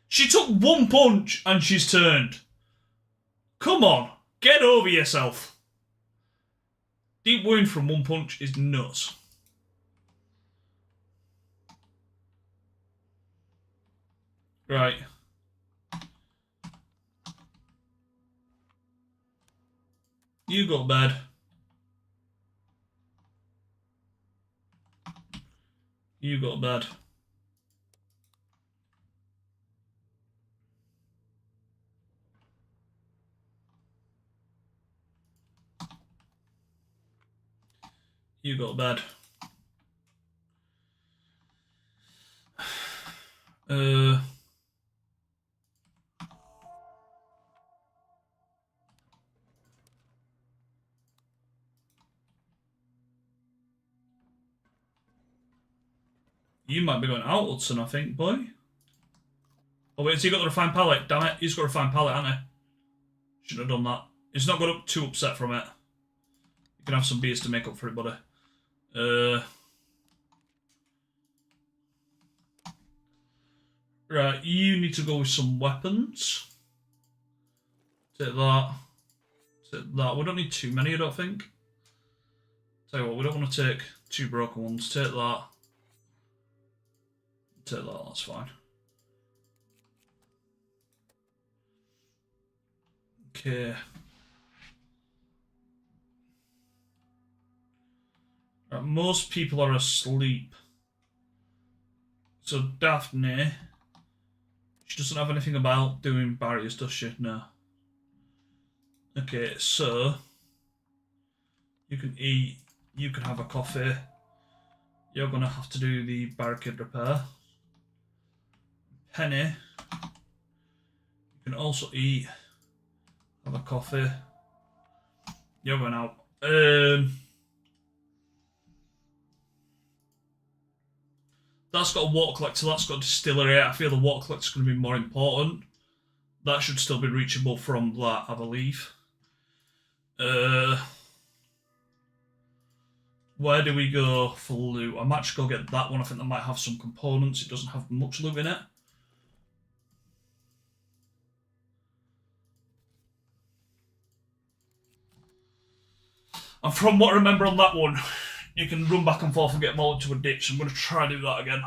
She took one punch and she's turned. Come on, get over yourself. Deep wound from one punch is nuts. Right. You go to bed. You go to bed. You go to bed. You might be going out, Hudson, I think, boy. Oh wait, has he got the refined pallet? Damn it, he's got a refined pallet, hasn't he? Shouldn't have done that. He's not got too upset from it. You can have some beers to make up for it, buddy. Right, you need to go with some weapons. Take that. Take that. We don't need too many, I don't think. Tell you what, we don't want to take two broken ones. Take that. Take that, that's fine. Okay. Right, most people are asleep. So Daphne, she doesn't have anything about doing barriers, does she? No. Okay, so you can eat, you can have a coffee. You're gonna have to do the barricade repair. Penny, you can also eat, have a coffee. You're going out. That's got a water collector, that's got a distillery. I feel the water collector's going to be more important. That should still be reachable from that, I believe. Where do we go for loot? I might just go get that one. I think that might have some components. It doesn't have much loot in it. And from what I remember on that one, you can run back and forth and get more into a ditch. I'm going to try to do that again.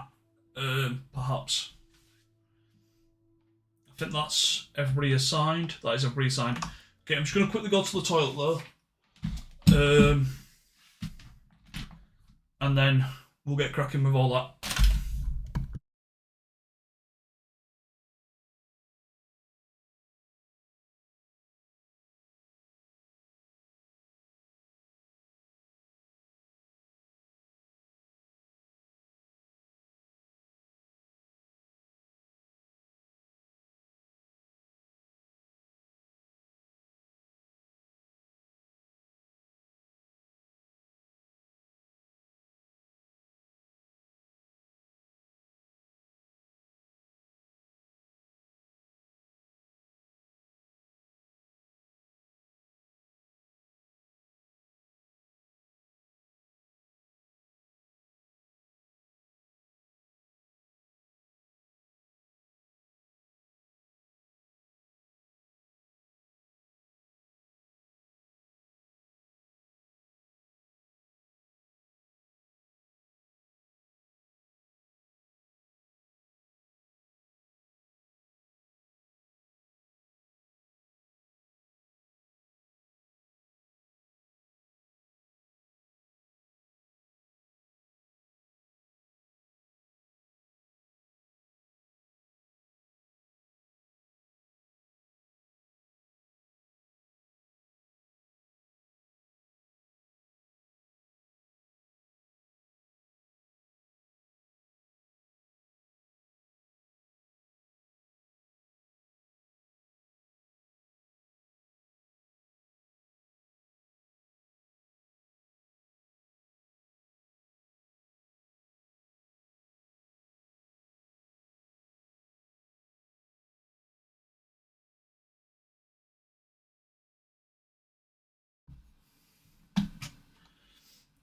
Perhaps. I think that's everybody assigned. That is everybody assigned. Okay, I'm just going to quickly go to the toilet though. And then we'll get cracking with all that.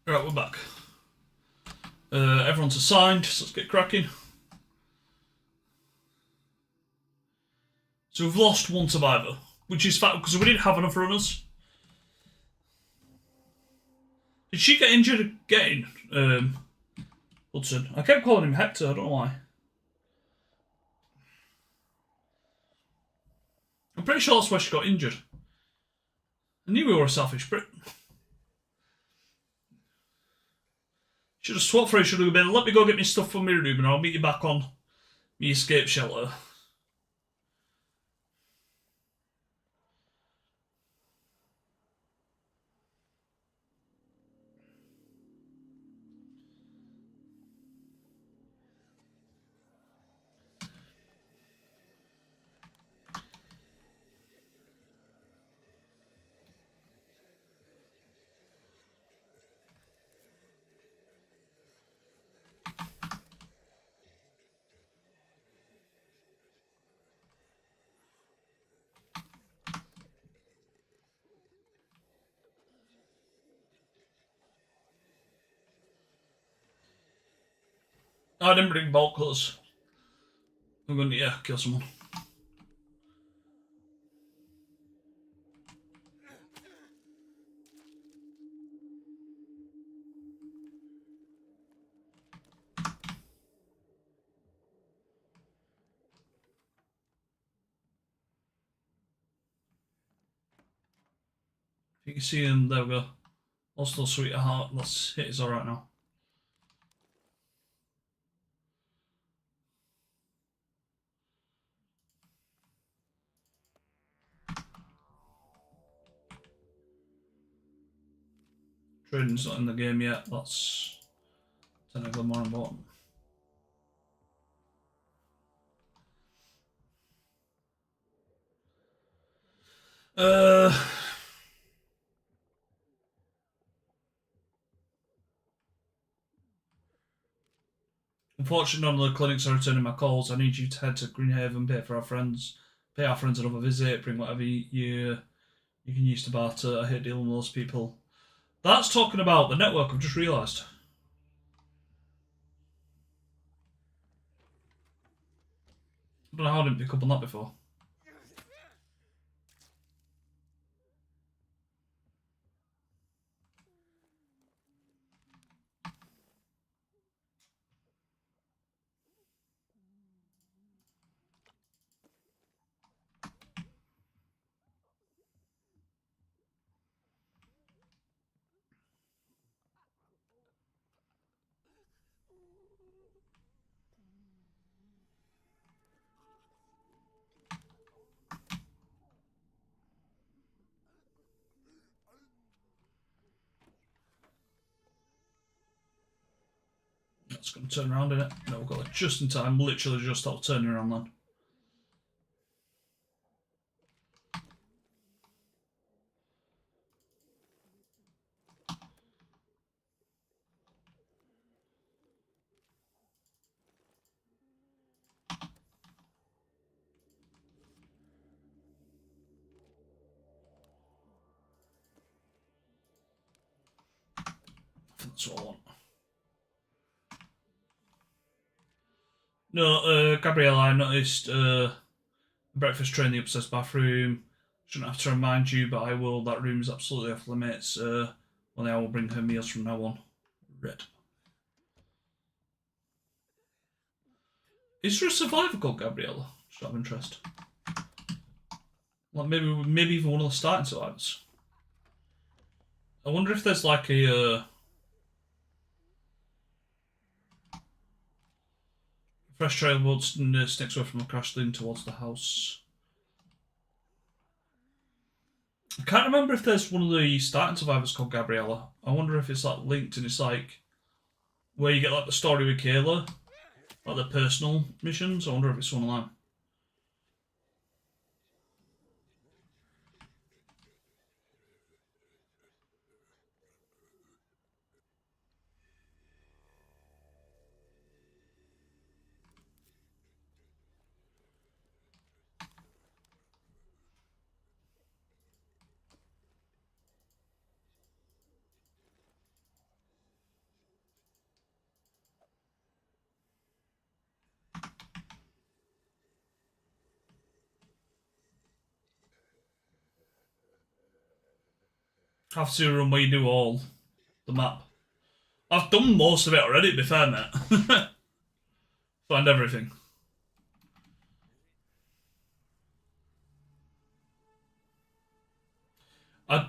Right, we're back. Everyone's assigned, so let's get cracking. So we've lost one survivor, which is fact because we didn't have enough runners. Did she get injured again? Hudson. I kept calling him Hector, I don't know why. I'm pretty sure that's why she got injured. I knew we were a selfish prick. Should have swapped for it, should have been, let me go get my stuff from my room and I'll meet you back on my escape shelter. I didn't bring bolt cutters. I'm going to, yeah, kill someone. You can see him, there we go. Also, sweetheart, let's hit his alright now. Trading's not in the game yet, that's technically more important. Unfortunately, none of the clinics are returning my calls. I need you to head to Greenhaven, pay our friends another visit, bring whatever you can use to barter. I hate dealing with those people. That's talking about the network, I've just realised. I don't know how I didn't pick up on that before. That's going to turn around, isn't it? No, we've got it just in time. Literally just stopped turning around then. I think that's what I want. No, Gabrielle, I noticed breakfast tray in the upstairs bathroom. Shouldn't have to remind you, but I will. That room is absolutely off limits. Only I will bring her meals from now on. Red. Is there a survivor called Gabriella? Just out of interest. Like maybe even one of the starting survivors. I wonder if there's like a fresh trail road sticks away from the crash lane towards the house. I can't remember if there's one of the starting survivors called Gabriella. I wonder if it's like linked and it's like where you get like the story with Kayla, like the personal missions. I wonder if it's one of them. have to run where you do all the map. I've done most of it already, to be fair, mate. Find everything. I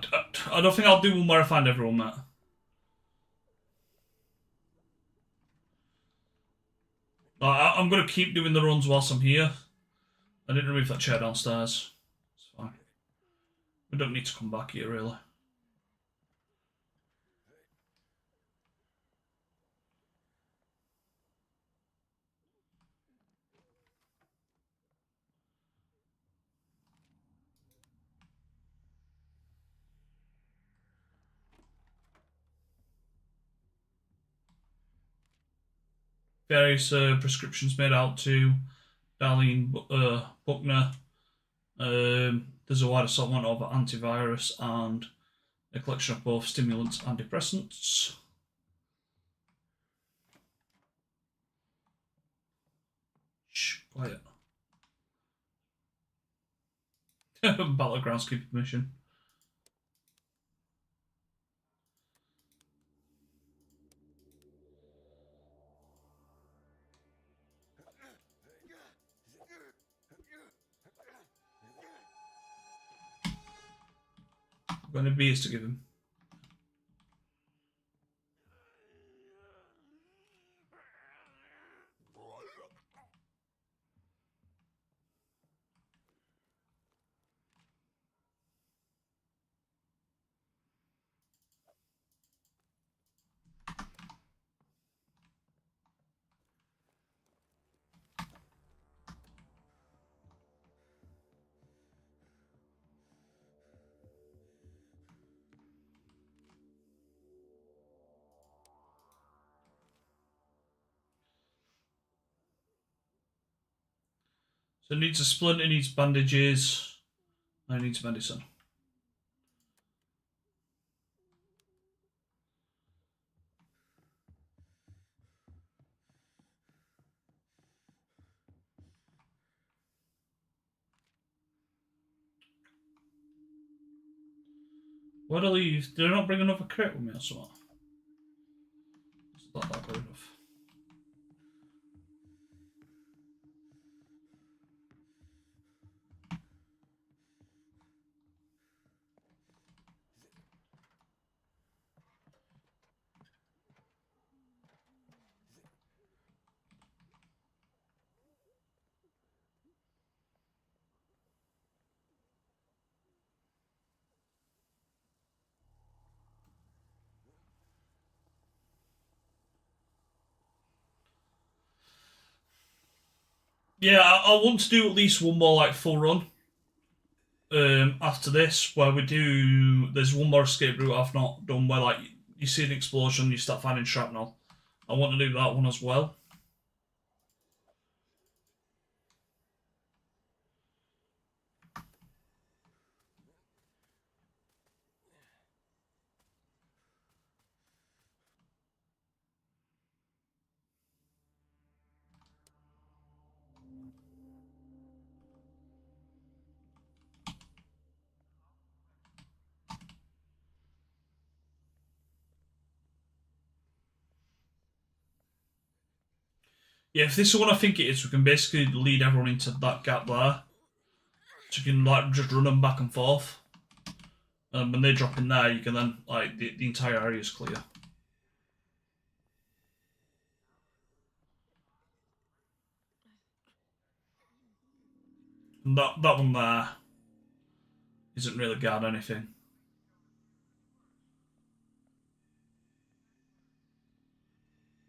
don't think I'll do one where I find everyone, mate. I'm going to keep doing the runs whilst I'm here. I didn't remove that chair downstairs. It's fine. We don't need to come back here, really. Various prescriptions made out to Darlene Buckner. There's a wide assortment of antivirus and a collection of both stimulants and depressants. Shh, quiet. Battlegrounds keep permission. I've got any beers to give him. So it needs a splint, it needs bandages, and it needs medicine. Where do I leave? Did I not bring another crate with me or something? Is that good enough? Yeah, I want to do at least one more like full run. After this, where we do, there's one more escape route I've not done where like you see an explosion, you start finding shrapnel. I want to do that one as well. Yeah, if this is what I think it is, we can basically lead everyone into that gap there. So you can like just run them back and forth. And when they drop in there, you can then like the entire area is clear. And that one there isn't really guard anything.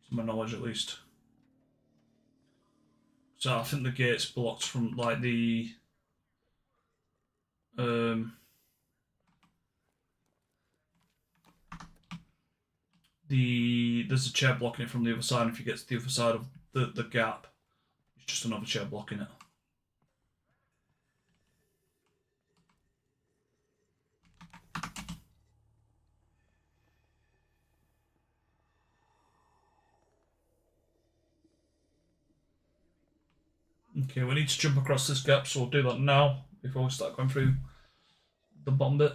To my knowledge at least. So I think the gate's blocked from like the there's a chair blocking it from the other side, and if you get to the other side of the gap, it's just another chair blocking it. Okay, we need to jump across this gap, so we'll do that now before we start going through the bottom bit.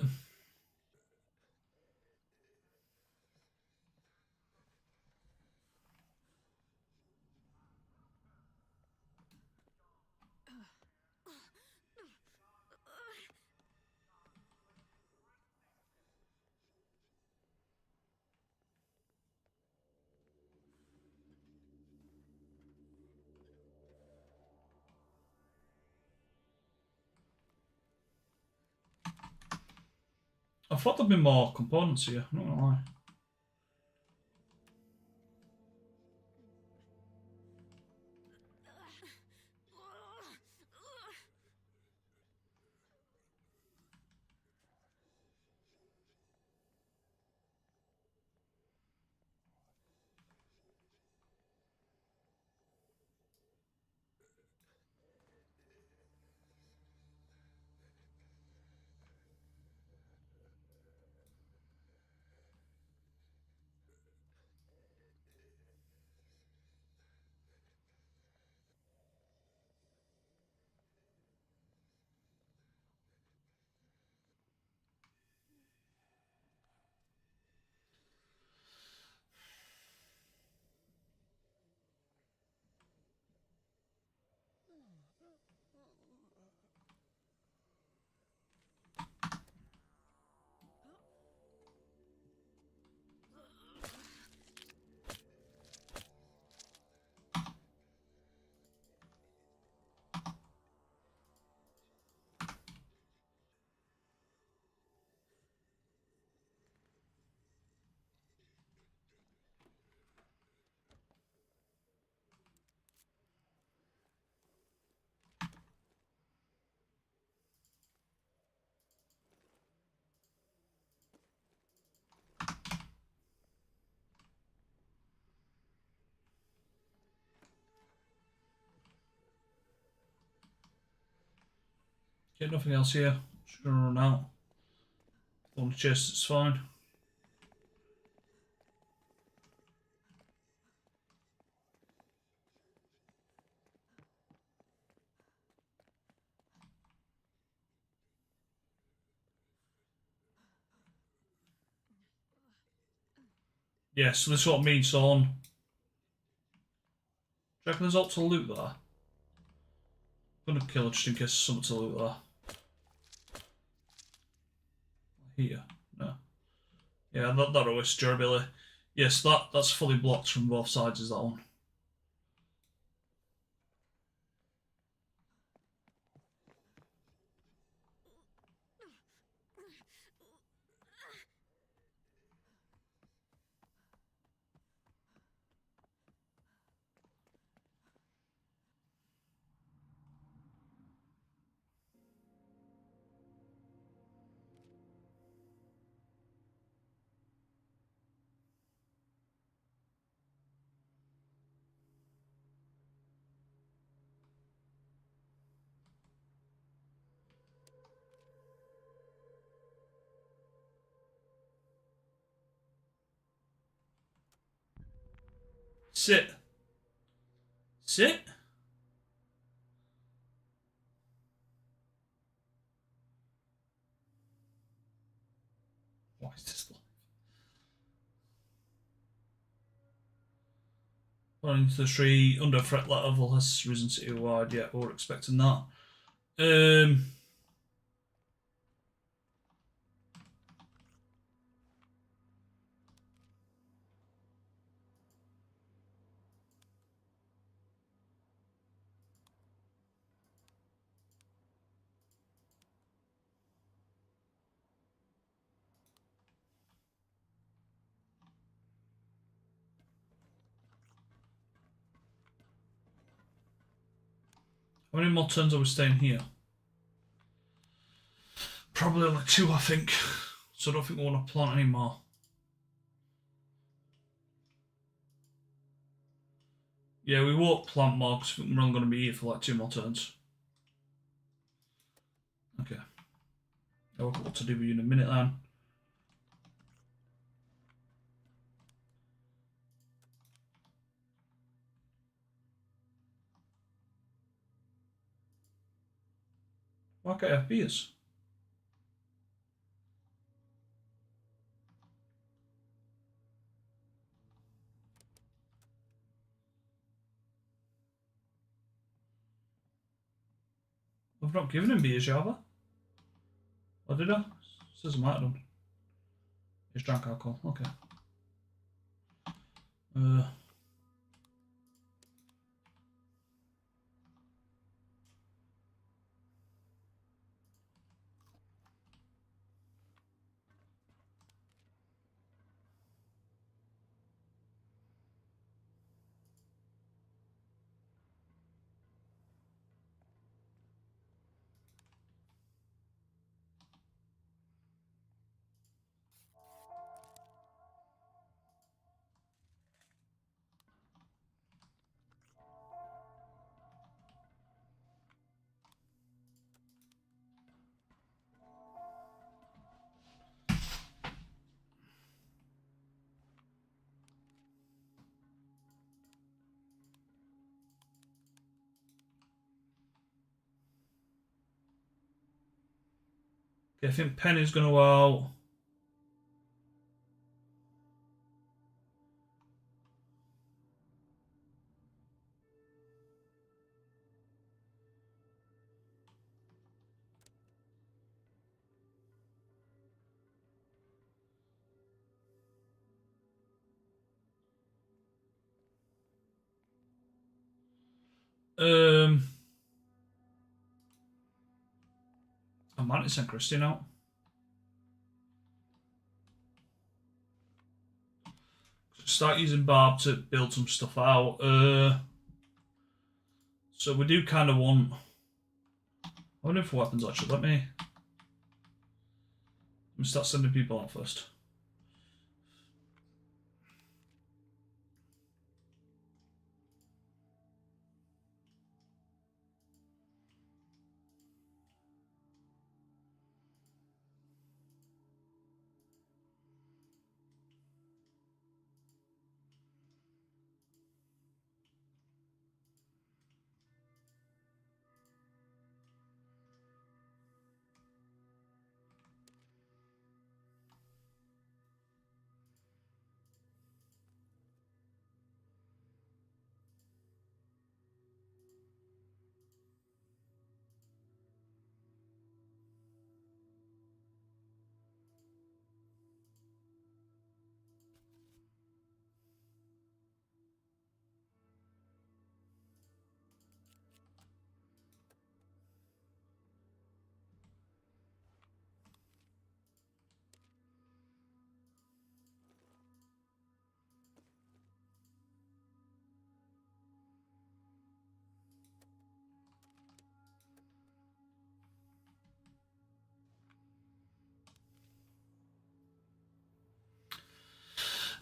I thought there'd be more components here, I'm not gonna lie. Okay, nothing else here. Just gonna run out. On the chest, it's fine. Yeah, so this is what I mean, so on. Do you reckon there's lots of loot there? I'm gonna kill it just in case there's something to loot there. Here, no. Yeah, that always durability. Yes, that's fully blocked from both sides, is that one. Sit. Sit? Why is this live? Running to the tree, under threat level has risen city-wide. Yeah, we're expecting that. How many more turns are we staying here? Probably only 2, I think. So I don't think we want to plant any more. Yeah, we won't plant more because we're only going to be here for like 2 more turns. Okay. I'll work out what to do with you in a minute then. Why can't I have beers? I've not given him beers, have I? Or did I? Says I might have done. He's drank alcohol, okay. Okay, I think Penny's going to go out. I might send Christine out. Start using Barb to build some stuff out. So we do kind of want. I wonder if weapons actually. Let me start sending people out first.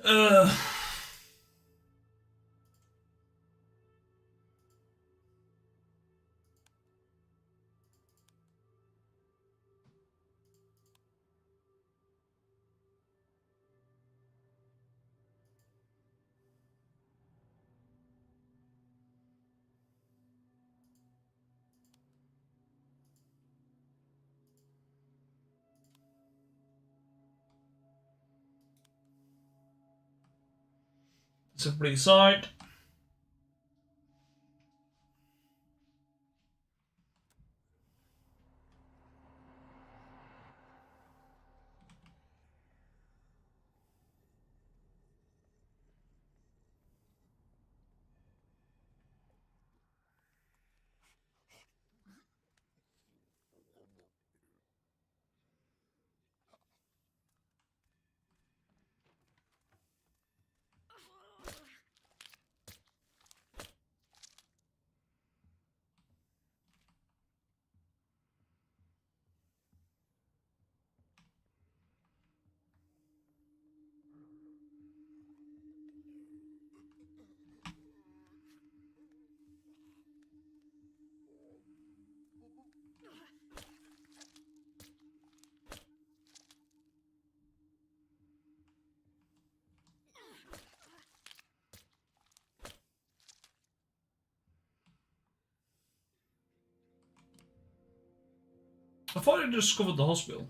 Uh. It's a pretty side. I thought I discovered the hospital.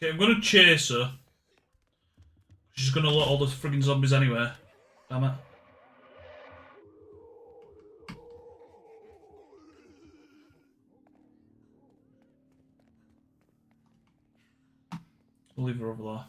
Okay, I'm gonna chase her. She's gonna let all the friggin' zombies anyway. Damn it. We'll leave her over there.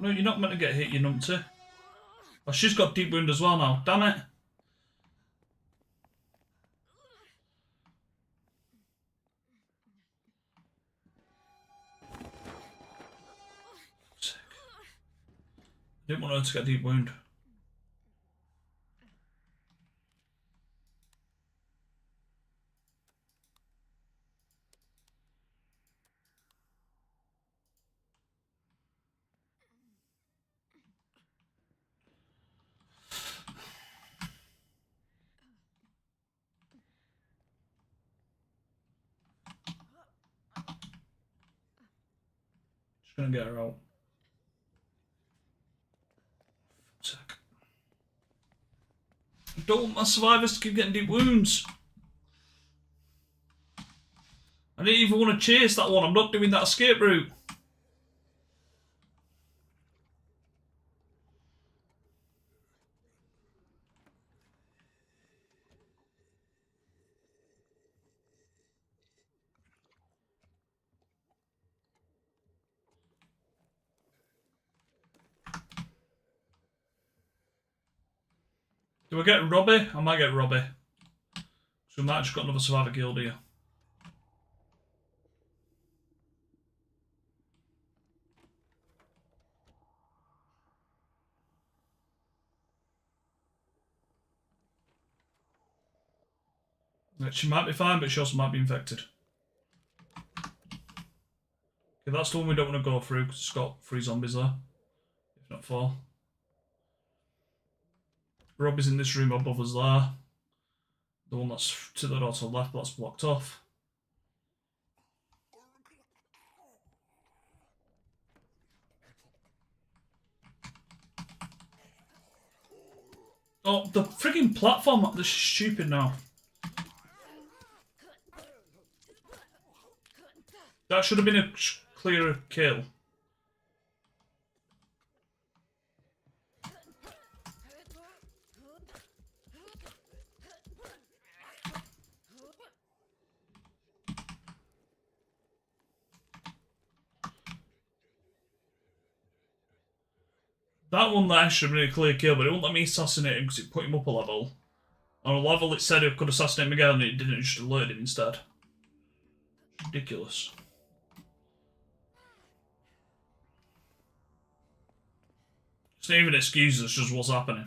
No, you're not meant to get hit, you numpty. Oh, she's got deep wound as well now. Damn it. Sick. I didn't want her to get deep wound. Just gonna get her out. Sick. I don't want my survivors to keep getting deep wounds. I didn't even want to chase that one. I'm not doing that escape route. Do I get Robbie? I might get Robbie. So we might have just got another survivor killed here. She might be fine, but she also might be infected. Okay, that's the one we don't want to go through because it's got 3 zombies there. If not 4. Robbie's in this room above us there. The one that's to the door to the left, but that's blocked off. Oh, the freaking platform, this is stupid now. That should have been a clearer kill. That one there should have been a clear kill, but it wouldn't let me assassinate him because it put him up a level. On a level it said it could assassinate him again and it didn't, just alert him instead. Ridiculous. It's not even excuses, it's just what's happening.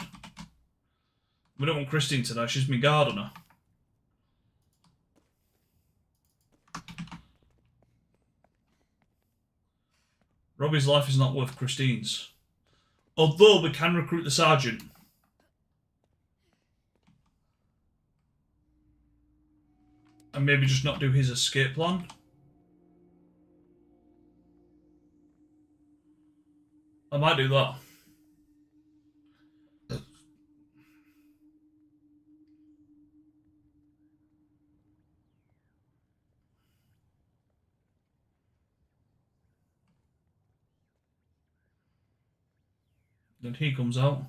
We don't want Christine today, she's my gardener. Robbie's life is not worth Christine's. Although we can recruit the sergeant. And maybe just not do his escape plan. I might do that. Then he comes out.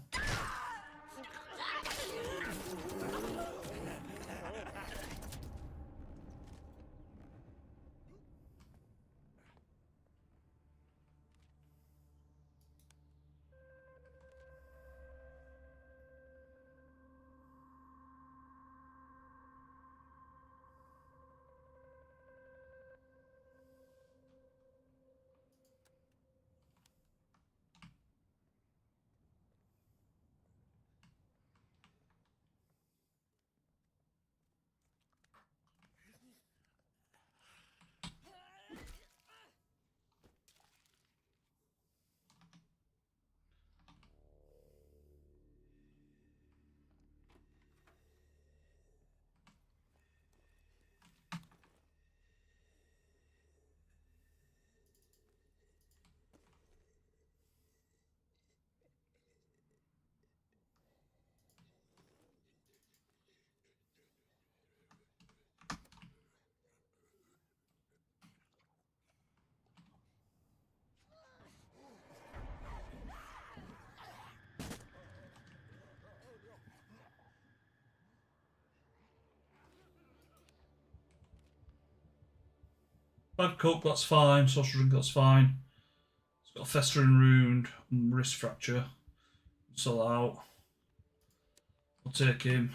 Bad cook, that's fine. Social drink, that's fine. It's got a festering wound, wrist fracture. Sell that out. I'll take him.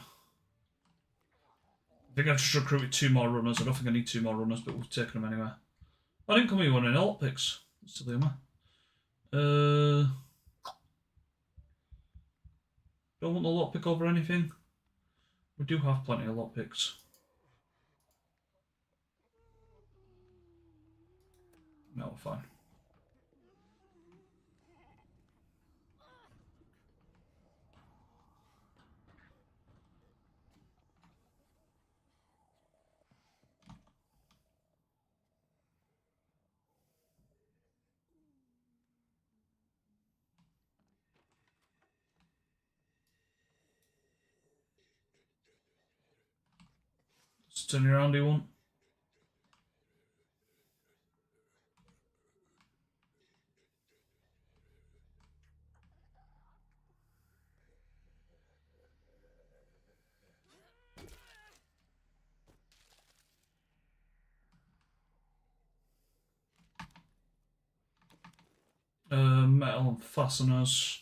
I think I've just recruited 2 more runners. I don't think I need 2 more runners, but we've taken them anyway. I didn't come here with any lockpicks. That's the humor. Don't want the lockpick over anything. We do have plenty of lockpicks. No, fine. Let's turn you around, do you want? Metal and fasteners.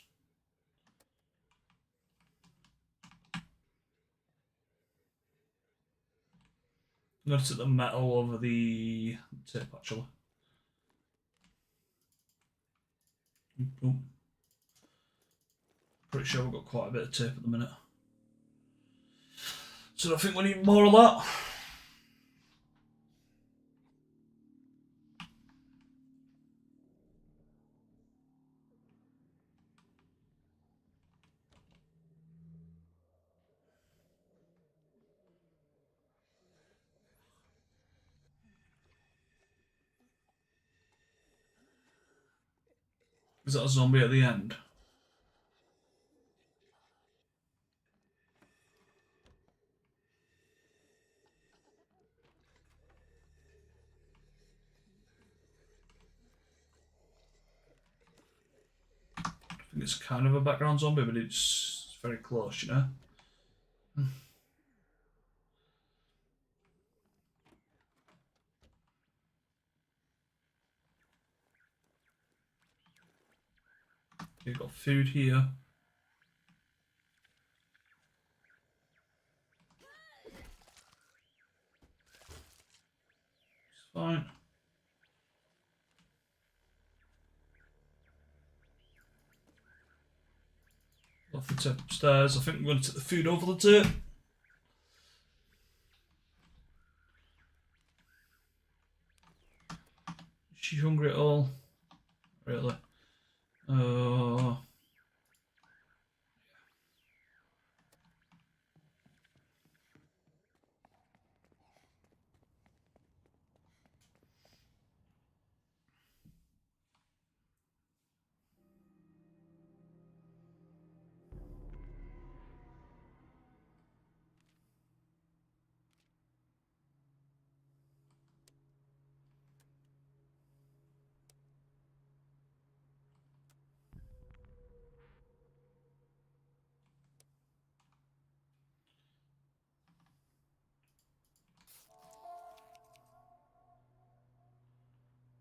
I'm going to take the metal over the tape, actually. Ooh. Pretty sure we've got quite a bit of tape at the minute. So I think we need more of that. Is that a zombie at the end? I think it's kind of a background zombie, but it's very close, you know? You've got food here. It's fine. Off the tip upstairs. I think we're going to take the food over the tip. Is she hungry at all? Really?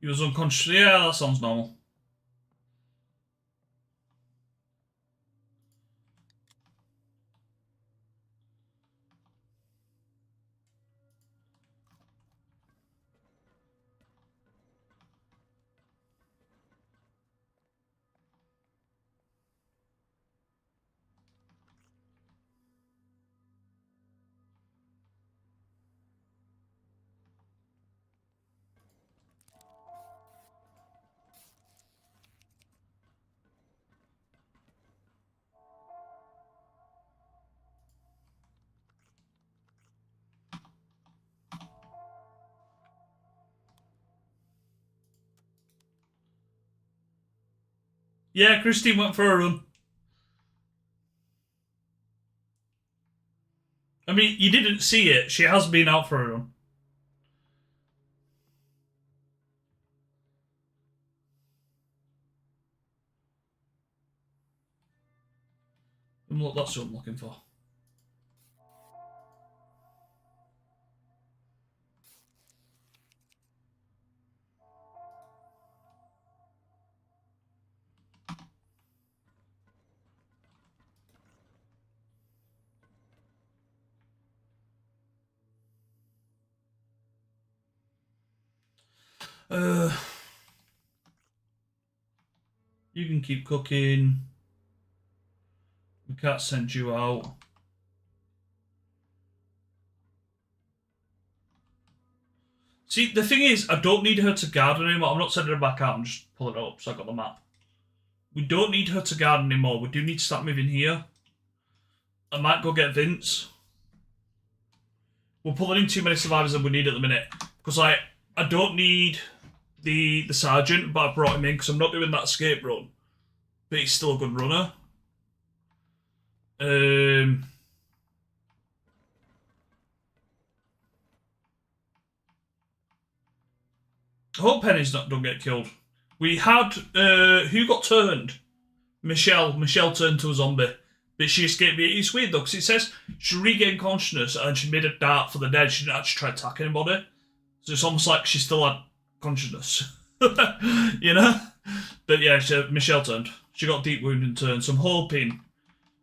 He was unconscious. Yeah, that sounds normal. Yeah, Christine went for a run. I mean, you didn't see it. She has been out for a run. And look, that's what I'm looking for. You can keep cooking. We can't send you out. See, the thing is, I don't need her to garden anymore. I'm not sending her back out. I'm just pulling it up so I got the map. We don't need her to garden anymore. We do need to start moving here. I might go get Vince. We're pulling in too many survivors than we need at the minute. Because I don't need the sergeant, but I brought him in because I'm not doing that escape run. But he's still a good runner. I hope Penny's don't get killed. We had who got turned? Michelle. Michelle turned to a zombie, but she escaped. It's weird though because it says she regained consciousness and she made a dart for the dead. She didn't actually try to attack anybody, so it's almost like she still had consciousness, you know. But yeah, Michelle turned. She got deep wound and turned. So I'm hoping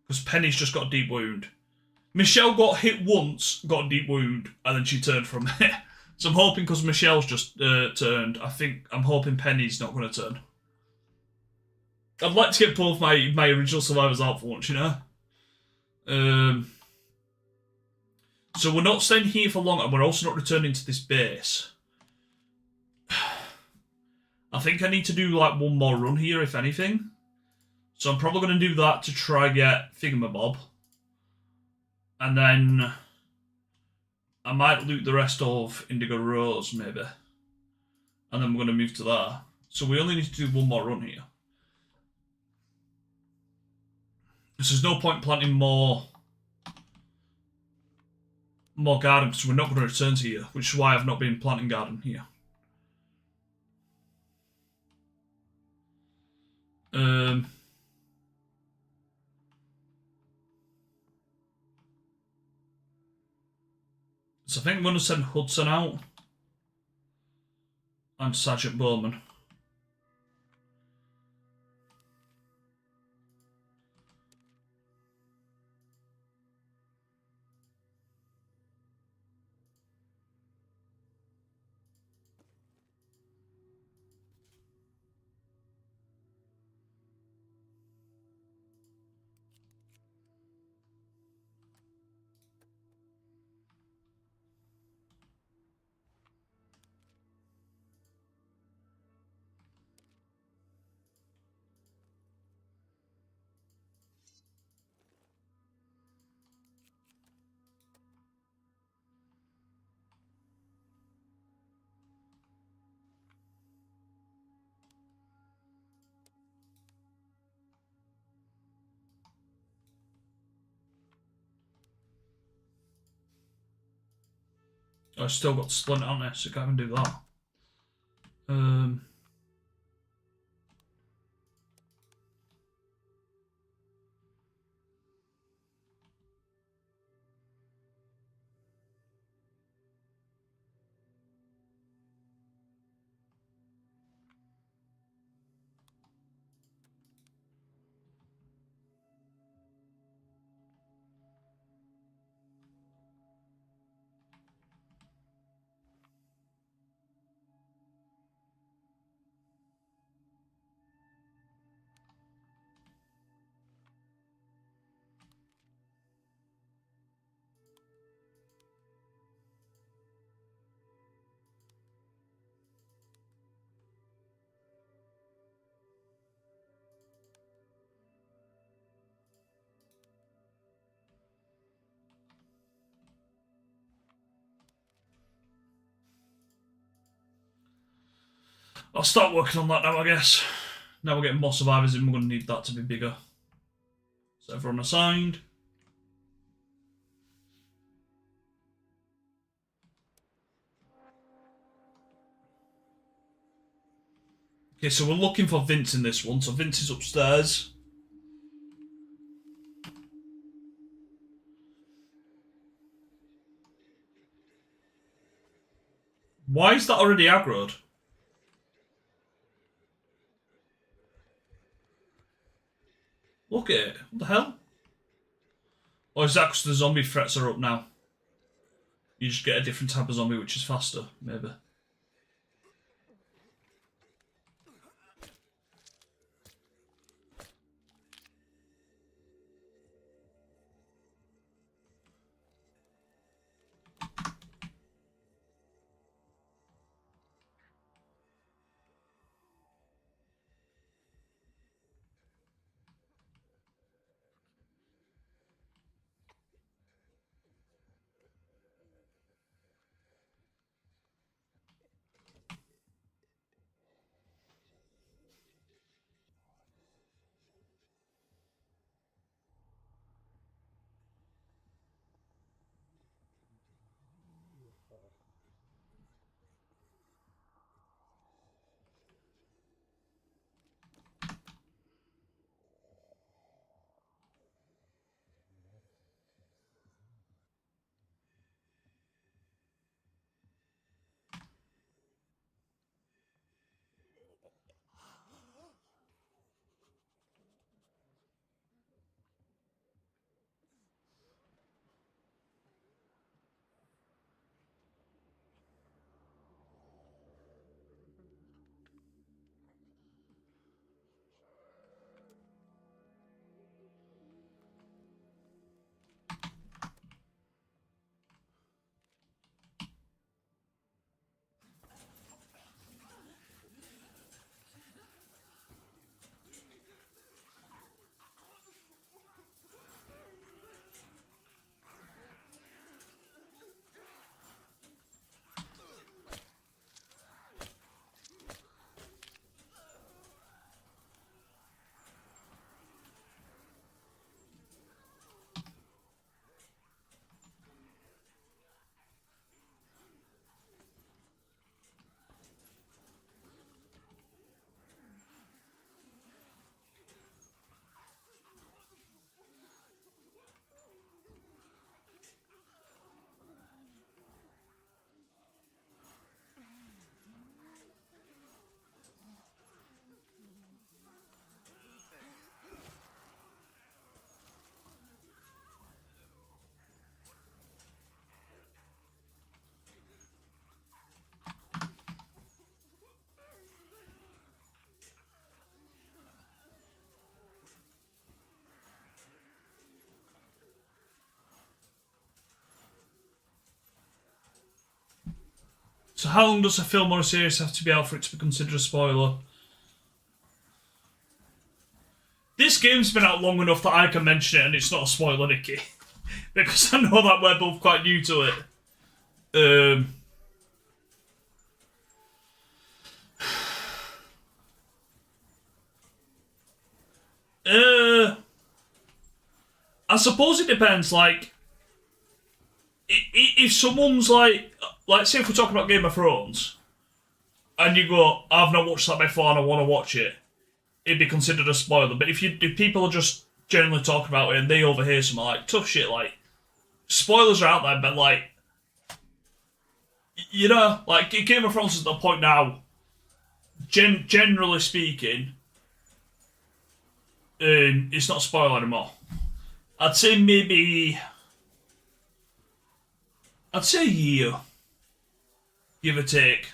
because Penny's just got a deep wound. Michelle got hit once, got a deep wound, and then she turned from it. So I'm hoping because Michelle's just turned. I'm hoping Penny's not going to turn. I'd like to get both my original survivors out for once, you know? So we're not staying here for long, and we're also not returning to this base. I think I need to do like one more run here, if anything. So I'm probably going to do that to try get Thingamabob. And then I might loot the rest of Indigo Rose, maybe. And then we're going to move to that. So we only need to do one more run here. Because there's no point planting more garden, because we're not going to return to here, which is why I've not been planting garden here. So I think I'm going to send Hudson out. And Sergeant Bowman. I've still got Splinter on there, so I can't even do that. I'll start working on that now, I guess. Now we're getting more survivors and we're going to need that to be bigger. So everyone assigned. Okay, so we're looking for Vince in this one. So Vince is upstairs. Why is that already aggroed? Look at it. What the hell? Or is that because the zombie threats are up now? You just get a different type of zombie which is faster, maybe. So how long does a film or a series have to be out for it to be considered a spoiler? This game's been out long enough that I can mention it and it's not a spoiler, Nicky. Because I know that we're both quite new to it. I suppose it depends, like, if someone's like, say if we're talking about Game of Thrones, and you go, I've not watched that before and I want to watch it, it'd be considered a spoiler. But if people are just generally talking about it and they overhear something like, tough shit, like, spoilers are out there, but like, you know, like, Game of Thrones is at the point now, generally speaking, it's not a spoiler anymore. I'd say a year, give or take.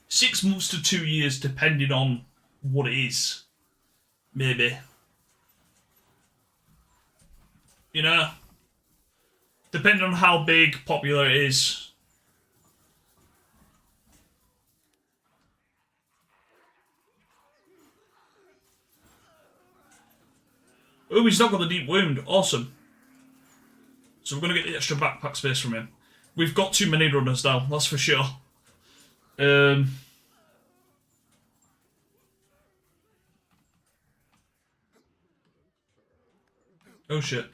6 months to 2 years, depending on what it is. Maybe. You know? Depending on how big, popular it is. Oh, he's not got the deep wound. Awesome. So we're going to get the extra backpack space from him. We've got too many runners now, that's for sure. Oh shit.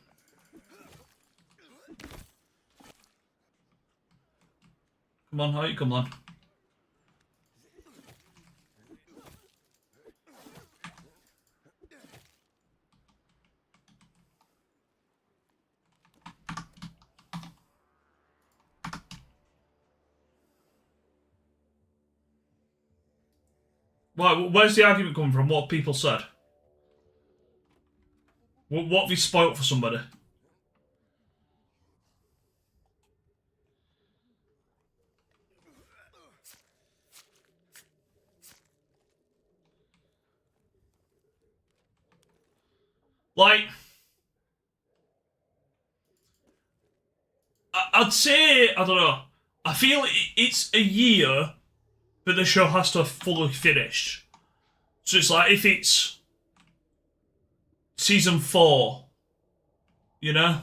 Come on, how you come on? Right, where's the argument coming from? What have people said? What have you spoilt for somebody? Like, I'd say, I don't know, I feel it's a year, but the show has to have fully finished. So it's like, if it's season 4, you know?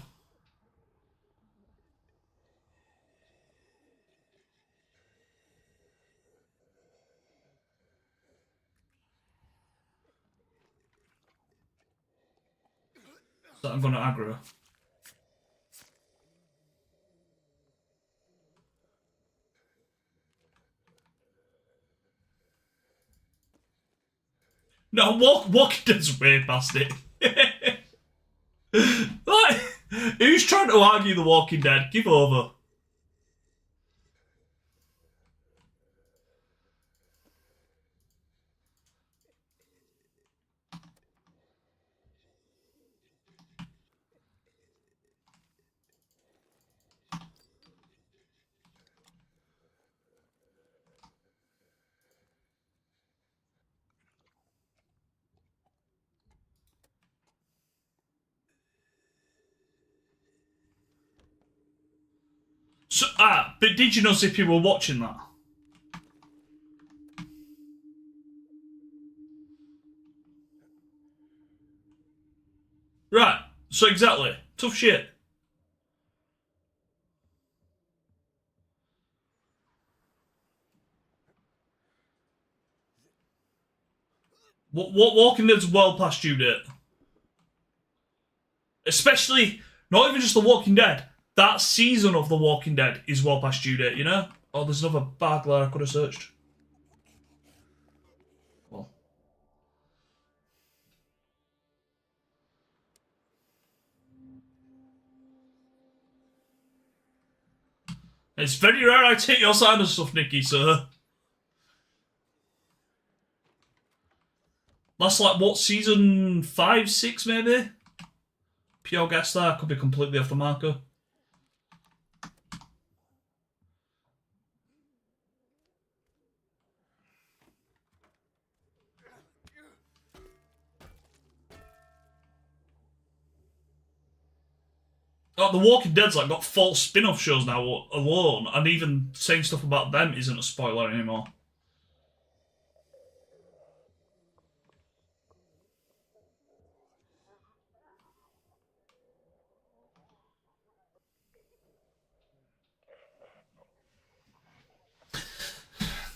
That I'm gonna aggro. No, Walking Dead's way past it. Like, who's trying to argue The Walking Dead? Give over. So, but did you know if people were watching that? Right, so exactly. Tough shit. What Walking Dead's well past due date. Especially, not even just The Walking Dead. That season of The Walking Dead is well past due date, you know? Oh, there's another burglar I could have searched. Well. It's very rare I take your side of stuff, Nicky, sir. That's like, what, season 5, 6 maybe? Pure guess there, could be completely off the marker. The Walking Dead's like got 4 spin-off shows now alone, and even saying stuff about them isn't a spoiler anymore.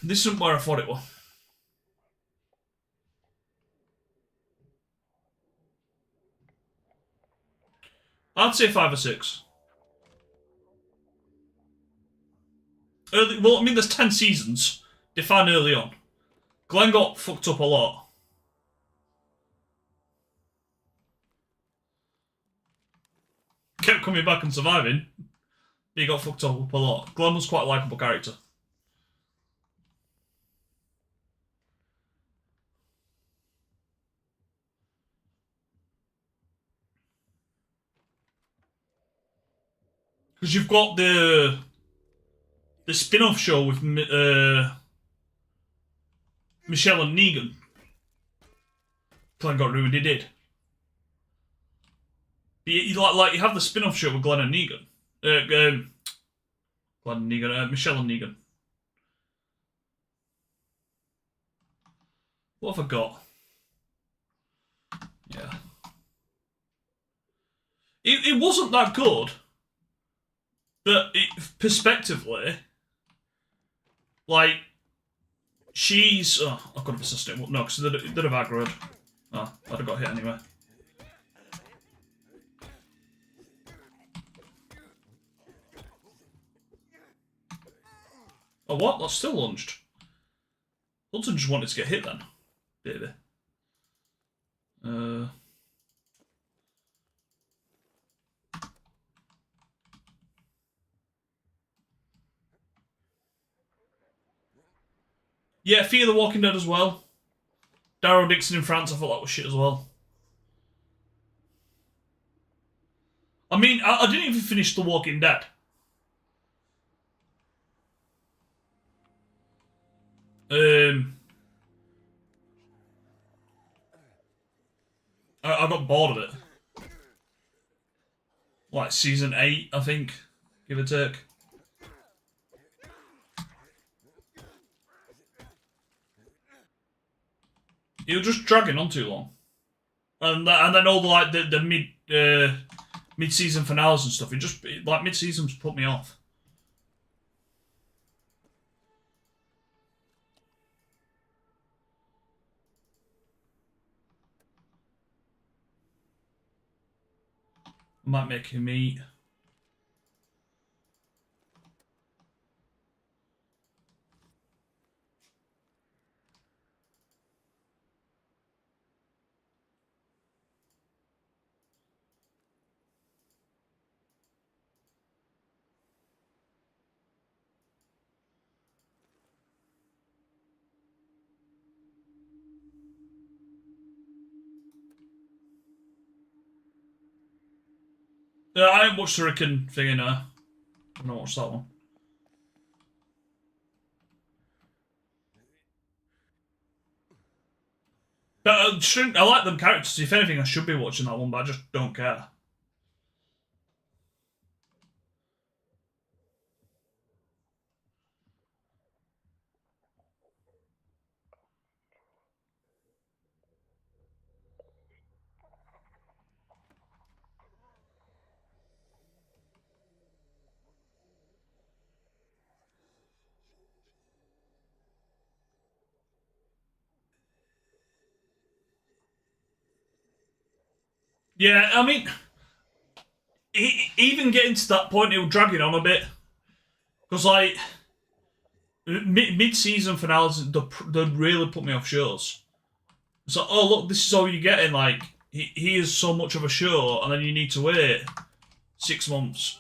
This isn't where I thought it was. I'd say 5 or 6. Well, I mean, there's 10 seasons. Define early on. Glenn got fucked up a lot. Kept coming back and surviving. He got fucked up a lot. Glenn was quite a likeable character. Because you've got the spin-off show with Michelle and Negan. Glenn got ruined, he did. You have the spin-off show with Glenn and Negan. Glenn and Negan, Michelle and Negan. What have I got? Yeah. It wasn't that good. But perspectively, like, she's... Oh, I could have assisted. No, because they'd have aggroed. Oh, I'd have got hit anyway. Oh, what? That's still lunged. Hudson just wanted to get hit then. Baby. Yeah, Fear the Walking Dead as well. Daryl Dixon in France, I thought that was shit as well. I mean, I didn't even finish The Walking Dead. I got bored of it. Like season 8, I think, give or take. It was just dragging on too long, and then all the mid-season finales and stuff. Like mid-seasons put me off. I might make him eat. Yeah, I haven't watched the Rickon thing in there. I've not watched that one. But I like them characters. If anything, I should be watching that one, but I just don't care. Yeah, I mean, even getting to that point, it was dragging on a bit. Because, like, mid-season finales, they really put me off shows. So, oh, look, this is all you're getting. Like, he is so much of a show, and then you need to wait 6 months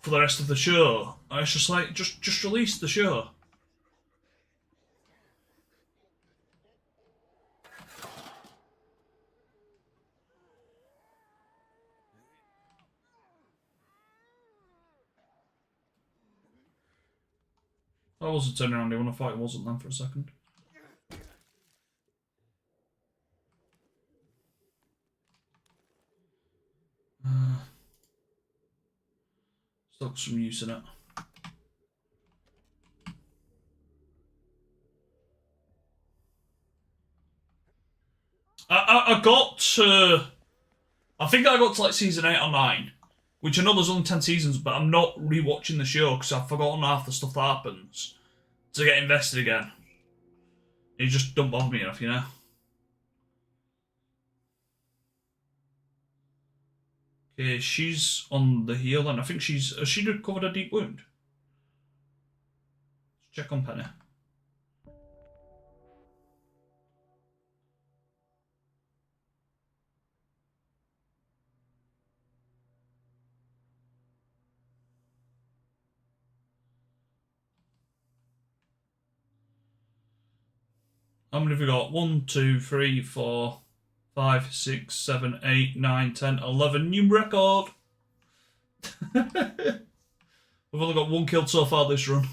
for the rest of the show. And it's just like, just release the show. That was a turnaround when I thought it wasn't then for a second. Still got some use in it. I got to... I think I got to like season 8 or 9, which I know there's only 10 seasons, but I'm not rewatching the show because I've forgotten half the stuff that happens to get invested again. It just don't bother me enough, you know? Okay, she's on the heel, and I think has she recovered a deep wound? Let's check on Penny. How many have we got? 1, 2, 3, 4, 5, 6, 7, 8, 9, 10, 11. New record! We've only got 1 killed so far this run.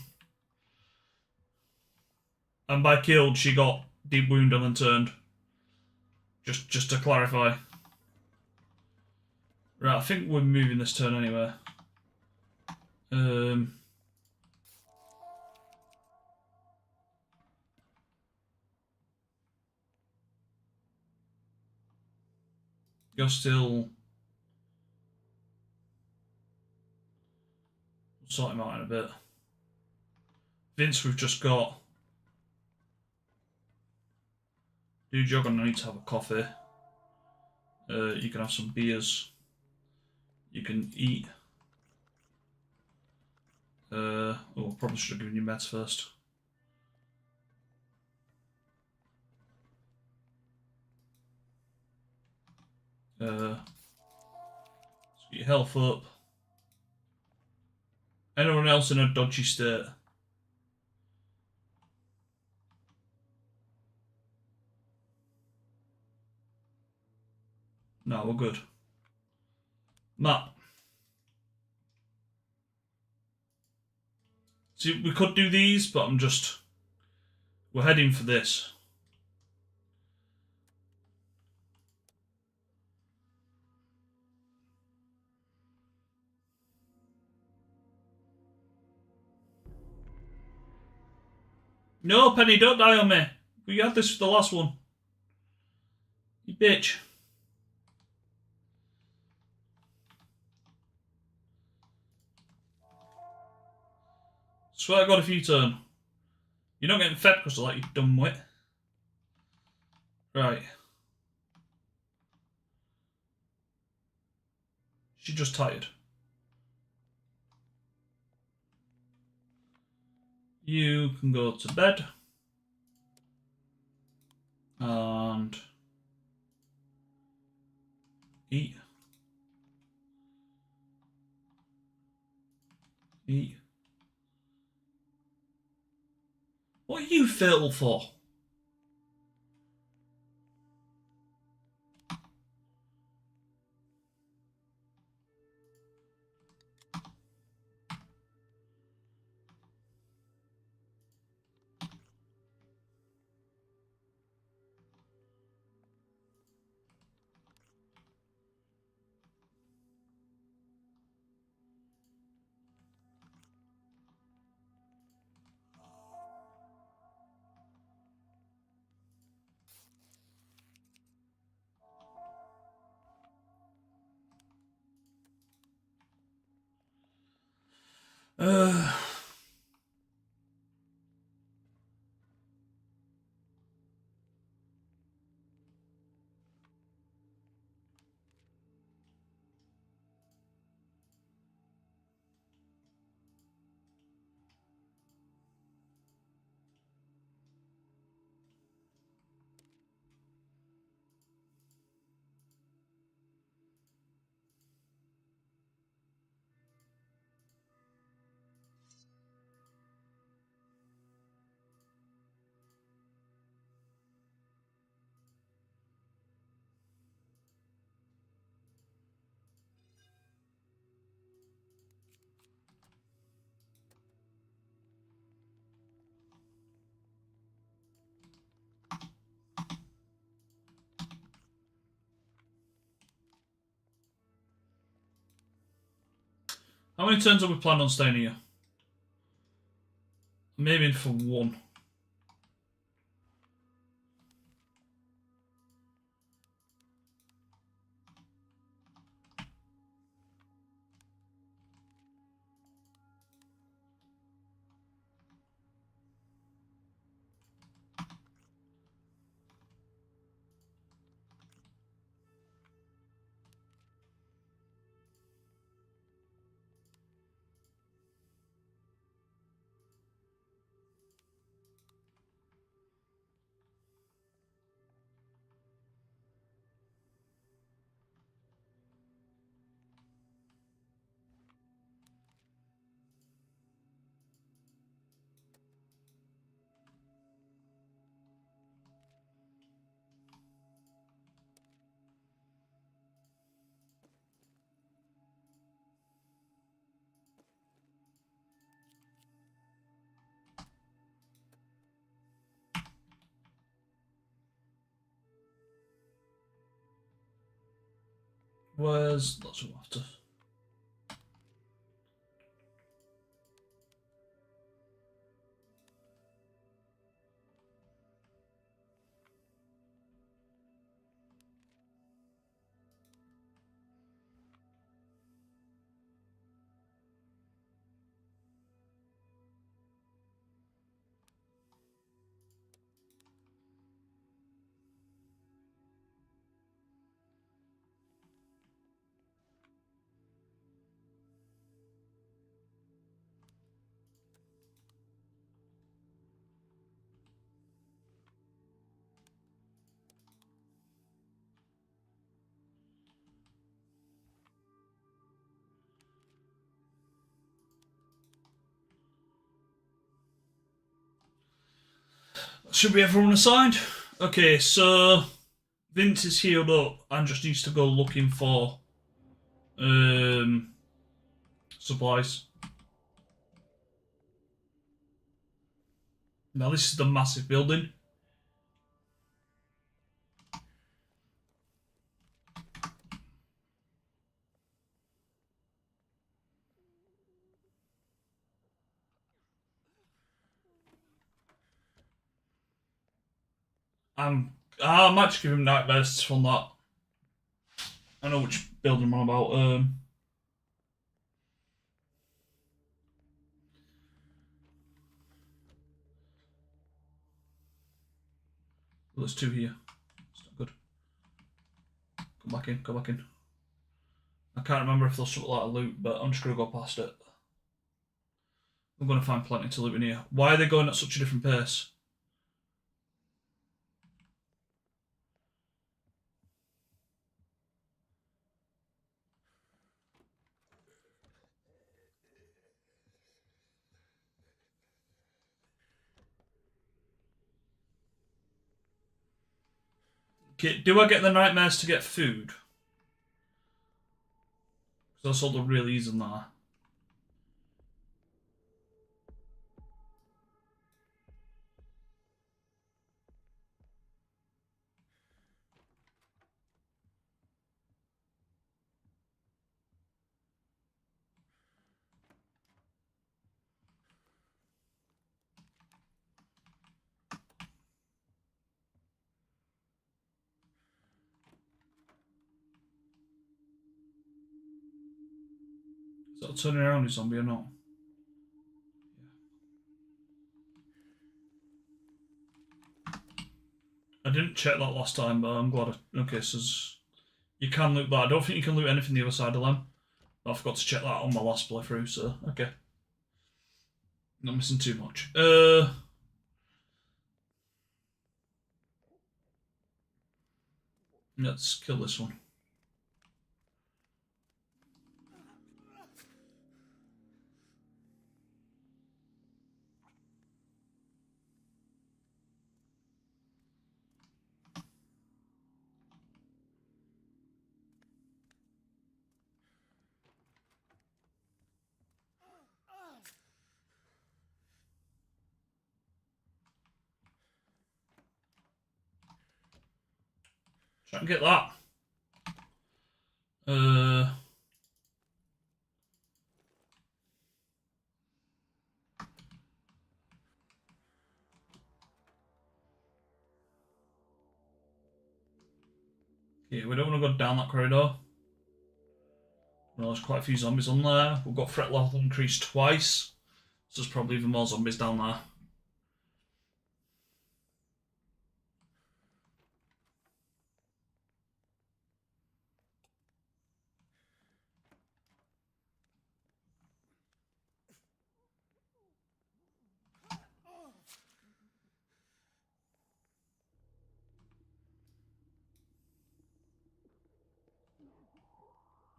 And by killed, she got deep wound and then turned. Just to clarify. Right, I think we're moving this turn anyway. You're still... sort him out in a bit. Vince, we've just got... Dude, you're gonna need to have a coffee. You can have some beers. You can eat. Probably should have given you meds first. Let's get your health up. Anyone else in a dodgy state? No, we're good. Matt. See, we could do these, but we're heading for this. No, Penny, don't die on me. We had this for the last one. You bitch. Swear to God if you turn. You're not getting fed because of that, you dumb wit. Right. She's just tired. You can go to bed. And eat. Eat. What are you fearful for? Uh... many turns have we planned on staying here? Maybe in for one. Where's lots of water? Should be everyone assigned? Okay, so Vince is healed up and just needs to go looking for supplies. Now this is the massive building. I might just give him nightmares from that. I know which building I'm on about. There's two here. It's not good. Come back in, come back in. I can't remember if there's something like a loot, but I'm just going to go past it. I'm going to find plenty to loot in here. Why are they going at such a different pace? Okay, do I get the nightmares to get food? Because that's all the real reason there. Is that turning around a zombie or not? I didn't check that last time, but I'm glad. Okay, so you can loot that. I don't think you can loot anything the other side of them. I forgot to check that on my last playthrough, so okay. Not missing too much. Let's kill this one. Try and get that. Okay, we don't want to go down that corridor. Well, there's quite a few zombies on there. We've got threat level increased twice. So there's probably even more zombies down there.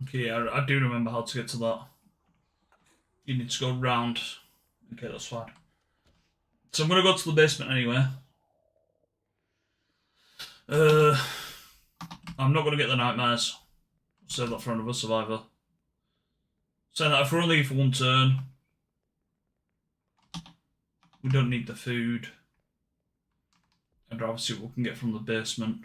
Okay, I do remember how to get to that. You need to go round. Okay, that's fine. So I'm going to go to the basement anyway. I'm not going to get the nightmares. Save that for another survivor. Saying that if we're only for one turn, we don't need the food. I'd rather see what we can get from the basement.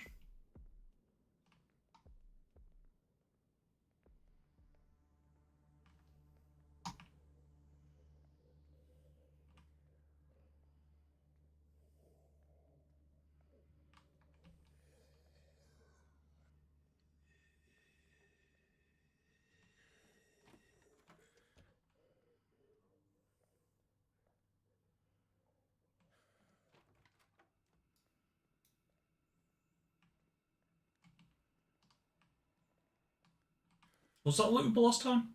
Was that lootable last time?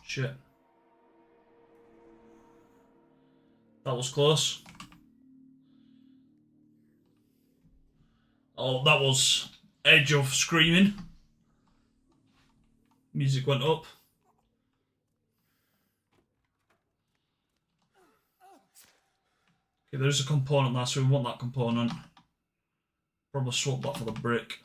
Shit. That was close. Oh, that was edge of screaming. Music went up. Okay, there's a component there, so we want that component. Probably swap that for the brick.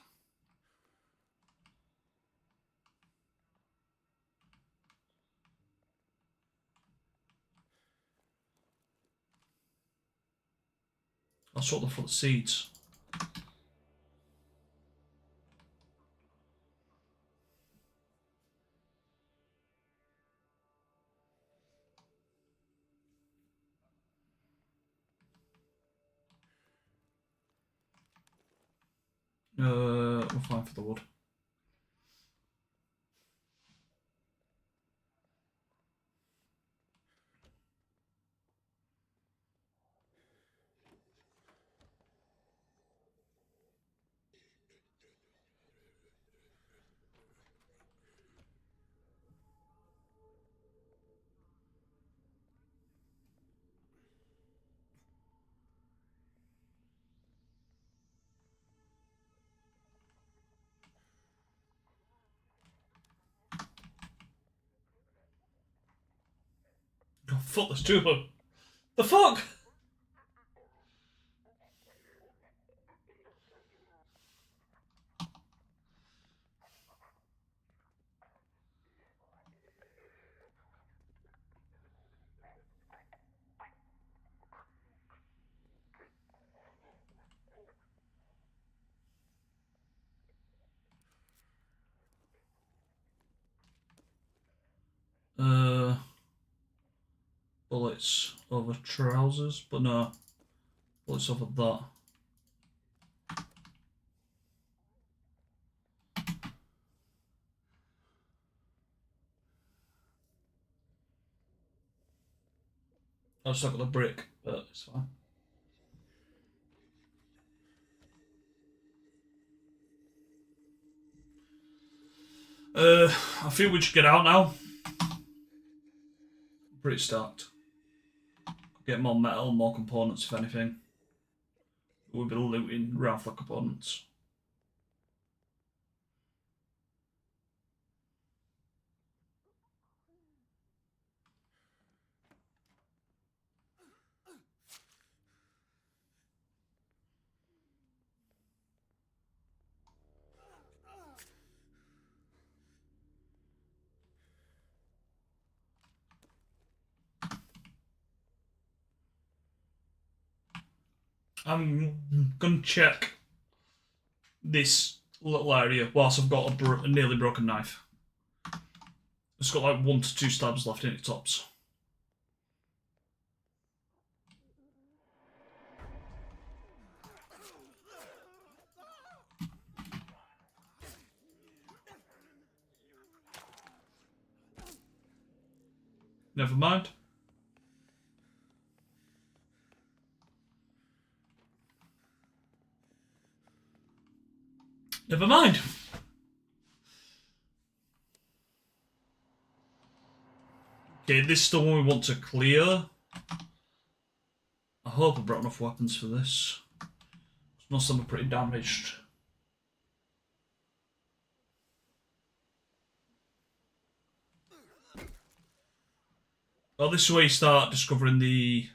I'll swap them for the seeds. We're fine for the wood. Oh, fuck, there's two of them. The fuck? Bullets over trousers, but no. Bullets over that. I've stuck with the brick, but it's fine. I feel we should get out now. Pretty stacked. Get more metal, more components if anything. We'll be looting around for components. I'm gonna check this little area whilst I've got a nearly broken knife. It's got like 1 to 2 stabs left in it tops. Never mind. Never mind. Okay, this is the one we want to clear. I hope I brought enough weapons for this. Most of them are pretty damaged. Well, this is where you start discovering the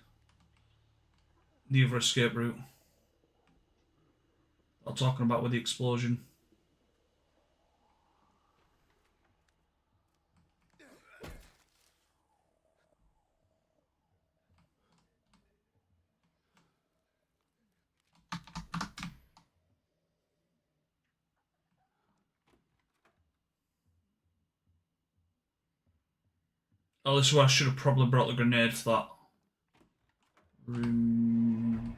other escape route. I'm talking about with the explosion. Oh, this is where I should have probably brought the grenade for that room.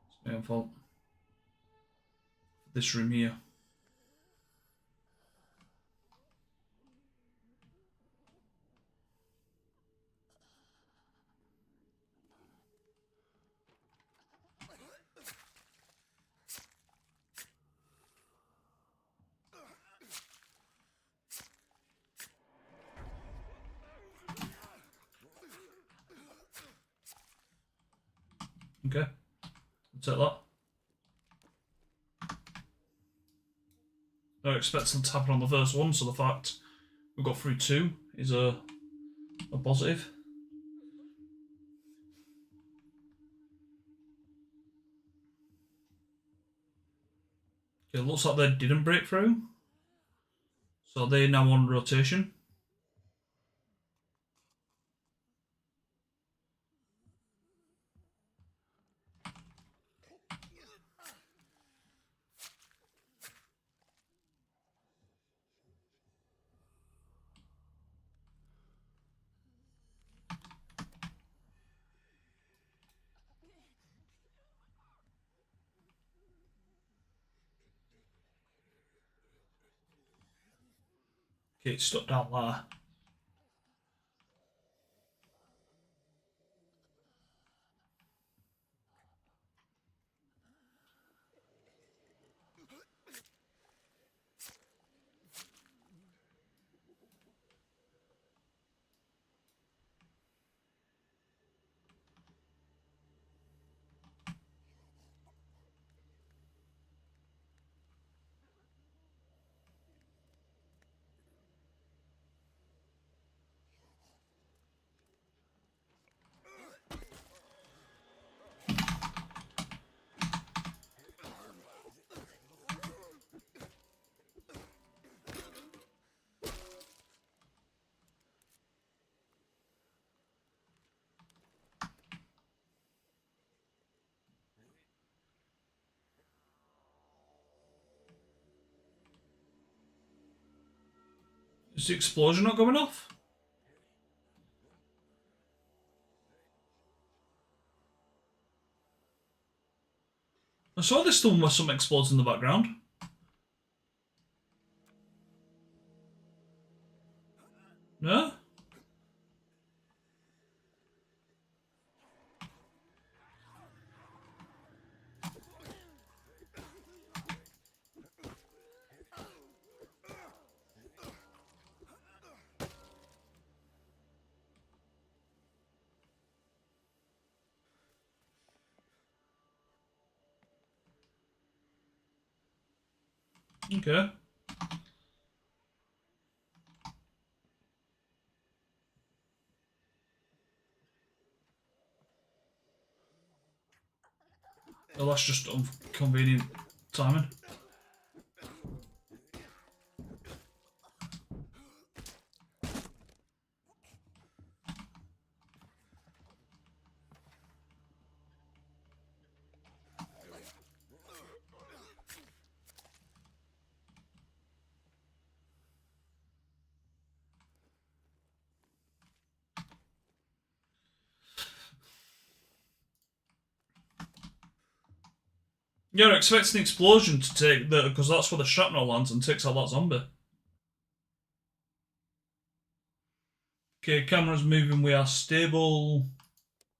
It's my own fault. This room here. Okay, take that. I expect something to happen on the first one, so the fact we got through 2 is a positive. Okay, looks like they didn't break through, so they're now on rotation. Okay, it's stuck down there. Is the explosion not going off? I saw this one where something explodes in the background. No? Okay. Well, that's just inconvenient timing. You're expecting an explosion to take the, because that's where the shrapnel lands and takes out that zombie. Okay, camera's moving, we are stable.